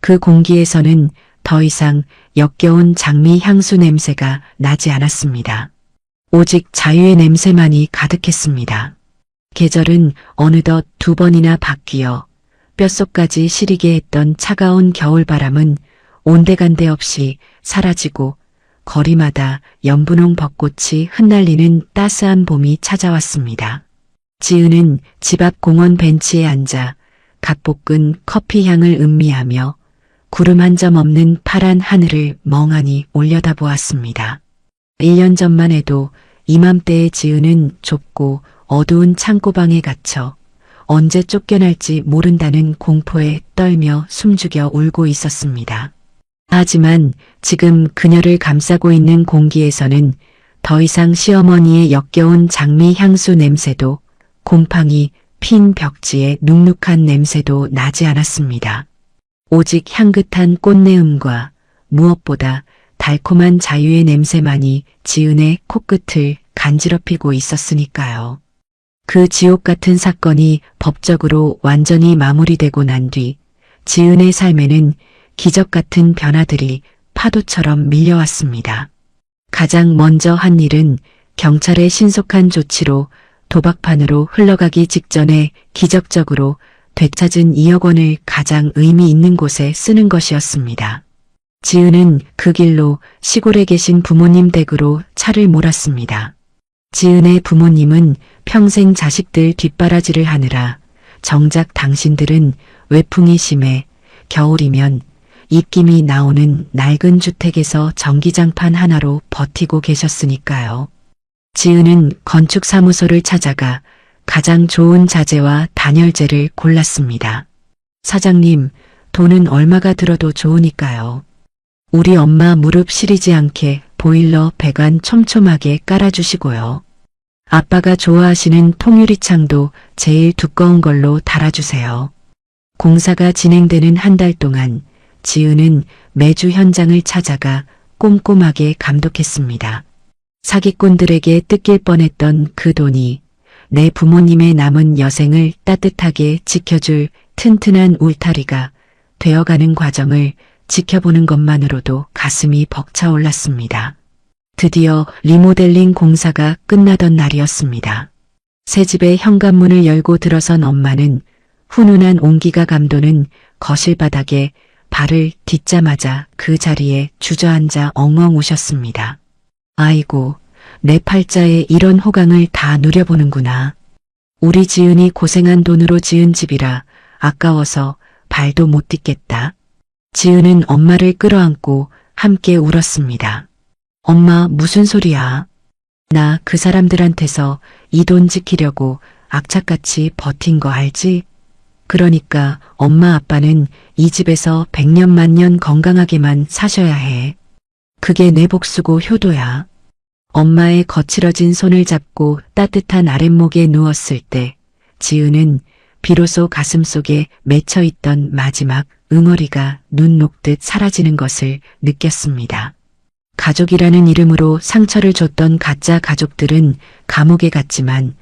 그 공기에서는 더 이상 역겨운 장미 향수 냄새가 나지 않았습니다. 오직 자유의 냄새만이 가득했습니다. 계절은 어느덧 2번이나 바뀌어 뼛속까지 시리게 했던 차가운 겨울바람은 온데간데 없이 사라지고 거리마다 연분홍 벚꽃이 흩날리는 따스한 봄이 찾아왔습니다. 지은은 집 앞 공원 벤치에 앉아 갓볶은 커피 향을 음미하며 구름 한 점 없는 파란 하늘을 멍하니 올려다보았습니다. 1년 전만 해도 이맘때의 지은은 좁고 어두운 창고방에 갇혀 언제 쫓겨날지 모른다는 공포에 떨며 숨죽여 울고 있었습니다. 하지만 지금 그녀를 감싸고 있는 공기에서는 더 이상 시어머니의 역겨운 장미 향수 냄새도 곰팡이 핀 벽지의 눅눅한 냄새도 나지 않았습니다. 오직 향긋한 꽃내음과 무엇보다 달콤한 자유의 냄새만이 지은의 코끝을 간지럽히고 있었으니까요. 그 지옥 같은 사건이 법적으로 완전히 마무리되고 난 뒤 지은의 삶에는 기적 같은 변화들이 파도처럼 밀려왔습니다. 가장 먼저 한 일은 경찰의 신속한 조치로 도박판으로 흘러가기 직전에 기적적으로 되찾은 2억 원을 가장 의미 있는 곳에 쓰는 것이었습니다. 지은은 그 길로 시골에 계신 부모님 댁으로 차를 몰았습니다. 지은의 부모님은 평생 자식들 뒷바라지를 하느라 정작 당신들은 외풍이 심해 겨울이면 입김이 나오는 낡은 주택에서 전기장판 하나로 버티고 계셨으니까요. 지은은 건축사무소를 찾아가 가장 좋은 자재와 단열재를 골랐습니다. 사장님, 돈은 얼마가 들어도 좋으니까요. 우리 엄마 무릎 시리지 않게 보일러 배관 촘촘하게 깔아주시고요. 아빠가 좋아하시는 통유리창도 제일 두꺼운 걸로 달아주세요. 공사가 진행되는 한 달 동안 지은은 매주 현장을 찾아가 꼼꼼하게 감독했습니다. 사기꾼들에게 뜯길 뻔했던 그 돈이 내 부모님의 남은 여생을 따뜻하게 지켜줄 튼튼한 울타리가 되어가는 과정을 지켜보는 것만으로도 가슴이 벅차올랐습니다. 드디어 리모델링 공사가 끝나던 날이었습니다. 새 집의 현관문을 열고 들어선 엄마는 훈훈한 온기가 감도는 거실 바닥에 발을 딛자마자 그 자리에 주저앉아 엉엉 우셨습니다. 아이고, 내 팔자에 이런 호강을 다 누려보는구나. 우리 지은이 고생한 돈으로 지은 집이라 아까워서 발도 못 딛겠다. 지은은 엄마를 끌어안고 함께 울었습니다. 엄마, 무슨 소리야? 나 그 사람들한테서 이 돈 지키려고 악착같이 버틴 거 알지? 그러니까 엄마 아빠는 이 집에서 100년 만년 건강하게만 사셔야 해. 그게 내 복수고 효도야. 엄마의 거칠어진 손을 잡고 따뜻한 아랫목에 누웠을 때 지은은 비로소 가슴속에 맺혀있던 마지막 응어리가 눈 녹듯 사라지는 것을 느꼈습니다. 가족이라는 이름으로 상처를 줬던 가짜 가족들은 감옥에 갔지만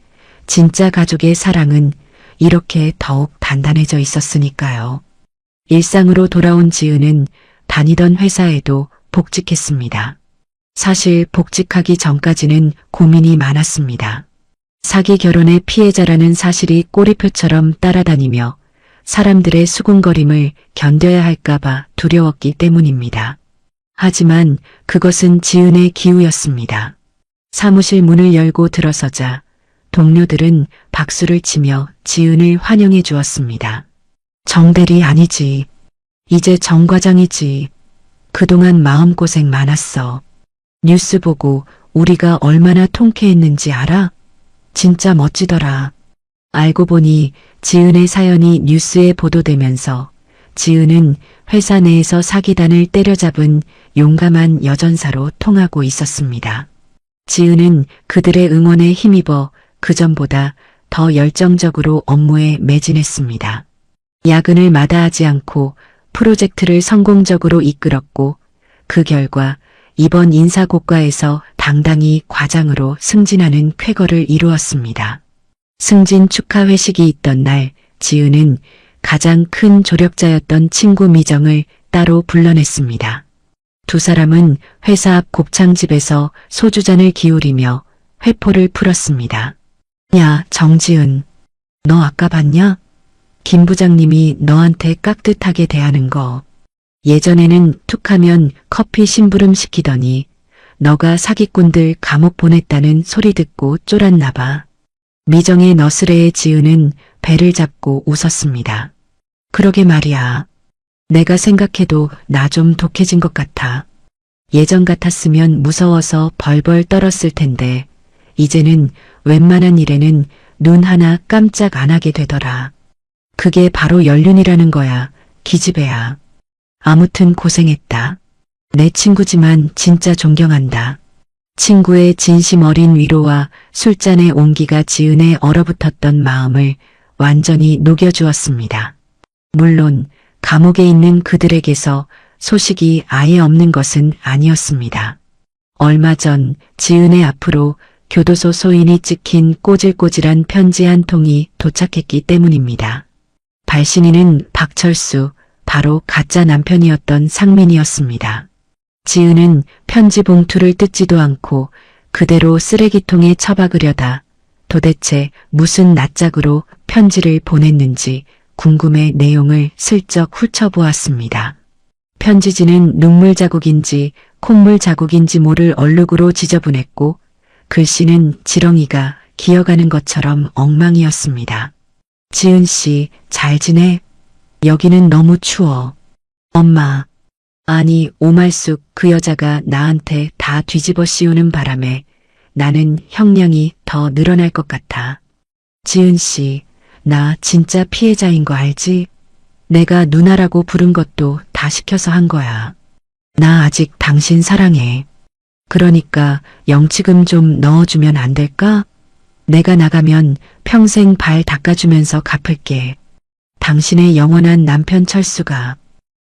진짜 가족의 사랑은 이렇게 더욱 단단해져 있었으니까요. 일상으로 돌아온 지은은 다니던 회사에도 복직했습니다. 사실 복직하기 전까지는 고민이 많았습니다. 사기 결혼의 피해자라는 사실이 꼬리표처럼 따라다니며 사람들의 수군거림을 견뎌야 할까봐 두려웠기 때문입니다. 하지만 그것은 지은의 기우였습니다. 사무실 문을 열고 들어서자 동료들은 박수를 치며 지은을 환영해 주었습니다. 정대리 아니지. 이제 정 과장이지. 그동안 마음고생 많았어. 뉴스 보고 우리가 얼마나 통쾌했는지 알아? 진짜 멋지더라. 알고 보니 지은의 사연이 뉴스에 보도되면서 지은은 회사 내에서 사기단을 때려잡은 용감한 여전사로 통하고 있었습니다. 지은은 그들의 응원에 힘입어 그전보다 더 열정적으로 업무에 매진했습니다. 야근을 마다하지 않고 프로젝트를 성공적으로 이끌었고 그 결과 이번 인사고과에서 당당히 과장으로 승진하는 쾌거를 이루었습니다. 승진 축하 회식이 있던 날 지은은 가장 큰 조력자였던 친구 미정을 따로 불러냈습니다. 두 사람은 회사 앞 곱창집에서 소주잔을 기울이며 회포를 풀었습니다. 야, 정지은. 너 아까 봤냐? 김 부장님이 너한테 깍듯하게 대하는 거. 예전에는 툭하면 커피 심부름 시키더니 너가 사기꾼들 감옥 보냈다는 소리 듣고 쫄았나 봐. 미정의 너스레에 지은은 배를 잡고 웃었습니다. 그러게 말이야. 내가 생각해도 나 좀 독해진 것 같아. 예전 같았으면 무서워서 벌벌 떨었을 텐데 이제는 웬만한 일에는 눈 하나 깜짝 안 하게 되더라. 그게 바로 연륜이라는 거야. 기집애야. 아무튼 고생했다. 내 친구지만 진짜 존경한다. 친구의 진심 어린 위로와 술잔의 온기가 지은에 얼어붙었던 마음을 완전히 녹여주었습니다. 물론 감옥에 있는 그들에게서 소식이 아예 없는 것은 아니었습니다. 얼마 전 지은의 앞으로 교도소 소인이 찍힌 꼬질꼬질한 편지 한 통이 도착했기 때문입니다. 발신인은 박철수, 바로 가짜 남편이었던 상민이었습니다. 지은은 편지 봉투를 뜯지도 않고 그대로 쓰레기통에 처박으려다 도대체 무슨 낯짝으로 편지를 보냈는지 궁금해 내용을 슬쩍 훑어보았습니다. 편지지는 눈물 자국인지 콧물 자국인지 모를 얼룩으로 지저분했고 글씨는 지렁이가 기어가는 것처럼 엉망이었습니다. 지은 씨, 잘 지내? 여기는 너무 추워. 엄마. 아니, 오말숙 그 여자가 나한테 다 뒤집어 씌우는 바람에 나는 형량이 더 늘어날 것 같아. 지은 씨, 나 진짜 피해자인 거 알지? 내가 누나라고 부른 것도 다 시켜서 한 거야. 나 아직 당신 사랑해. 그러니까 영치금 좀 넣어주면 안 될까? 내가 나가면 평생 발 닦아주면서 갚을게. 당신의 영원한 남편 철수가.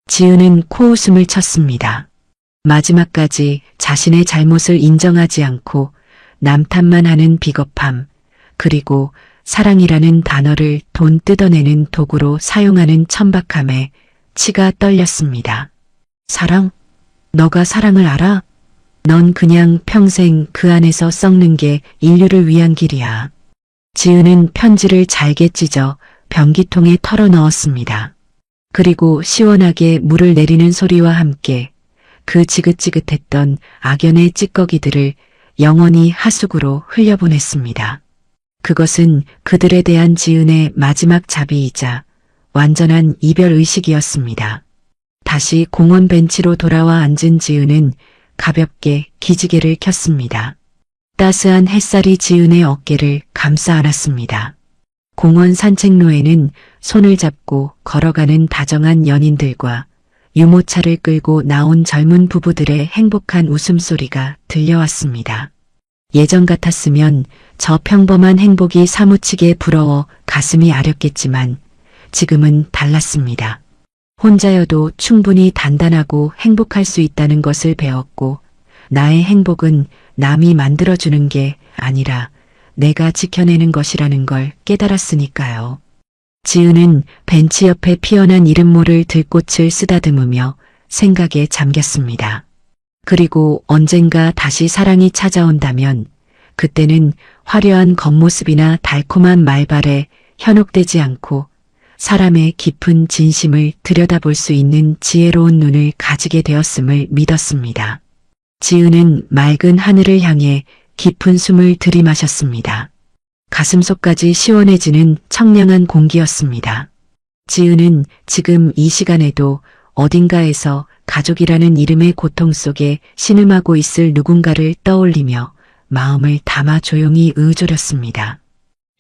지은은 코웃음을 쳤습니다. 마지막까지 자신의 잘못을 인정하지 않고 남 탓만 하는 비겁함, 그리고 사랑이라는 단어를 돈 뜯어내는 도구로 사용하는 천박함에 치가 떨렸습니다. 사랑? 너가 사랑을 알아? 넌 그냥 평생 그 안에서 썩는 게 인류를 위한 길이야. 지은은 편지를 잘게 찢어 변기통에 털어 넣었습니다. 그리고 시원하게 물을 내리는 소리와 함께 그 지긋지긋했던 악연의 찌꺼기들을 영원히 하수구로 흘려보냈습니다. 그것은 그들에 대한 지은의 마지막 자비이자 완전한 이별의식이었습니다. 다시 공원 벤치로 돌아와 앉은 지은은 가볍게 기지개를 켰습니다. 따스한 햇살이 지은의 어깨를 감싸 안았습니다. 공원 산책로에는 손을 잡고 걸어가는 다정한 연인들과 유모차를 끌고 나온 젊은 부부들의 행복한 웃음소리가 들려왔습니다. 예전 같았으면 저 평범한 행복이 사무치게 부러워 가슴이 아렸겠지만 지금은 달랐습니다. 혼자여도 충분히 단단하고 행복할 수 있다는 것을 배웠고 나의 행복은 남이 만들어주는 게 아니라 내가 지켜내는 것이라는 걸 깨달았으니까요. 지은은 벤치 옆에 피어난 이름 모를 들꽃을 쓰다듬으며 생각에 잠겼습니다. 그리고 언젠가 다시 사랑이 찾아온다면 그때는 화려한 겉모습이나 달콤한 말발에 현혹되지 않고 사람의 깊은 진심을 들여다볼 수 있는 지혜로운 눈을 가지게 되었음을 믿었습니다. 지은은 맑은 하늘을 향해 깊은 숨을 들이마셨습니다. 가슴속까지 시원해지는 청량한 공기였습니다. 지은은 지금 이 시간에도 어딘가에서 가족이라는 이름의 고통 속에 신음하고 있을 누군가를 떠올리며 마음을 담아 조용히 의조렸습니다.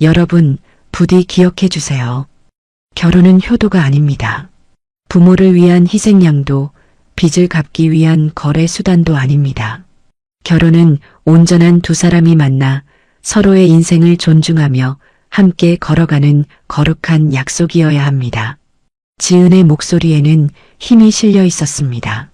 여러분, 부디 기억해 주세요. 결혼은 효도가 아닙니다. 부모를 위한 희생양도 빚을 갚기 위한 거래 수단도 아닙니다. 결혼은 온전한 두 사람이 만나 서로의 인생을 존중하며 함께 걸어가는 거룩한 약속이어야 합니다. 지은의 목소리에는 힘이 실려 있었습니다.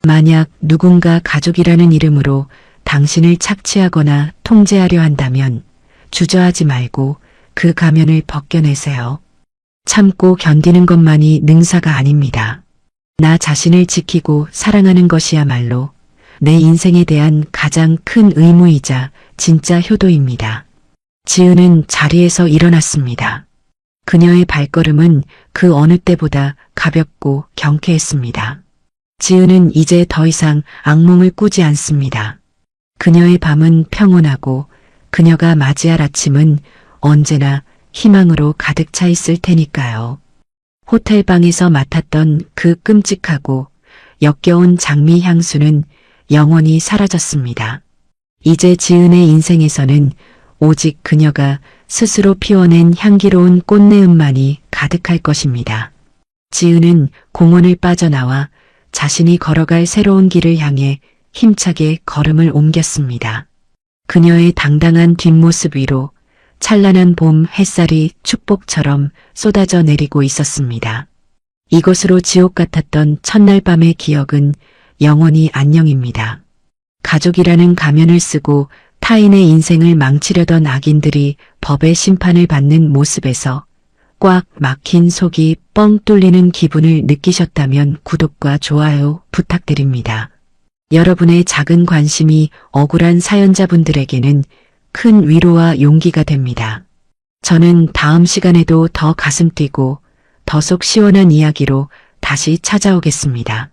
만약 누군가 가족이라는 이름으로 당신을 착취하거나 통제하려 한다면 주저하지 말고 그 가면을 벗겨내세요. 참고 견디는 것만이 능사가 아닙니다. 나 자신을 지키고 사랑하는 것이야말로 내 인생에 대한 가장 큰 의무이자 진짜 효도입니다. 지은은 자리에서 일어났습니다. 그녀의 발걸음은 그 어느 때보다 가볍고 경쾌했습니다. 지은은 이제 더 이상 악몽을 꾸지 않습니다. 그녀의 밤은 평온하고 그녀가 맞이할 아침은 언제나 희망으로 가득 차 있을 테니까요. 호텔방에서 맡았던 그 끔찍하고 역겨운 장미 향수는 영원히 사라졌습니다. 이제 지은의 인생에서는 오직 그녀가 스스로 피워낸 향기로운 꽃내음만이 가득할 것입니다. 지은은 공원을 빠져나와 자신이 걸어갈 새로운 길을 향해 힘차게 걸음을 옮겼습니다. 그녀의 당당한 뒷모습 위로 찬란한 봄 햇살이 축복처럼 쏟아져 내리고 있었습니다. 이것으로 지옥 같았던 첫날 밤의 기억은 영원히 안녕입니다. 가족이라는 가면을 쓰고 타인의 인생을 망치려던 악인들이 법의 심판을 받는 모습에서 꽉 막힌 속이 뻥 뚫리는 기분을 느끼셨다면 구독과 좋아요 부탁드립니다. 여러분의 작은 관심이 억울한 사연자분들에게는 큰 위로와 용기가 됩니다. 저는 다음 시간에도 더 가슴 뛰고 더 속 시원한 이야기로 다시 찾아오겠습니다.